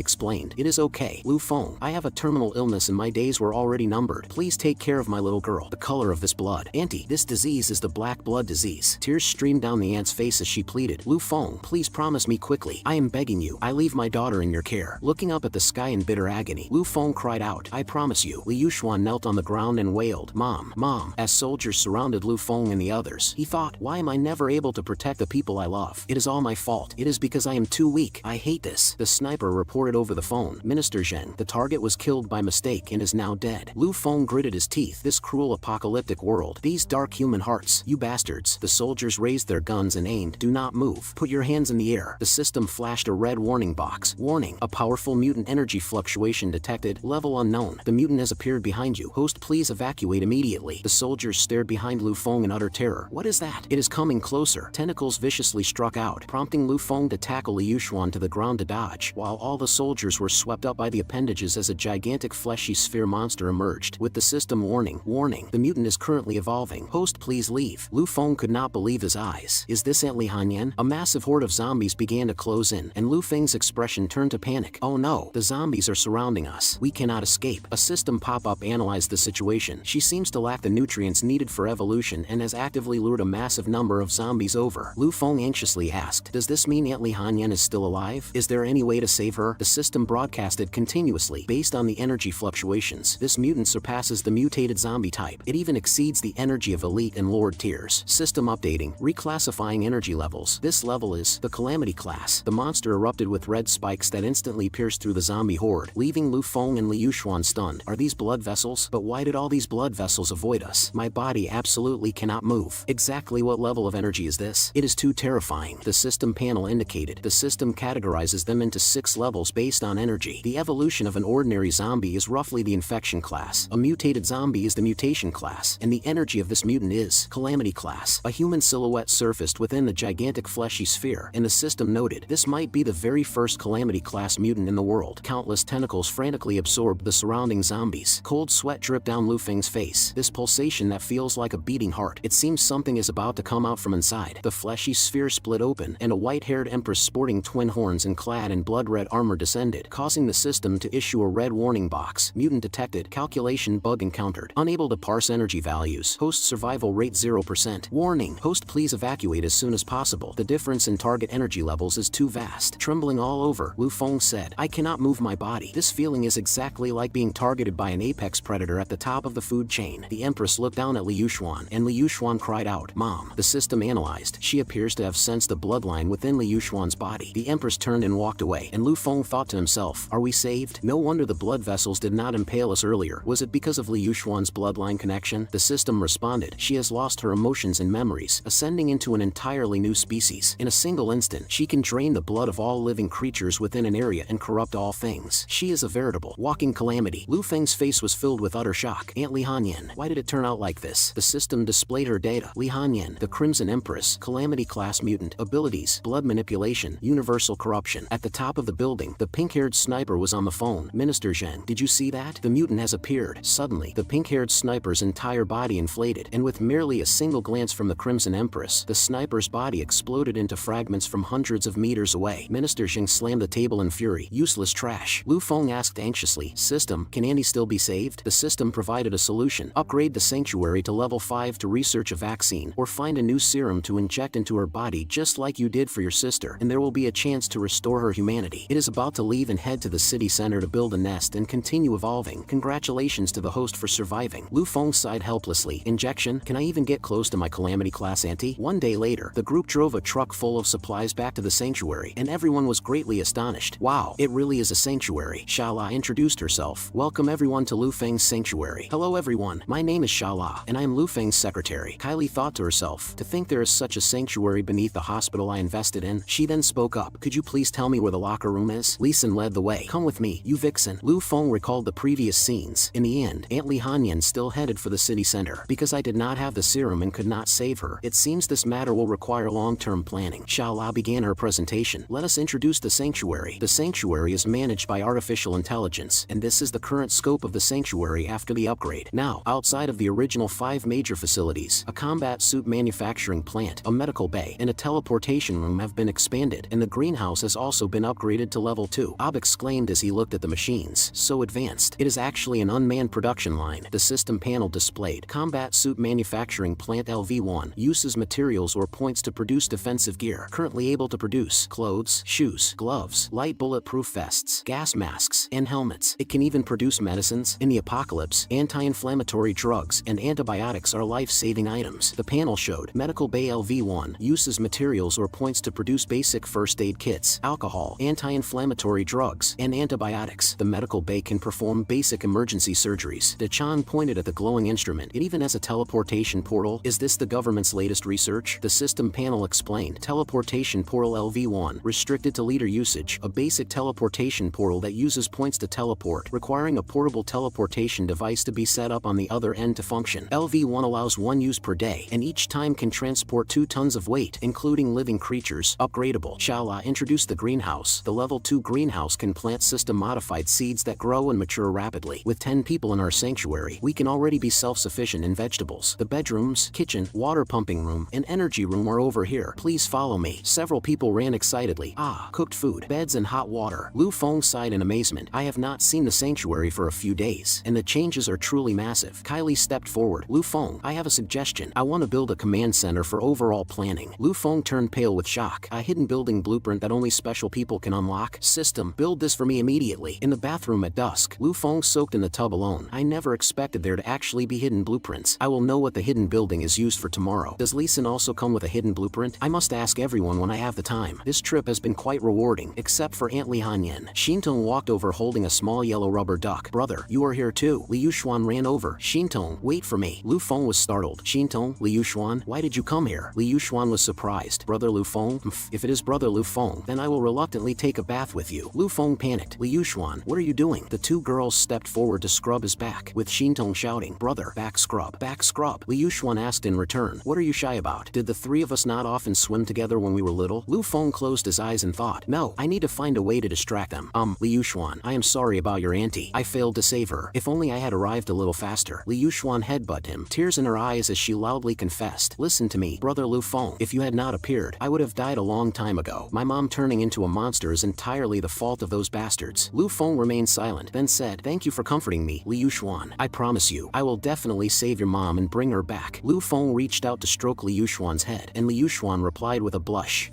explained. It is okay, Lu Feng. I have a terminal illness and my days were already numbered. Please take care of my little girl. The color of this blood. Auntie, this disease is the black blood disease. Tears streamed down the ant's face as she pleaded. Lu Feng, please promise me quickly. I am begging you. I leave my daughter in your care. Looking up at the sky in bitter agony, Lu Feng cried out. I promise you. Li Yuxuan knelt on the ground and wailed. Mom, Mom. As soldiers surrounded Lu Feng and the others, he thought, why am I never able to protect the people I love? It is all my fault. It is because I am too weak. I hate this. The sniper reported over the phone. Minister Zheng, the target was killed by mistake and is now dead. Lu Feng gritted his teeth. This cruel apocalyptic world. These dark human hearts. You bastards. The soldiers raised their guns and aimed. Do not move. Put your hands in the air. The system flashed a red warning box. Warning. A powerful mutant energy fluctuation detected. Level unknown. The mutant has appeared behind you. Host, please evacuate immediately. The soldiers stared behind Lu Feng in utter terror. What is that? It is coming closer. Tentacles viciously struck out, prompting Lu Feng to tackle Li Yuxuan to the ground to dodge, while all the soldiers were swept up by the appendages as a gigantic fleshy sphere monster emerged. With the system warning. Warning. The mutant is currently evolving. Host, please leave. Lu Feng could not believe his eyes. Is this Aunt Li Han Yan? A massive horde of zombies began to close in, and Lu Feng's expression turned to panic. Oh no, the zombies are surrounding us. We cannot escape. A system pop-up analyzed the situation. She seems to lack the nutrients needed for evolution and has actively lured a massive number of zombies over. Lu Feng anxiously asked, does this mean Aunt Li Han Yan is still alive? Is there any way to save her? The system broadcasted continuously. Based on the energy fluctuations, this mutant surpasses the mutated zombie type. It even exceeds the energy of elite and lord tiers. System updating. Reclassifying energy levels. This level is the Calamity class. The monster erupted with red spikes that instantly pierced through the zombie horde, leaving Lu Feng and Li Yuxuan stunned. Are these blood vessels? But why did all these blood vessels avoid us? My body absolutely cannot move. Exactly what level of energy is this? It is too terrifying. The system panel indicated. The system categorizes them into 6 levels based on energy. The evolution of an ordinary zombie is roughly the infection class. A mutated zombie is the mutation class, and the energy of this mutant is Calamity class. A human silhouette surfaced within the gigantic fleshy sphere, and the system noted this might be the very first Calamity class mutant in the world. Countless tentacles frantically absorbed the surrounding zombies. Cold sweat dripped down Lu Feng's face. This pulsation that feels like a beating heart. It seems something is about to come out from inside. The fleshy sphere split open, and a white-haired empress sporting twin horns and clad in blood-red armor descended, causing the system to issue a red warning box. Mutant detected. Calculation bug encountered. Unable to parse energy values. Host survival rate 0%. Warning. Host, please evacuate as soon as possible. The difference in target energy levels is too vast. Trembling all over, Lu Feng said, I cannot move my body. This feeling is exactly like being targeted by an apex predator at the top of the food chain. The empress looked down at Li Yuxuan, and Li Yuxuan cried out, Mom. The system analyzed. She appears to have sensed a bloodline within Li Yuxuan's body. The empress turned and walked away, and Lu Feng thought to himself, are we saved? No wonder the blood vessels did not impale us earlier. Was it because of Li Yuxuan's bloodline connection? The system responded. She has lost her emotions and memories, ascending into an entirely new species. In a single instant, she can drain the blood of all living creatures within an area and corrupt all things. She is a veritable walking calamity. Lu Feng's face was filled with utter shock. Aunt Li Han Yan, why did it turn out like this? The system displayed her data. Li Han Yan, the Crimson Empress, Calamity class mutant, abilities, blood manipulation, universal corruption. At the top of the building, the pink-haired sniper was on the phone. Minister Zheng, did you see that? The mutant has appeared. Suddenly, the pink-haired sniper's entire body inflated, and with merely a single glance from the Crimson Empress, the sniper's body exploded into fragments from hundreds of meters away. Minister Zheng slammed the table in fury. Useless trash. Lu Feng asked anxiously. System, can Annie still be saved? The system provided a solution. Upgrade the sanctuary to level 5 to research a vaccine, or find a new serum to inject into her body just like you did for your sister, and there will be a chance to restore her humanity. It is about to leave and head to the city center to build a nest and continue evolving. Congratulations to the host for surviving. Lu Feng sighed helplessly. Injection? Can I even get close to my calamity class auntie? One day later, the group drove a truck full of supplies back to the sanctuary, and everyone was greatly astonished. Wow, it really is a sanctuary. Shala introduced herself. Welcome everyone to Lu Feng's sanctuary. Hello everyone, my name is Shala, and I am Lu Feng's secretary. Kylie thought to herself, to think there is such a sanctuary beneath the hospital I invested in. She then spoke up. Could you please tell me where the locker room is? Lee Sin led the way. Come with me, you vixen. Lu Feng recalled the previous scenes. In the end, Aunt Li Hanyan still headed for the city center. Because I did not have the serum and could not save her, it seems this matter will require long-term planning. Shala began her presentation. Let us introduce the sanctuary. The sanctuary is managed by artificial intelligence, and this is the current scope of the sanctuary after the upgrade. Now, outside of the original 5 major facilities, a combat suit manufacturing plant, a medical bay, and a teleportation room have been expanded, and the greenhouse has also been upgraded to level 2. Ob exclaimed as he looked at the machines. So advanced. It is actually an unmanned production line. The system panel displayed. Combat suit manufacturing plant LV1 uses materials or points to produce defensive gear. Currently able to produce clothes, shoes, gloves, light bulletproof vests, gas masks, and helmets. It can even produce medicines. In the apocalypse, anti-inflammatory drugs and antibiotics are life-saving items. The panel showed Medical Bay LV1 uses materials or points to produce basic first aid kits, alcohol, anti-inflammatory drugs, and antibiotics. The Medical Bay can perform basic emergency surgeries. De Chan pointed at the glowing instrument. It even has a teleportation portal. Is this the government's latest research? The system panel explained. Teleportation portal LV1, restricted to leader usage, a basic teleportation portal that uses points to teleport, requiring a portable teleportation device to be set up on the other end to function. LV1 allows 1 use per day, and each time can transport 2 tons of weight, including living creatures. Upgradable. Shala introduced the greenhouse. The level 2 greenhouse can plant system-modified seeds that grow and mature rapidly. With 10 people in our sanctuary, we can already be self-sufficient in vegetables. The bedrooms, kitchen, water pumping room, and energy room are over here. Please follow me. Several people ran excitedly. Ah, cooked food, beds and hot water. Lu Feng sighed in amazement. I have not seen the sanctuary for a few days, and the changes are truly massive. Kylie stepped forward. Lu Feng, I have a suggestion. I want to build a command center for overall planning. Lu Feng turned pale with shock. A hidden building blueprint that only special people can unlock? System, build this for me immediately. In the bathroom at dusk, Lu Feng soaked in the tub alone. I never expected there to actually be hidden blueprints. I will know what the hidden building is used for tomorrow. Does Lee Sin also come with a hidden blueprint? I must ask everyone when I have the time. This trip has been quite rewarding, except for Aunt Li Hanyan. Shintong walked over holding a small yellow rubber duck. Brother, you are here too. Li Yuxuan ran over. Shintong, wait for me. Lu Feng was startled. Shintong, Li Yuxuan, why did you come here? Li Yuxuan was surprised. Brother Lu Feng? If it is Brother Lu Feng, then I will reluctantly take a bath with you. Lu Feng panicked. Li Yuxuan, what are you doing? The 2 girls stepped forward to scrub his back, with Shintong shouting, Brother, back scrub, back scrub. Li Yuxuan asked in return, what are you shy about? Did the 3 of us not often swim together when we were little? Lu Feng closed his eyes and thought, no, I need to find a way to distract them. Li Yuxuan, I am sorry about your auntie. I failed to save her. If only I had arrived a little faster. Li Yuxuan headbutted him, tears in her eyes as she loudly confessed, listen to me, Brother Lu Feng. If you had not appeared, I would have died a long time ago. My mom turning into a monster is entirely the fault of those bastards. Lu Feng remained silent, then said, thank you for comforting me, Li Yuxuan. I promise you, I will definitely save your mom and bring her back. Lu Feng reached out to stroke Li Yuxuan's head, and Li Yuxuan replied with a blush,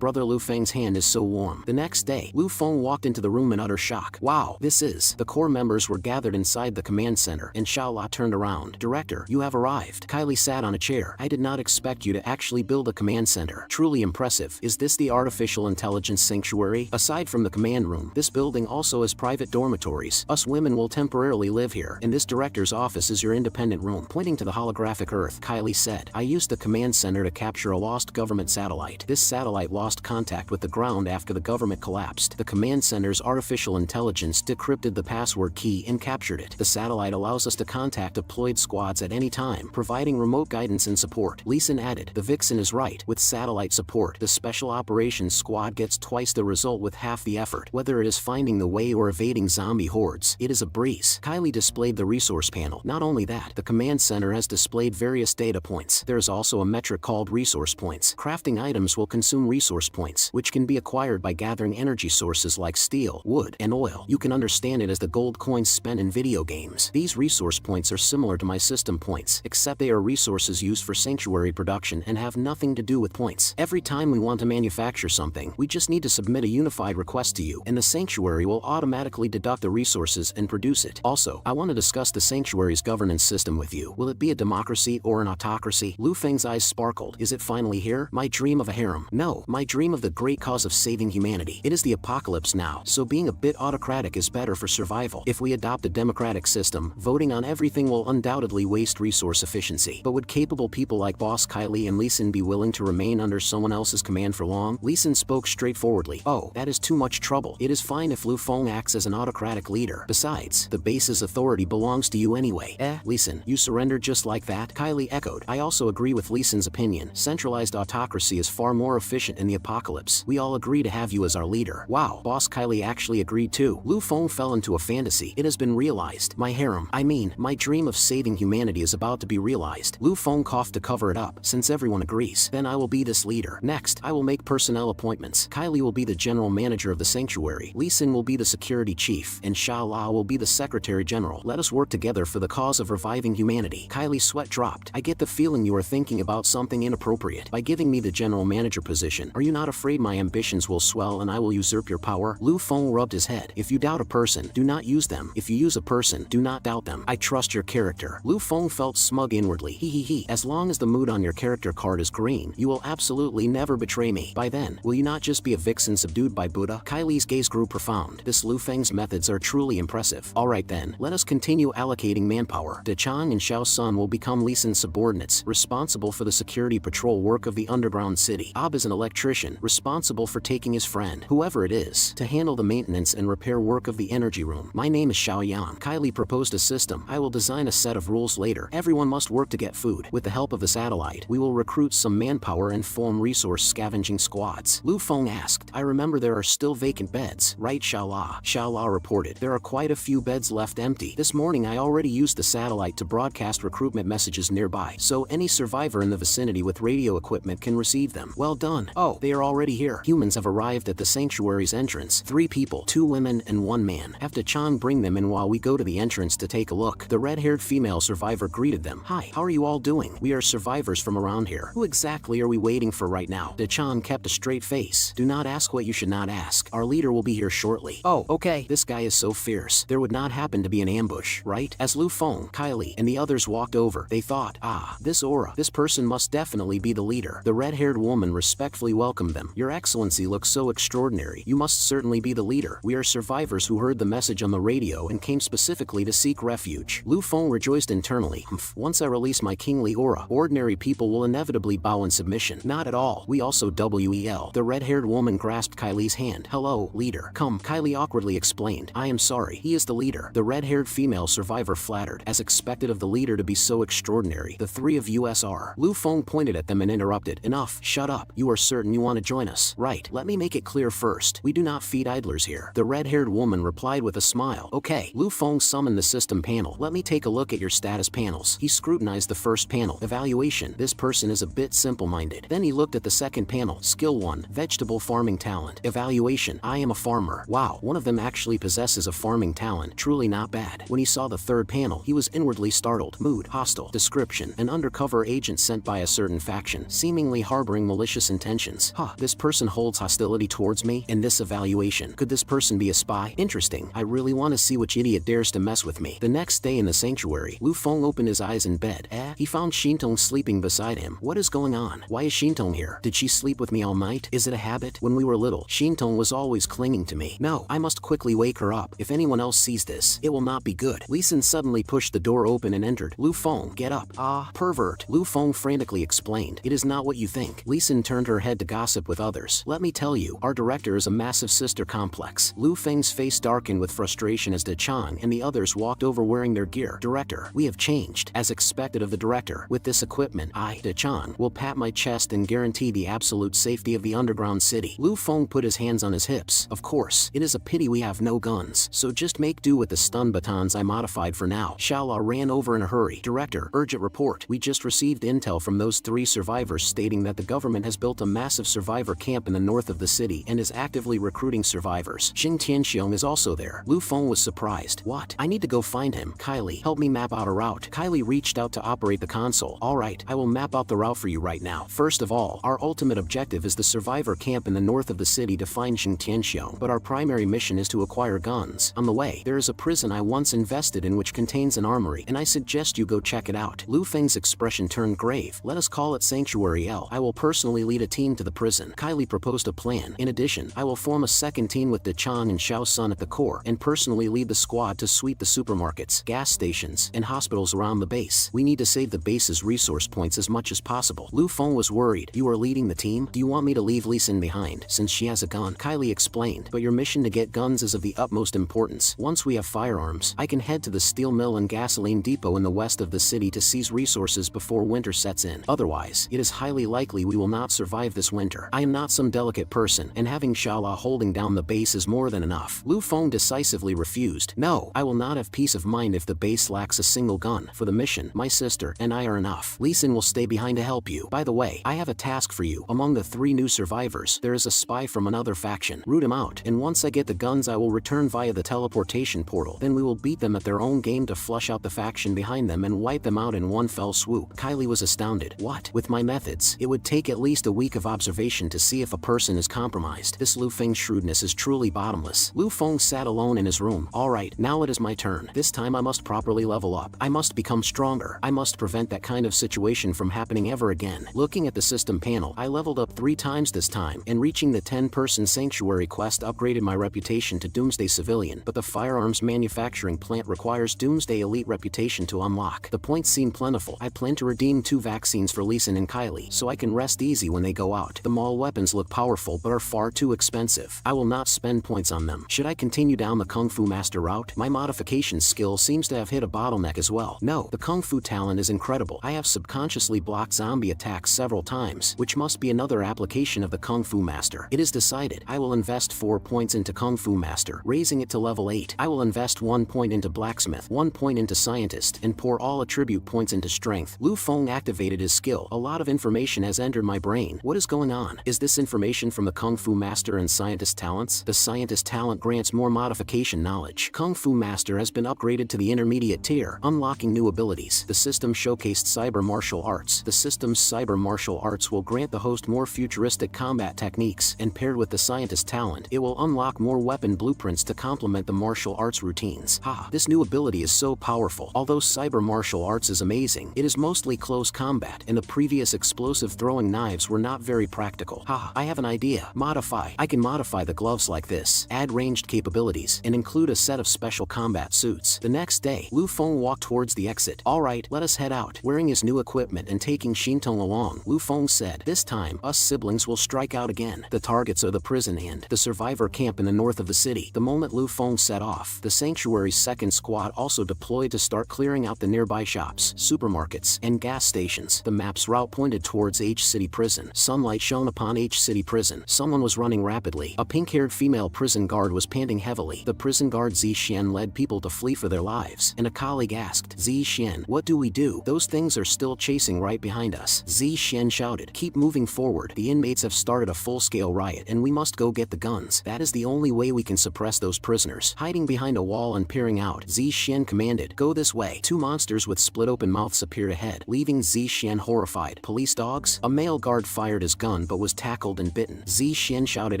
Brother Lu Feng's hand is so warm. The next day, Lu Feng walked into the room in utter shock. Wow, this is... The core members were gathered inside the command center, and Xiaola turned around. Director, you have arrived. Kylie sat on a chair. I did not expect you to actually build a command center. Truly impressive. Is this the artificial intelligence sanctuary? Aside from the command room, this building also has private dormitories. Us women will temporarily live here, and this director's office is your independent room. Pointing to the holographic Earth, Kylie said, I used the command center to capture a lost government satellite. This satellite lost contact with the ground after the government collapsed. The command center's artificial intelligence decrypted the password key and captured it. The satellite allows us to contact deployed squads at any time, providing remote guidance and support. Lee Sin added, the Vixen is right. With satellite support, the Special Operations Squad gets twice the result with half the effort. Whether it is finding the way or evading zombie hordes, it is a breeze. Kylie displayed the resource panel. Not only that, the command center has displayed various data points. There is also a metric called resource points. Crafting items will consume resource points, which can be acquired by gathering energy sources like steel, wood, and oil. You can understand it as the gold coins spent in video games. These resource points are similar to my system points, except they are resources used for sanctuary production and have nothing to do with points. Every time we want to manufacture something, we just need to submit a unified request to you, and the sanctuary will automatically deduct the resources and produce it. Also, I want to discuss the sanctuary's governance system with you. Will it be a democracy or an autocracy? Lu Feng's eyes sparkled. Is it finally here? My dream of a harem. No, my dream of the great cause of saving humanity. It is the apocalypse now, so being a bit autocratic is better for survival. If we adopt a democratic system, voting on everything will undoubtedly waste resource efficiency. But would capable people like Boss Kylie and Lee Sin be willing to remain under someone else's command for long? Lee Sin spoke straightforwardly. Oh, that is too much trouble. It is fine if Lu Feng acts as an autocratic leader. Besides, the base's authority belongs to you anyway. Lee Sin, you surrendered just like that? Kylie echoed. I also agree with Lee Sin's opinion. Centralized autocracy is far more efficient in the apocalypse. We all agree to have you as our leader. Wow, Boss Kylie actually agreed too. Lu Feng fell into a fantasy. It has been realized. My harem, my dream of saving humanity is about to be realized. Lu Feng coughed to cover it up. Since everyone agrees, then I will be this leader. Next, I will make personnel appointments. Kylie will be the general manager of the sanctuary. Lee Sin will be the security chief, and Xiao La will be the secretary general. Let us work together for the cause of reviving humanity. Kylie's sweat dropped. I get the feeling you are thinking about something inappropriate. By giving me the general manager position, are you not afraid my ambitions will swell and I will usurp your power? Lu Feng rubbed his head. If you doubt a person, do not use them. If you use a person, do not doubt them. I trust your character. Lu Feng felt smug inwardly. He. As long as the mood on your character card is green, you will absolutely never betray me. By then, will you not just be a vixen subdued by Buddha? Kylie's gaze grew profound. This Lu Feng's methods are truly impressive. Alright then, let us continue allocating manpower. De Chang and Xiao Sun will become Lee Sin's subordinates, responsible for the security patrol work of the underground city. Ab is an electrician, responsible for taking his friend, whoever it is, to handle the maintenance and repair work of the energy room. My name is Xiao Yang. Kylie proposed a system. I will design a set of rules later. Everyone must work to get food. With the help of the satellite, we will recruit some manpower and form resource scavenging squads. Lu Feng asked. I remember there are still vacant beds, right Xiao La? Xiao La reported. There are quite a few beds left empty. This morning I already used the satellite to broadcast recruitment messages nearby, so any survivor in the vicinity with radio equipment can receive them. Well done. Oh, they are already here. Humans have arrived at the sanctuary's entrance. 3 people, 2 women and 1 man. Have to Chang bring them in while we go to the entrance to take a look. The red-haired female survivor greeted them. Hi, how are you all doing? We are survivors from around here. Who exactly are we waiting for right now? De Chang kept a straight face. Do not ask what you should not ask. Our leader will be here shortly. Oh, okay. This guy is so fierce. There would not happen to be an ambush, right? As Lu Feng, Kylie, and the others walked over, they thought, this aura. This person must definitely be the leader. The red-haired woman respectfully welcomed them. Your Excellency looks so extraordinary. You must certainly be the leader. We are survivors who heard the message on the radio and came specifically to seek refuge. Lu Feng rejoiced internally. Once I release my kingly aura, ordinary people will inevitably bow in submission. Not at all. We also WEL. The red-haired woman grasped Kylie's hand. Hello, leader. Come, Kylie awkwardly explained. I am sorry. He is the leader. The red-haired female survivor flattered. As expected of the leader to be so extraordinary, the 3 of us are. Lu Feng pointed at them and interrupted. Enough. Shut up. You are certain you want to join us? Right. Let me make it clear first. We do not feed idlers here. The red-haired woman replied with a smile. Okay. Lu Feng summoned the system panel. Let me take a look at your status panels. He scrutinized the first panel. Evaluation. This person is a bit simple-minded. Then he looked at the second panel. Skill 1. Vegetable farming talent. Evaluation. I am a farmer. Wow. One of them actually possesses a farming talent. Truly not bad. When he saw the third panel, he was inwardly startled. Mood. Hostile. Description. An undercover agent sent by a certain faction, seemingly harboring malicious intentions. This person holds hostility towards me. In this evaluation, could this person be a spy? Interesting. I really want to see which idiot dares to mess with me. The next day in the sanctuary, Lu Feng opened his eyes in bed. He found Xintong sleeping beside him. What is going on? Why is Xintong here? Did she sleep with me all night? Is it a habit? When we were little, Xintong was always clinging to me. No, I must quickly wake her up. If anyone else sees this, it will not be good. Lee Sin suddenly pushed the door open and entered. Lu Feng, get up. Pervert. Lu Feng frantically explained. It is not what you think. Lee Sin turned her head to gossip with others. Let me tell you, our director is a massive sister complex. Lu Feng's face darkened with frustration as De Chang and the others walked over wearing their gear. Director, we have changed. As expected of the director, with this equipment, I, De Chang, will pat my chest and guarantee the absolute safety of the underground city. Lu Feng put his hands on his hips. Of course, it is a pity we have no guns, so just make do with the stun batons I modified for now. Xiaola ran over in a hurry. Director, urgent report. We just received intel from those 3 survivors stating that the government has built a massive survivor camp in the north of the city and is actively recruiting survivors. Xing Tianxiong is also there. Lu Feng was surprised. What? I need to go find him. Kylie, help me map out a route. Kylie reached out to operate the console. Alright, I will map out the route for you right now. First of all, our ultimate objective is the survivor camp in the north of the city to find Xing Tianxiong, but our primary mission is to acquire guns. On the way, there is a prison I once invested in which contains an armory, and I suggest you go check it out. Lu Feng's expression turned grave. Let us call it Sanctuary L. I will personally lead a team to the prison. Kylie proposed a plan. In addition, I will form a second team with De Chang and Xiao Sun at the core, and personally lead the squad to sweep the supermarkets, gas stations, and hospitals around the base. We need to save the base's resource points as much as possible. Lu Feng was worried. You are leading the team? Do you want me to leave Lee Sin behind, since she has a gun? Kylie explained. But your mission to get guns is of the utmost importance. Once we have firearms, I can head to the steel mill and gasoline depot in the west of the city to seize resources before winter sets in. Otherwise, it is highly likely we will not survive this winter. I am not some delicate person, and having Xiaola holding down the base is more than enough. Lu Feng decisively refused. No, I will not have peace of mind if the base lacks a single gun. For the mission, my sister and I are enough. Lee Sin will stay behind to help you. By the way, I have a task for you. Among the 3 new survivors, there is a spy from another faction. Root him out, and once I get the guns I will return via the teleportation portal. Then we will beat them at their own game to flush out the faction behind them and wipe them out in one fell swoop. Kylie was astounded. What? With my methods, it would take at least a week of observation to see if a person is compromised. This Lu Feng's shrewdness is truly bottomless. Lu Feng sat alone in his room. Alright, now it is my turn. This time I must properly level up. I must become stronger. I must prevent that kind of situation from happening ever again. Looking at the system panel, I leveled up 3 times this time, and reaching the 10-person sanctuary quest upgraded my reputation to Doomsday Civilian, but the firearms manufacturing plant requires Doomsday Elite reputation to unlock. The points seem plentiful. I plan to redeem 2 vaccines for Lee Sin and Kylie, so I can rest easy when they go out. The mall weapons look powerful but are far too expensive. I will not spend points on them. Should I continue down the Kung Fu Master route? My modification skill seems to have hit a bottleneck as well. No, the Kung Fu talent is incredible. I have subconsciously blocked zombie attacks several times, which must be another application of the Kung Fu Master. It is decided. I will invest 4 points into Kung Fu Master, raising it to level 8. I will invest 1 point into Blacksmith, 1 point into Scientist, and pour all attribute points into Strength. Lu Feng activated his skill. A lot of information has entered my brain. What is going on? Is this information from the Kung Fu Master and Scientist talents? The Scientist talent grants more modification knowledge. Kung Fu Master has been upgraded to the intermediate tier, unlocking new abilities. The system showcased cyber martial arts. The system's cyber martial arts will grant the host more futuristic combat techniques, and paired with the Scientist talent, it will unlock more weapon blueprints to complement the martial arts routines. Ha! This new ability is so powerful. Although cyber martial arts is amazing, it is mostly close combat, and the previous explosive throwing knives were not very practical. Ha! I have an idea. Modify. I can modify the gloves like this, add ranged capabilities, and include a set of special combat suits. The next day, Lu Feng walked towards the exit. Alright, let us head out. Wearing his new equipment and taking Xintong along, Lu Feng said, this time, us siblings will strike out again. The targets are the prison and the survivor camp in the north of the city. The moment Lu Feng set off, the sanctuary's second squad also deployed to start clearing out the nearby shops, supermarkets, and gas stations. The map's route pointed towards H City Prison. Sunlight shone upon H City Prison. Someone was running rapidly. A pink-haired female prison guard was panting heavily. The prison guard Zi Xian led people to flee for their lives, and a colleague asked, Zi Xian, what do we do? Those things are still chasing right behind us. Zi Xian shouted, keep moving forward. The inmates have started a full-scale riot, and we must go get the guns. That is the only way we can suppress those prisoners. Hiding behind a wall and peering out, Zi Xian commanded, go this way. 2 monsters with split-open mouths appeared ahead, leaving Zi Xian horrified. Police dogs? A male guard fired his gun but was tackled and bitten. Zi Xian shouted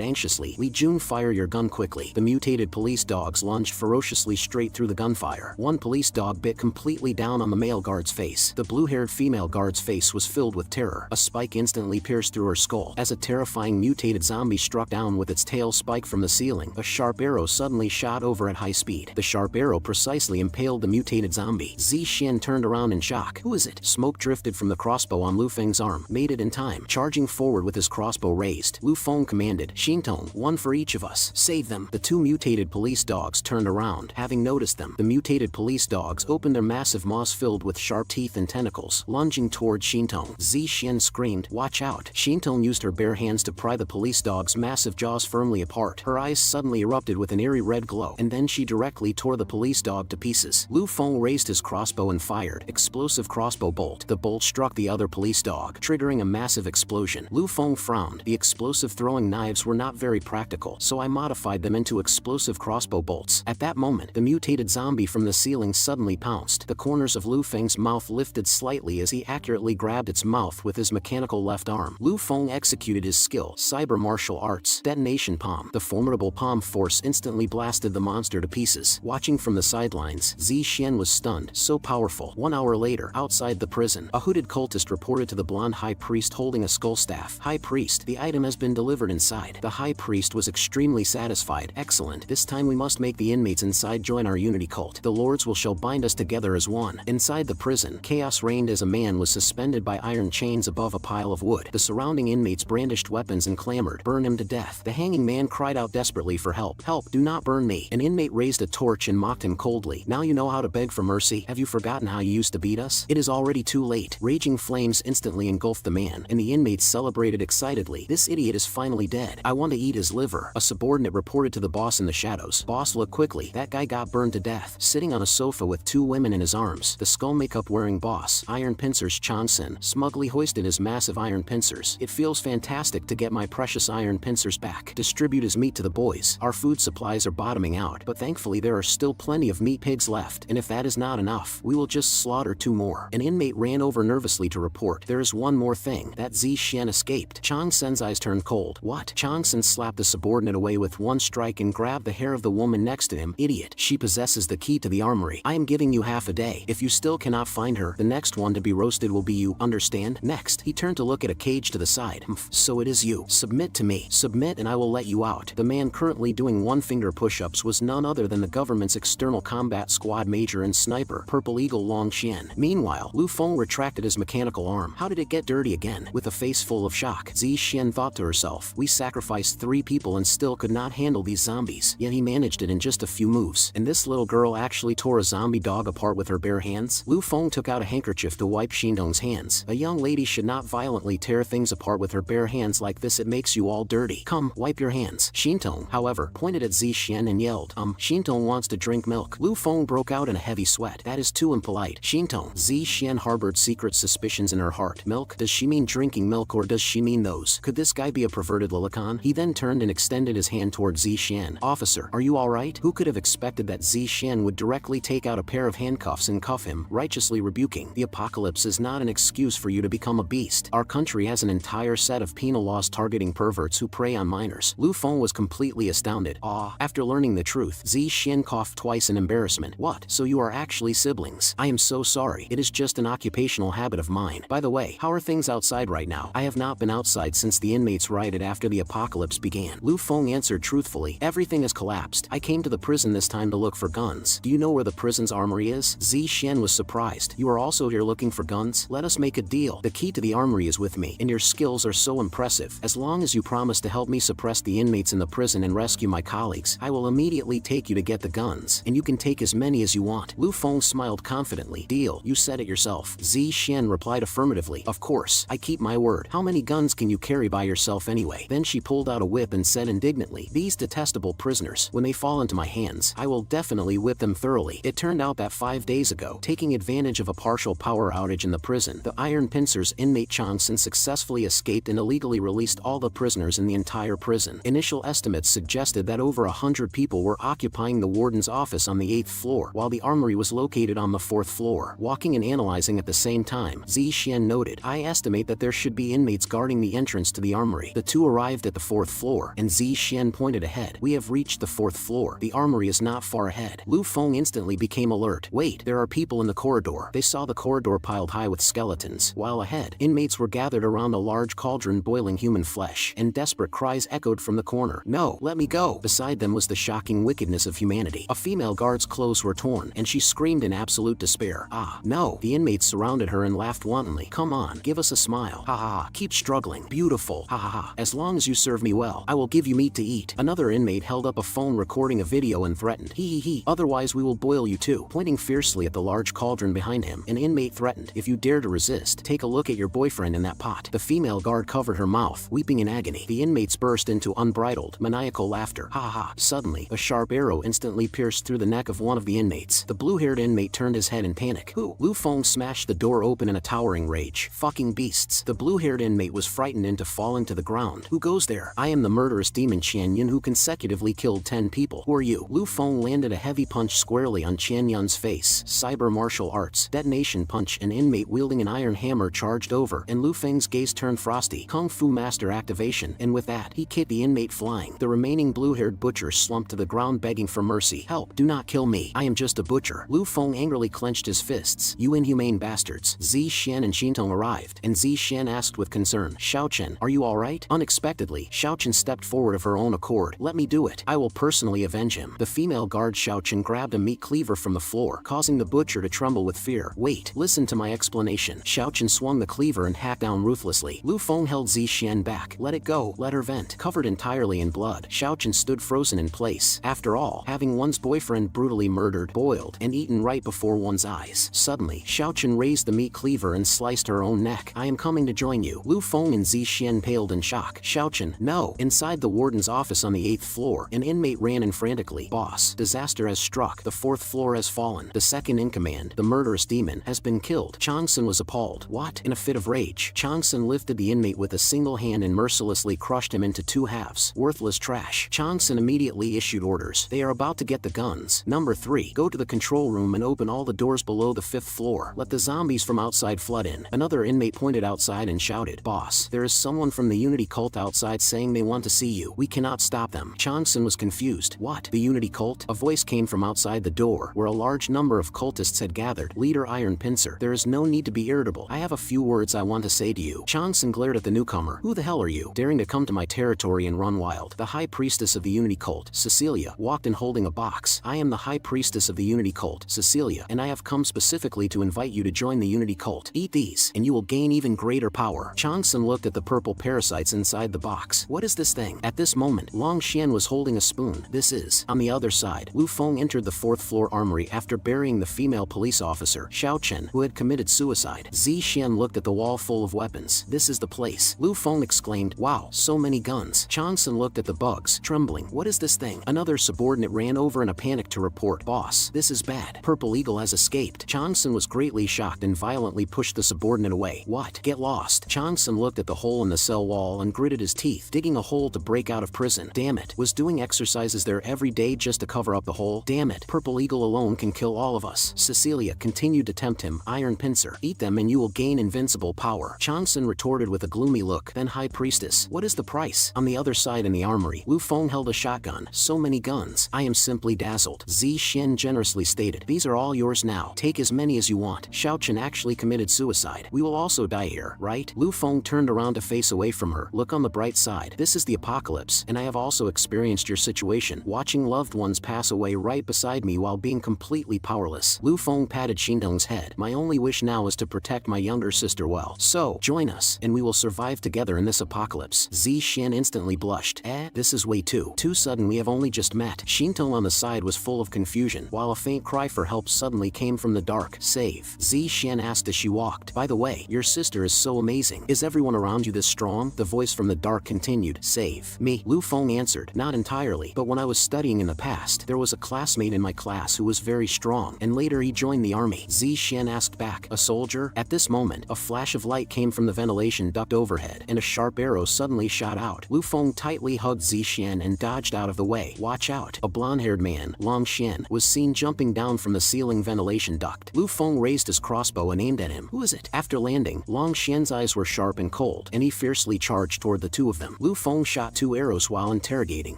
anxiously, Li Jun, fire your gun quickly. The mutated police dogs lunged ferociously straight through the gunfire. One police dog bit completely down on the male guard's face. The blue-haired female guard's face was filled with terror. A spike instantly pierced through her skull. As a terrifying mutated zombie struck down with its tail spike from the ceiling, a sharp arrow suddenly shot over at high speed. The sharp arrow precisely impaled the mutated zombie. Zi Xian turned around in shock. Who is it? Smoke drifted from the crossbow on Lu Feng's arm. Made it in time. Charging forward with his crossbow raised, Lu Feng commanded, Xintong, 1 for each of us. Save Save them. The two mutated police dogs turned around. Having noticed them, the mutated police dogs opened their massive maws filled with sharp teeth and tentacles, lunging toward Shintong. Zixian screamed, "Watch out!" Shintong used her bare hands to pry the police dog's massive jaws firmly apart. Her eyes suddenly erupted with an eerie red glow, and then she directly tore the police dog to pieces. Lu Feng raised his crossbow and fired. Explosive crossbow bolt. The bolt struck the other police dog, triggering a massive explosion. Lu Feng frowned. The explosive throwing knives were not very practical, so I modified them into explosive crossbow bolts. At that moment, the mutated zombie from the ceiling suddenly pounced. The corners of Lu Feng's mouth lifted slightly as he accurately grabbed its mouth with his mechanical left arm. Lu Feng executed his skill, cyber martial arts, detonation palm. The formidable palm force instantly blasted the monster to pieces. Watching from the sidelines, Zixian was stunned. So powerful. 1 hour later, outside the prison, a hooded cultist reported to the blonde high priest holding a skull staff. "High priest, the item has been delivered inside." The high priest was extremely satisfied. "Excellent. This time we must make the inmates inside join our unity cult. The lords will shall bind us together as one." Inside the prison, chaos reigned as a man was suspended by iron chains above a pile of wood. The surrounding inmates brandished weapons and clamored, "Burn him to death." The hanging man cried out desperately for help. "Help, do not burn me." An inmate raised a torch and mocked him coldly. "Now you know how to beg for mercy. Have you forgotten how you used to beat us? It is already too late." Raging flames instantly engulfed the man, and the inmates celebrated excitedly. "This idiot is finally dead. I want to eat his liver." A subordinate reported to the boss in the shadows. "Boss, look quickly. That guy got burned to death, sitting on a sofa with 2 women in his arms." The skull makeup wearing boss, iron pincers Changsen, smugly hoisted his massive iron pincers. "It feels fantastic to get my precious iron pincers back. Distribute his meat to the boys. Our food supplies are bottoming out, but thankfully there are still plenty of meat pigs left, and if that is not enough, we will just slaughter 2 more." An inmate ran over nervously to report, "There is one more thing. That Zixian escaped." Changsen's eyes turned cold. "What?" Changsen slapped the subordinate away with one strike and grabbed the hair of the woman next to him. "Idiot. She possesses the key to the armory. I am giving you half a day. If you still cannot find her, the next one to be roasted will be you, understand?" Next, he turned to look at a cage to the side. "So it is you. Submit to me. Submit and I will let you out." The man currently doing one-finger push-ups was none other than the government's external combat squad major and sniper, Purple Eagle Long Xian. Meanwhile, Lu Feng retracted his mechanical arm. How did it get dirty again? With a face full of shock, Zixian thought to herself, "We sacrificed 3 people and still could not handle these zombies. Yet he managed it in just a few moves. And this little girl actually tore a zombie dog apart with her bare hands?" Lu Feng took out a handkerchief to wipe Shintong's hands. "A young lady should not violently tear things apart with her bare hands like this. It makes you all dirty. Come, wipe your hands." Shintong, however, pointed at Zixian and yelled, Shintong wants to drink milk." Lu Feng broke out in a heavy sweat. "That is too impolite." Shintong. Zixian harbored secret suspicions in her heart. Milk? Does she mean drinking milk or does she mean those? Could this guy be a perverted Lilican? He then turned and extended his hand toward Zixian. "Officer, are you alright?" Who could have expected that Zixian would directly take out a pair of handcuffs and cuff him, righteously rebuking, "The apocalypse is not an excuse for you to become a beast. Our country has an entire set of penal laws targeting perverts who prey on minors." Lu Feng was completely astounded. After learning the truth, Zixian coughed twice in embarrassment. "What? So you are actually siblings? I am so sorry. It is just an occupational habit of mine. By the way, how are things outside right now?" "I have not been outside since the inmates rioted after the apocalypse began." Lu Feng answered truthfully, "Everything has collapsed. I came to the prison this time to look for guns." "Do you know where the prison's armory is?" Zixian was surprised. "You are also here looking for guns? Let us make a deal. The key to the armory is with me, and your skills are so impressive. As long as you promise to help me suppress the inmates in the prison and rescue my colleagues, I will immediately take you to get the guns, and you can take as many as you want." Lu Feng smiled confidently. "Deal. You said it yourself." Zixian replied affirmatively. "Of course, I keep my word. How many guns can you carry by yourself anyway?" Then she pulled out a whip and said indignantly, "These detestable prisoners, when they fall into my hands, I will definitely whip them thoroughly." It turned out that 5 days ago, taking advantage of a partial power outage in the prison, the iron pincers inmate Changsen successfully escaped and illegally released all the prisoners in the entire prison. Initial estimates suggested that over 100 people were occupying the warden's office on the 8th floor, while the armory was located on the 4th floor. Walking and analyzing at the same time, Zixian noted, "I estimate that there should be inmates guarding the entrance to the armory." The two arrived at the 4th floor, and Zixian pointed ahead. "We have reached the 4th floor. The armory is not far ahead." Lu Feng instantly became alert. "Wait, there are people in the corridor." They saw the corridor piled high with skeletons, while ahead, inmates were gathered around a large cauldron boiling human flesh, and desperate cries echoed from the corner. "No, let me go!" Beside them was the shocking wickedness of humanity. A female guard's clothes were torn, and she screamed in absolute despair. No! The inmates surrounded her and laughed wantonly. "Come on, give us a smile. Ha ha ha. Keep struggling. Beautiful. Ha ha ha. As long as you serve me well, I will give you meat to eat." Another Another inmate held up a phone recording a video and threatened, "He, otherwise we will boil you too." Pointing fiercely at the large cauldron behind him, an inmate threatened, "If you dare to resist, take a look at your boyfriend in that pot." The female guard covered her mouth, weeping in agony. The inmates burst into unbridled, maniacal laughter. Ha ha. Suddenly, a sharp arrow instantly pierced through the neck of one of the inmates. The blue-haired inmate turned his head in panic. Who? Lu Feng smashed the door open in a towering rage. "Fucking beasts." The blue-haired inmate was frightened into falling to the ground. "Who goes there?" "I am the murderous demon Qian Yun who consecutively killed 10 people. Who are you?" Lu Feng landed a heavy punch squarely on Qian Yun's face. Cyber martial arts. Detonation punch. An inmate wielding an iron hammer charged over, and Lu Feng's gaze turned frosty. Kung Fu master activation, and with that, he kicked the inmate flying. The remaining blue-haired butcher slumped to the ground begging for mercy. "Help, do not kill me. I am just a butcher." Lu Feng angrily clenched his fists. "You inhumane bastards." Zi Xian and Xintong arrived, and Zi Xian asked with concern, "Xiao Chen, are you alright?" Unexpectedly, Xiao Chen stepped forward of her own accord. "Let me do it. I will personally avenge him." The female guard Xiao Chen grabbed a meat cleaver from the floor, causing the butcher to tremble with fear. "Wait, listen to my explanation." Xiao Chen swung the cleaver and hacked down ruthlessly. Lu Feng held Zi Xian back. "Let it go. Let her vent." Covered entirely in blood, Xiao Chen stood frozen in place. After all, having one's boyfriend brutally murdered, boiled, and eaten right before one's eyes. Suddenly, Xiao Chen raised the meat cleaver and sliced her own neck. "I am coming to join you." Lu Feng and Zi Xian paled in shock. Xiao Chen, no. Inside the warden's office on the 8th floor, an inmate ran in frantically. "Boss, disaster has struck. The 4th floor has fallen. The second in command, the murderous demon, has been killed." Changsun was appalled. "What?" In a fit of rage, Changsun lifted the inmate with a single hand and mercilessly crushed him into 2 halves. "Worthless trash." Changsun immediately issued orders. "They are about to get the guns. Number 3, go to the control room and open all the doors below the 5th floor. Let the zombies from outside flood in." Another inmate pointed outside and shouted, "Boss, there is someone from the Unity cult outside saying they want to see you. We cannot stop them." Changsun was confused. "What? The Unity cult?" A voice came from outside the door, where a large number of cultists had gathered. "Leader Iron Pincer, there is no need to be irritable. I have a few words I want to say to you." Changsun glared at the newcomer. "Who the hell are you, daring to come to my territory and run wild?" The high priestess of the Unity cult, Cecilia, walked in holding a box. "I am the high priestess of the Unity cult, Cecilia, and I have come specifically to invite you to join the Unity cult. Eat these, and you will gain even greater power." Changsun looked at the purple parasites inside the box. "What is this thing?" At this moment, Long Xian was holding a spoon. "This is." On the other side, Lu Feng entered the 4th floor armory after burying the female police officer, Xiao Chen, who had committed suicide. Zi Xian looked at the wall full of weapons. "This is the place." Lu Feng exclaimed, "Wow, so many guns." Changsun looked at the bugs, trembling. "What is this thing?" Another subordinate ran over in a panic to report, "Boss, this is bad. Purple Eagle has escaped." Changsun was greatly shocked and violently pushed the subordinate away. "What? Get lost." Changsun looked at the hole in the cell wall and gritted his teeth, digging a hole to break out of prison. Damn it. Was doing exercises there every day just to cover up the hole? Damn it. Purple Eagle alone can kill all of us. Cecilia continued to tempt him. "Iron Pincer, eat them and you will gain invincible power." Changsun retorted with a gloomy look. Then High Priestess, what is the price? On the other side in the armory, Lu Feng held a shotgun. "So many guns. I am simply dazzled." Zi Xian generously stated, "These are all yours now. Take as many as you want." Xiao Chen actually committed suicide. "We will also die here, right?" Lu Feng turned around to face away from her. "Look on the bright side. This is the apocalypse, and I have also experienced your situation, watching loved ones pass away right beside me while being completely powerless." Lu Feng patted Xintong's head. "My only wish now is to protect my younger sister well. So, join us, and we will survive together in this apocalypse." Zi Xian instantly blushed. This is way too sudden. We have only just met." Xintong on the side was full of confusion, while a faint cry for help suddenly came from the dark. "Save." Zi Xian asked as she walked. "By the way, your sister is so amazing. Is everyone around you this strong?" The voice from the dark continued. "Save me." Lu Feng answered, "Not entirely, but when I was studying in the past, there was a classmate in my class who was very strong, and later he joined the army." Zi Xian asked back, "A soldier?" At this moment, a flash of light came from the ventilation duct overhead, and a sharp arrow suddenly shot out. Lu Feng tightly hugged Zi Xian and dodged out of the way. "Watch out." A blonde-haired man, Long Xian, was seen jumping down from the ceiling ventilation duct. Lu Feng raised his crossbow and aimed at him. "Who is it?" After landing, Long Xian's eyes were sharp and cold, and he fiercely charged toward the two of them. Lu Feng shot 2 arrows while interrogating.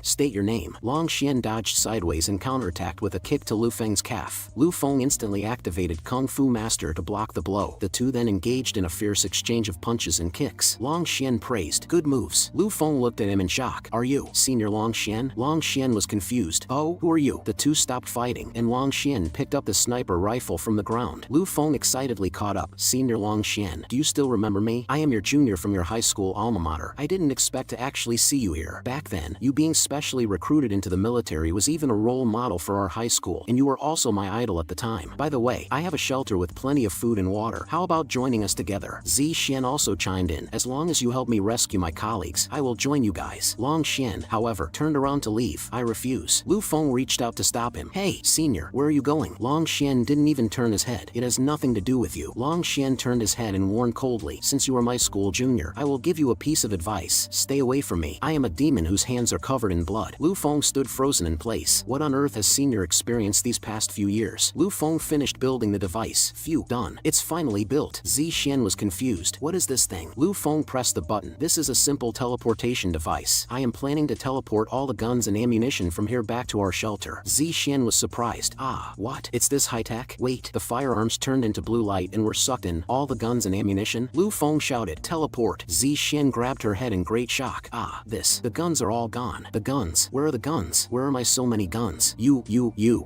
"State your name." Long Xian dodged sideways and counterattacked with a kick to Lu Feng's calf. Lu Feng instantly activated Kung Fu Master to block the blow. The two then engaged in a fierce exchange of punches and kicks. Long Xian praised, "Good moves." Lu Feng looked at him in shock. "Are you Senior Long Xian?" Long Xian was confused. "Oh, who are you?" The two stopped fighting, and Long Xian picked up the sniper rifle from the ground. Lu Feng excitedly caught up. "Senior Long Xian, do you still remember me? I am your junior from your high school alma mater. I didn't expect to actually see you here. Back then, You being specially recruited into the military was even a role model for our high school, and you were also my idol at the time. By the way, I have a shelter with plenty of food and water. How about joining us together? Zi Xian also chimed in. As long as you help me rescue my colleagues, I will join you guys. Long Xian, however, turned around to leave. I refuse. Lu Feng reached out to stop him. Hey, senior, where are you going? Long Xian didn't even turn his head. It has nothing to do with you. Long Xian turned his head and warned coldly. Since you are my school junior, I will give you a piece of advice. Stay away from me. I am a demon whose hands are covered in blood. Lu Feng stood frozen in place. What on earth has senior experienced these past few years? Lu Feng finished building the device. Phew, done. It's finally built. Zi Xian was confused. What is this thing? Lu Feng pressed the button. This is a simple teleportation device. I am planning to teleport all the guns and ammunition from here back to our shelter. Zi Xian was surprised. Ah, what? It's this high-tech? Wait, the firearms turned into blue light and were sucked in. All the guns and ammunition? Lu Feng shouted. Teleport. Zi Xian grabbed her head in great shock. Ah, this. The guns are all gone. The guns. Where are the guns? Where are my so many guns? You.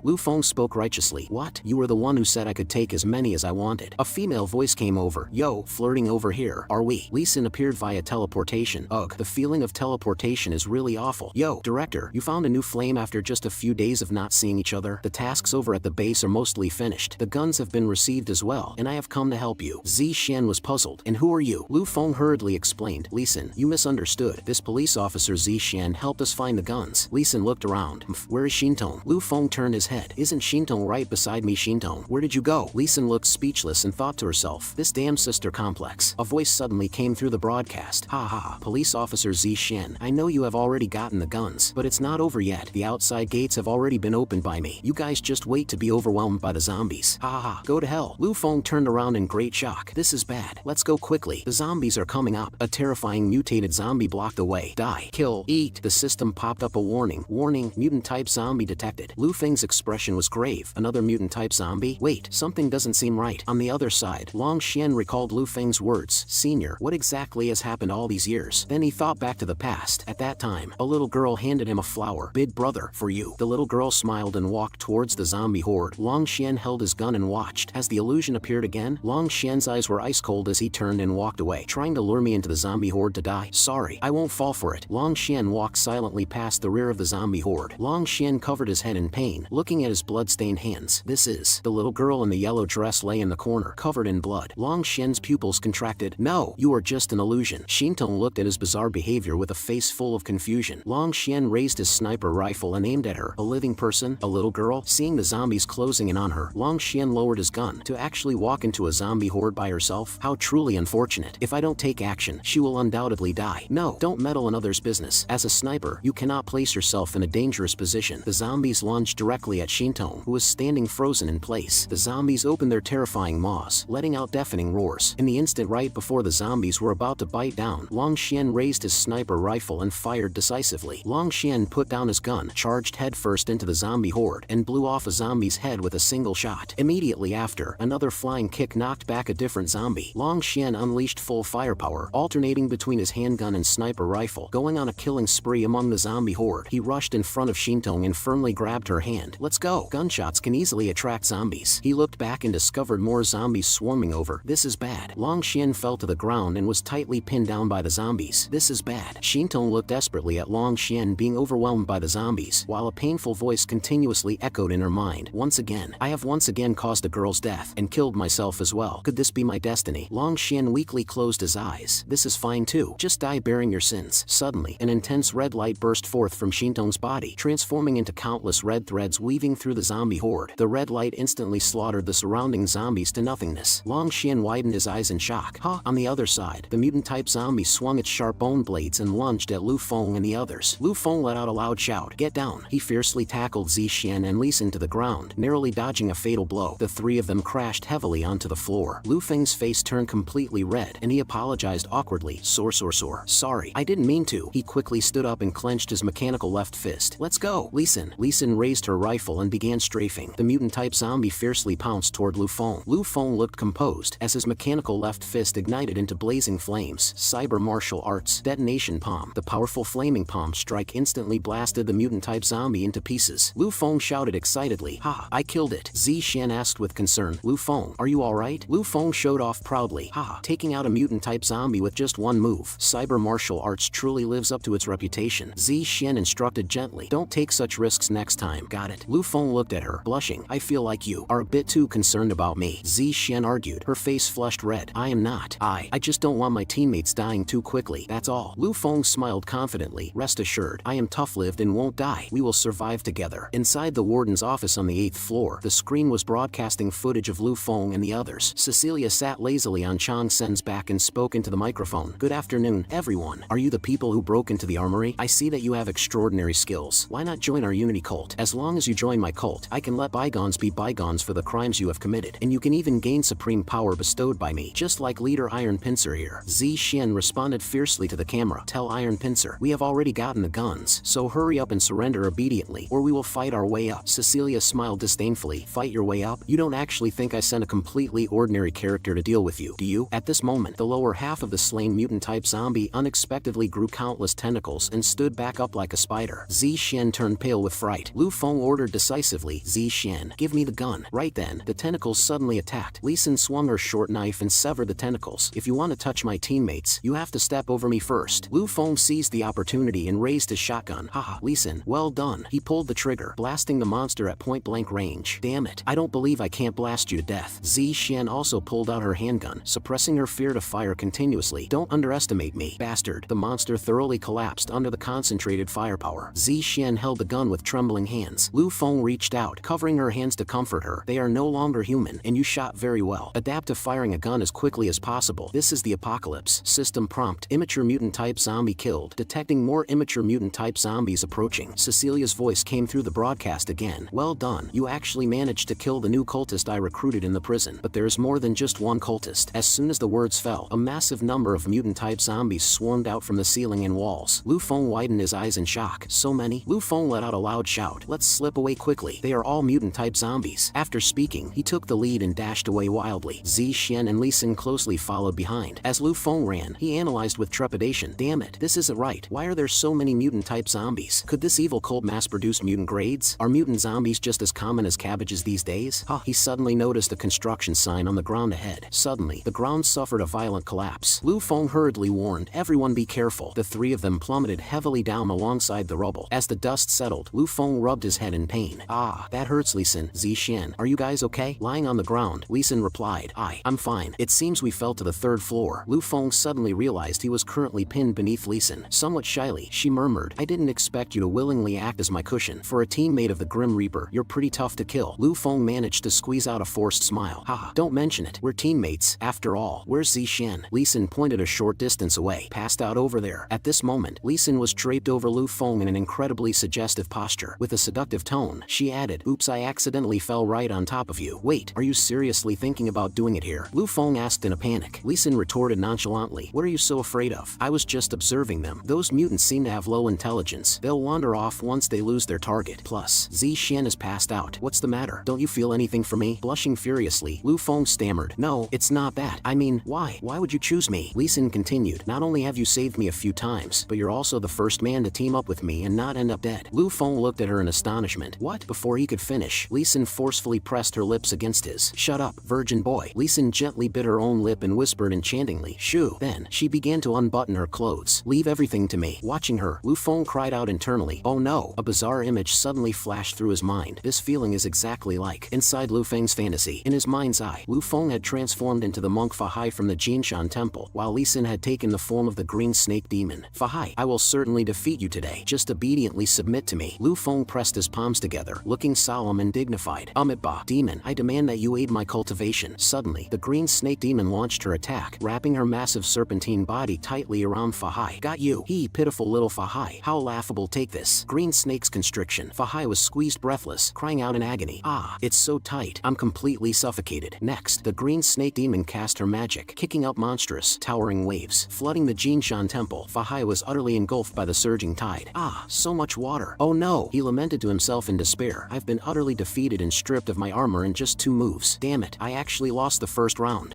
Lu Feng spoke righteously. What? You were the one who said I could take as many as I wanted. A female voice came over. Yo, flirting over here, are we? Lee Sin appeared via teleportation. Ugh, the feeling of teleportation is really awful. Yo, director, you found a new flame after just a few days of not seeing each other? The tasks over at the base are mostly finished. The guns have been received as well, and I have come to help you. Zi Xian was puzzled. And who are you? Lu Feng hurriedly explained. Lee Sin, you misunderstood. This police officer Zi Xian helped us find the guns. Lee Sin looked around. Where is Shintong? Lu Feng turned his head. Isn't Shintong right beside me? Shintong, where did you go? Lee Sin looked speechless and thought to herself, this damn sister complex. A voice suddenly came through the broadcast. Ha ha, police officer Zi Xian, I know you have already gotten the guns, but it's not over yet. The outside gates have already been opened by me. You guys just wait to be overwhelmed by the zombies. Ha ha, go to hell. Lu Feng turned around in great shock. This is bad. Let's go quickly. The zombies are coming up. A terrifying mutated zombie blocked the way. Die. Kill. Eat. The system popped up a warning. Warning, mutant type zombie detected. Lu Feng's expression was grave. Another mutant type zombie? Wait, something doesn't seem right. On the other side, Long Xian recalled Lu Feng's words. Senior, what exactly has happened all these years? Then he thought back to the past. At that time, a little girl handed him a flower. Big brother, for you. The little girl smiled and walked towards the zombie horde. Long Xian held his gun and watched. As the illusion appeared again, Long Xian's eyes were ice cold as he turned and walked away, trying to lure me into the zombie horde to die. Sorry, I won't fall for it. Long Xian walked silently past the rear of the zombie horde. Long Xian covered his head in pain, looking at his blood-stained hands. This is. The little girl in the yellow dress lay in the corner, covered in blood. Long Xian's pupils contracted. No, you are just an illusion. Shintong looked at his bizarre behavior with a face full of confusion. Long Xian raised his sniper rifle and aimed at her. A living person? A little girl? Seeing the zombies closing in on her, Long Xian lowered his gun. To actually walk into a zombie horde by herself? How truly unfortunate. If I don't take action, she will undoubtedly die. No, don't meddle in others' business. As a sniper, you cannot place yourself in a dangerous position. The zombies lunged directly at Shintong, who was standing frozen in place. The zombies opened their terrifying maws, letting out deafening roars. In the instant right before the zombies were about to bite down, Long Xian raised his sniper rifle and fired decisively. Long Xian put down his gun, charged headfirst into the zombie horde, and blew off a zombie's head with a single shot. Immediately after, another flying kick knocked back a different zombie. Long Xian unleashed full firepower, alternating between his handgun and sniper rifle, going on a killing spree among the zombie horde. He rushed in front of Shintong and firmly grabbed her hand. Let's go. Gunshots can easily attract zombies. He looked back and discovered more zombies swarming over. This is bad. Long Xian fell to the ground and was tightly pinned down by the zombies. This is bad. Shintong looked desperately at Long Xian being overwhelmed by the zombies, while a painful voice continuously echoed in her mind. Once again, I have once again caused a girl's death, and killed myself as well. Could this be my destiny? Long Xian weakly closed his eyes. This is fine too. Just die bearing your sins. Suddenly, an intense red light burst forth from Shintong's body, transforming into countless red threads weaving through the zombie horde. The red light instantly slaughtered the surrounding zombies to nothingness. Long Xian widened his eyes in shock. Huh? On the other side, the mutant-type zombie swung its sharp bone blades and lunged at Lu Feng and the others. Lu Feng let out a loud shout. Get down. He fiercely tackled Zi Xian and Lee Sin to the ground, narrowly dodging a fatal blow. The three of them crashed heavily onto the floor. Lu Feng's face turned completely red, and he apologized awkwardly. Sorry, I didn't mean to. He quickly stood up and clenched his mechanical left fist. Let's go. Lee Sin raised her rifle and began strafing. The mutant-type zombie fiercely pounced toward Lu Feng. Lu Feng looked composed as his mechanical left fist ignited into blazing flames. Cyber martial arts. Detonation palm. The powerful flaming palm strike instantly blasted the mutant-type zombie into pieces. Lu Feng shouted excitedly. Ha, I killed it. Zi Xian asked with concern. Lu Feng, are you alright? Lu Feng showed off proudly. Ha, taking out a mutant-type zombie with just one move. Cyber martial arts truly lives up to its reputation. hesitation. Zi Xian instructed gently. Don't take such risks next time. Got it. Lu Feng looked at her, blushing. I feel like you are a bit too concerned about me. Zi Xian argued, her face flushed red. I am not. I just don't want my teammates dying too quickly, that's all. Lu Feng smiled confidently. Rest assured, I am tough-lived and won't die. We will survive together. Inside the warden's office on the 8th floor, the screen was broadcasting footage of Lu Feng and the others. Cecilia sat lazily on Chang Sen's back and spoke into the microphone. Good afternoon, everyone. Are you the people who broke into the armory? I see that you have extraordinary skills. Why not join our unity cult? As long as you join my cult, I can let bygones be bygones for the crimes you have committed, and you can even gain supreme power bestowed by me, just like leader Iron Pincer here. Zi Xian responded fiercely to the camera. Tell Iron Pincer, we have already gotten the guns, so hurry up and surrender obediently, or we will fight our way up. Cecilia smiled disdainfully. Fight your way up? You don't actually think I sent a completely ordinary character to deal with you, do you? At this moment, the lower half of the slain mutant-type zombie unexpectedly grew countless tentacles and stood back up like a spider. Zi Xian turned pale with fright. Lu Feng ordered decisively, Zi Xian, give me the gun. Right then, the tentacles suddenly attacked. Li Sin swung her short knife and severed the tentacles. If you want to touch my teammates, you have to step over me first. Lu Feng seized the opportunity and raised his shotgun. Haha, Li Sin, well done. He pulled the trigger, blasting the monster at point-blank range. Damn it, I don't believe I can't blast you to death. Zi Xian also pulled out her handgun, suppressing her fear to fire continuously. Don't underestimate me, bastard. The monster thoroughly collapsed under the concentrated firepower. Zi Xian held the gun with trembling hands. Lu Feng reached out, covering her hands to comfort her. They are no longer human, and you shot very well. Adapt to firing a gun as quickly as possible. This is the apocalypse. System prompt. Immature mutant-type zombie killed. Detecting more immature mutant-type zombies approaching. Cecilia's voice came through the broadcast again. Well done. You actually managed to kill the new cultist I recruited in the prison. But there is more than just one cultist. As soon as the words fell, a massive number of mutant-type zombies swarmed out from the ceiling and walls. Lu Feng widened his eyes in shock. So many? Lu Feng let out a loud shout. Let's slip away quickly. They are all mutant-type zombies. After speaking, he took the lead and dashed away wildly. Zi Xian and Li Sin closely followed behind. As Lu Feng ran, he analyzed with trepidation. Damn it, this isn't right. Why are there so many mutant-type zombies? Could this evil cult mass-produce mutant grades? Are mutant zombies just as common as cabbages these days? He suddenly noticed a construction sign on the ground ahead. Suddenly, the ground suffered a violent collapse. Lu Feng hurriedly warned, everyone be careful. The three of them plummeted heavily down alongside the rubble. As the dust settled, Lu Feng rubbed his head in pain. Ah, that hurts, Li Sin. Zi Xian, are you guys okay? Lying on the ground, Li Sin replied. I'm fine. It seems we fell to the 3rd floor. Lu Feng suddenly realized he was currently pinned beneath Li Sin. Somewhat shyly, she murmured, I didn't expect you to willingly act as my cushion. For a teammate of the Grim Reaper, you're pretty tough to kill. Lu Feng managed to squeeze out a forced smile. Haha, don't mention it. We're teammates, after all. Where's Zi Xian? Li Sin pointed a short distance away. Passed out over there. At this moment, Li Sin was draped over Lu Feng in an incredibly suggestive posture. With a seductive tone, she added, oops, I accidentally fell right on top of you. Wait, are you seriously thinking about doing it here? Lu Feng asked in a panic. Li Sin retorted nonchalantly, what are you so afraid of? I was just observing them. Those mutants seem to have low intelligence. They'll wander off once they lose their target. Plus, Zi Xian is passed out. What's the matter? Don't you feel anything for me? Blushing furiously, Lu Feng stammered. No, it's not that. I mean, why? Why would you choose me? Li Sin continued. Not only have you saved me a few times, but you're also the first man to team up with me and not end up dead. Lu Feng looked at her in astonishment. What? Before he could finish, Li Sin forcefully pressed her lips against his. Shut up, virgin boy. Li Sin gently bit her own lip and whispered enchantingly, shoo. Then, she began to unbutton her clothes. Leave everything to me. Watching her, Lu Feng cried out internally. Oh no. A bizarre image suddenly flashed through his mind. This feeling is exactly like inside Lu Feng's fantasy. In his mind's eye, Lu Feng had transformed into the monk Fahai from the Jinshan temple, while Li Sin had taken the form of the green snake demon. Fahai, I will certainly defeat you today. Just obediently submit to me. Lu Feng pressed his palms together, looking solemn and dignified. Amitba, demon, I demand that you aid my cultivation. Suddenly, the green snake demon launched her attack, wrapping her massive serpentine body tightly around Fahai. Got you. Pitiful little Fahai. How laughable. Take this. Green snake's constriction. Fahai was squeezed breathless, crying out in agony. Ah, it's so tight. I'm completely suffocated. Next, the green snake demon cast her magic, kicking up monstrous, towering waves, flooding the Jinshan temple. Fahai was utterly engulfed by the surging tide. Ah, so much water. Oh no. He lamented to himself in despair. I've been utterly defeated and stripped of my armor in just 2 moves. Damn it. I actually lost the first round.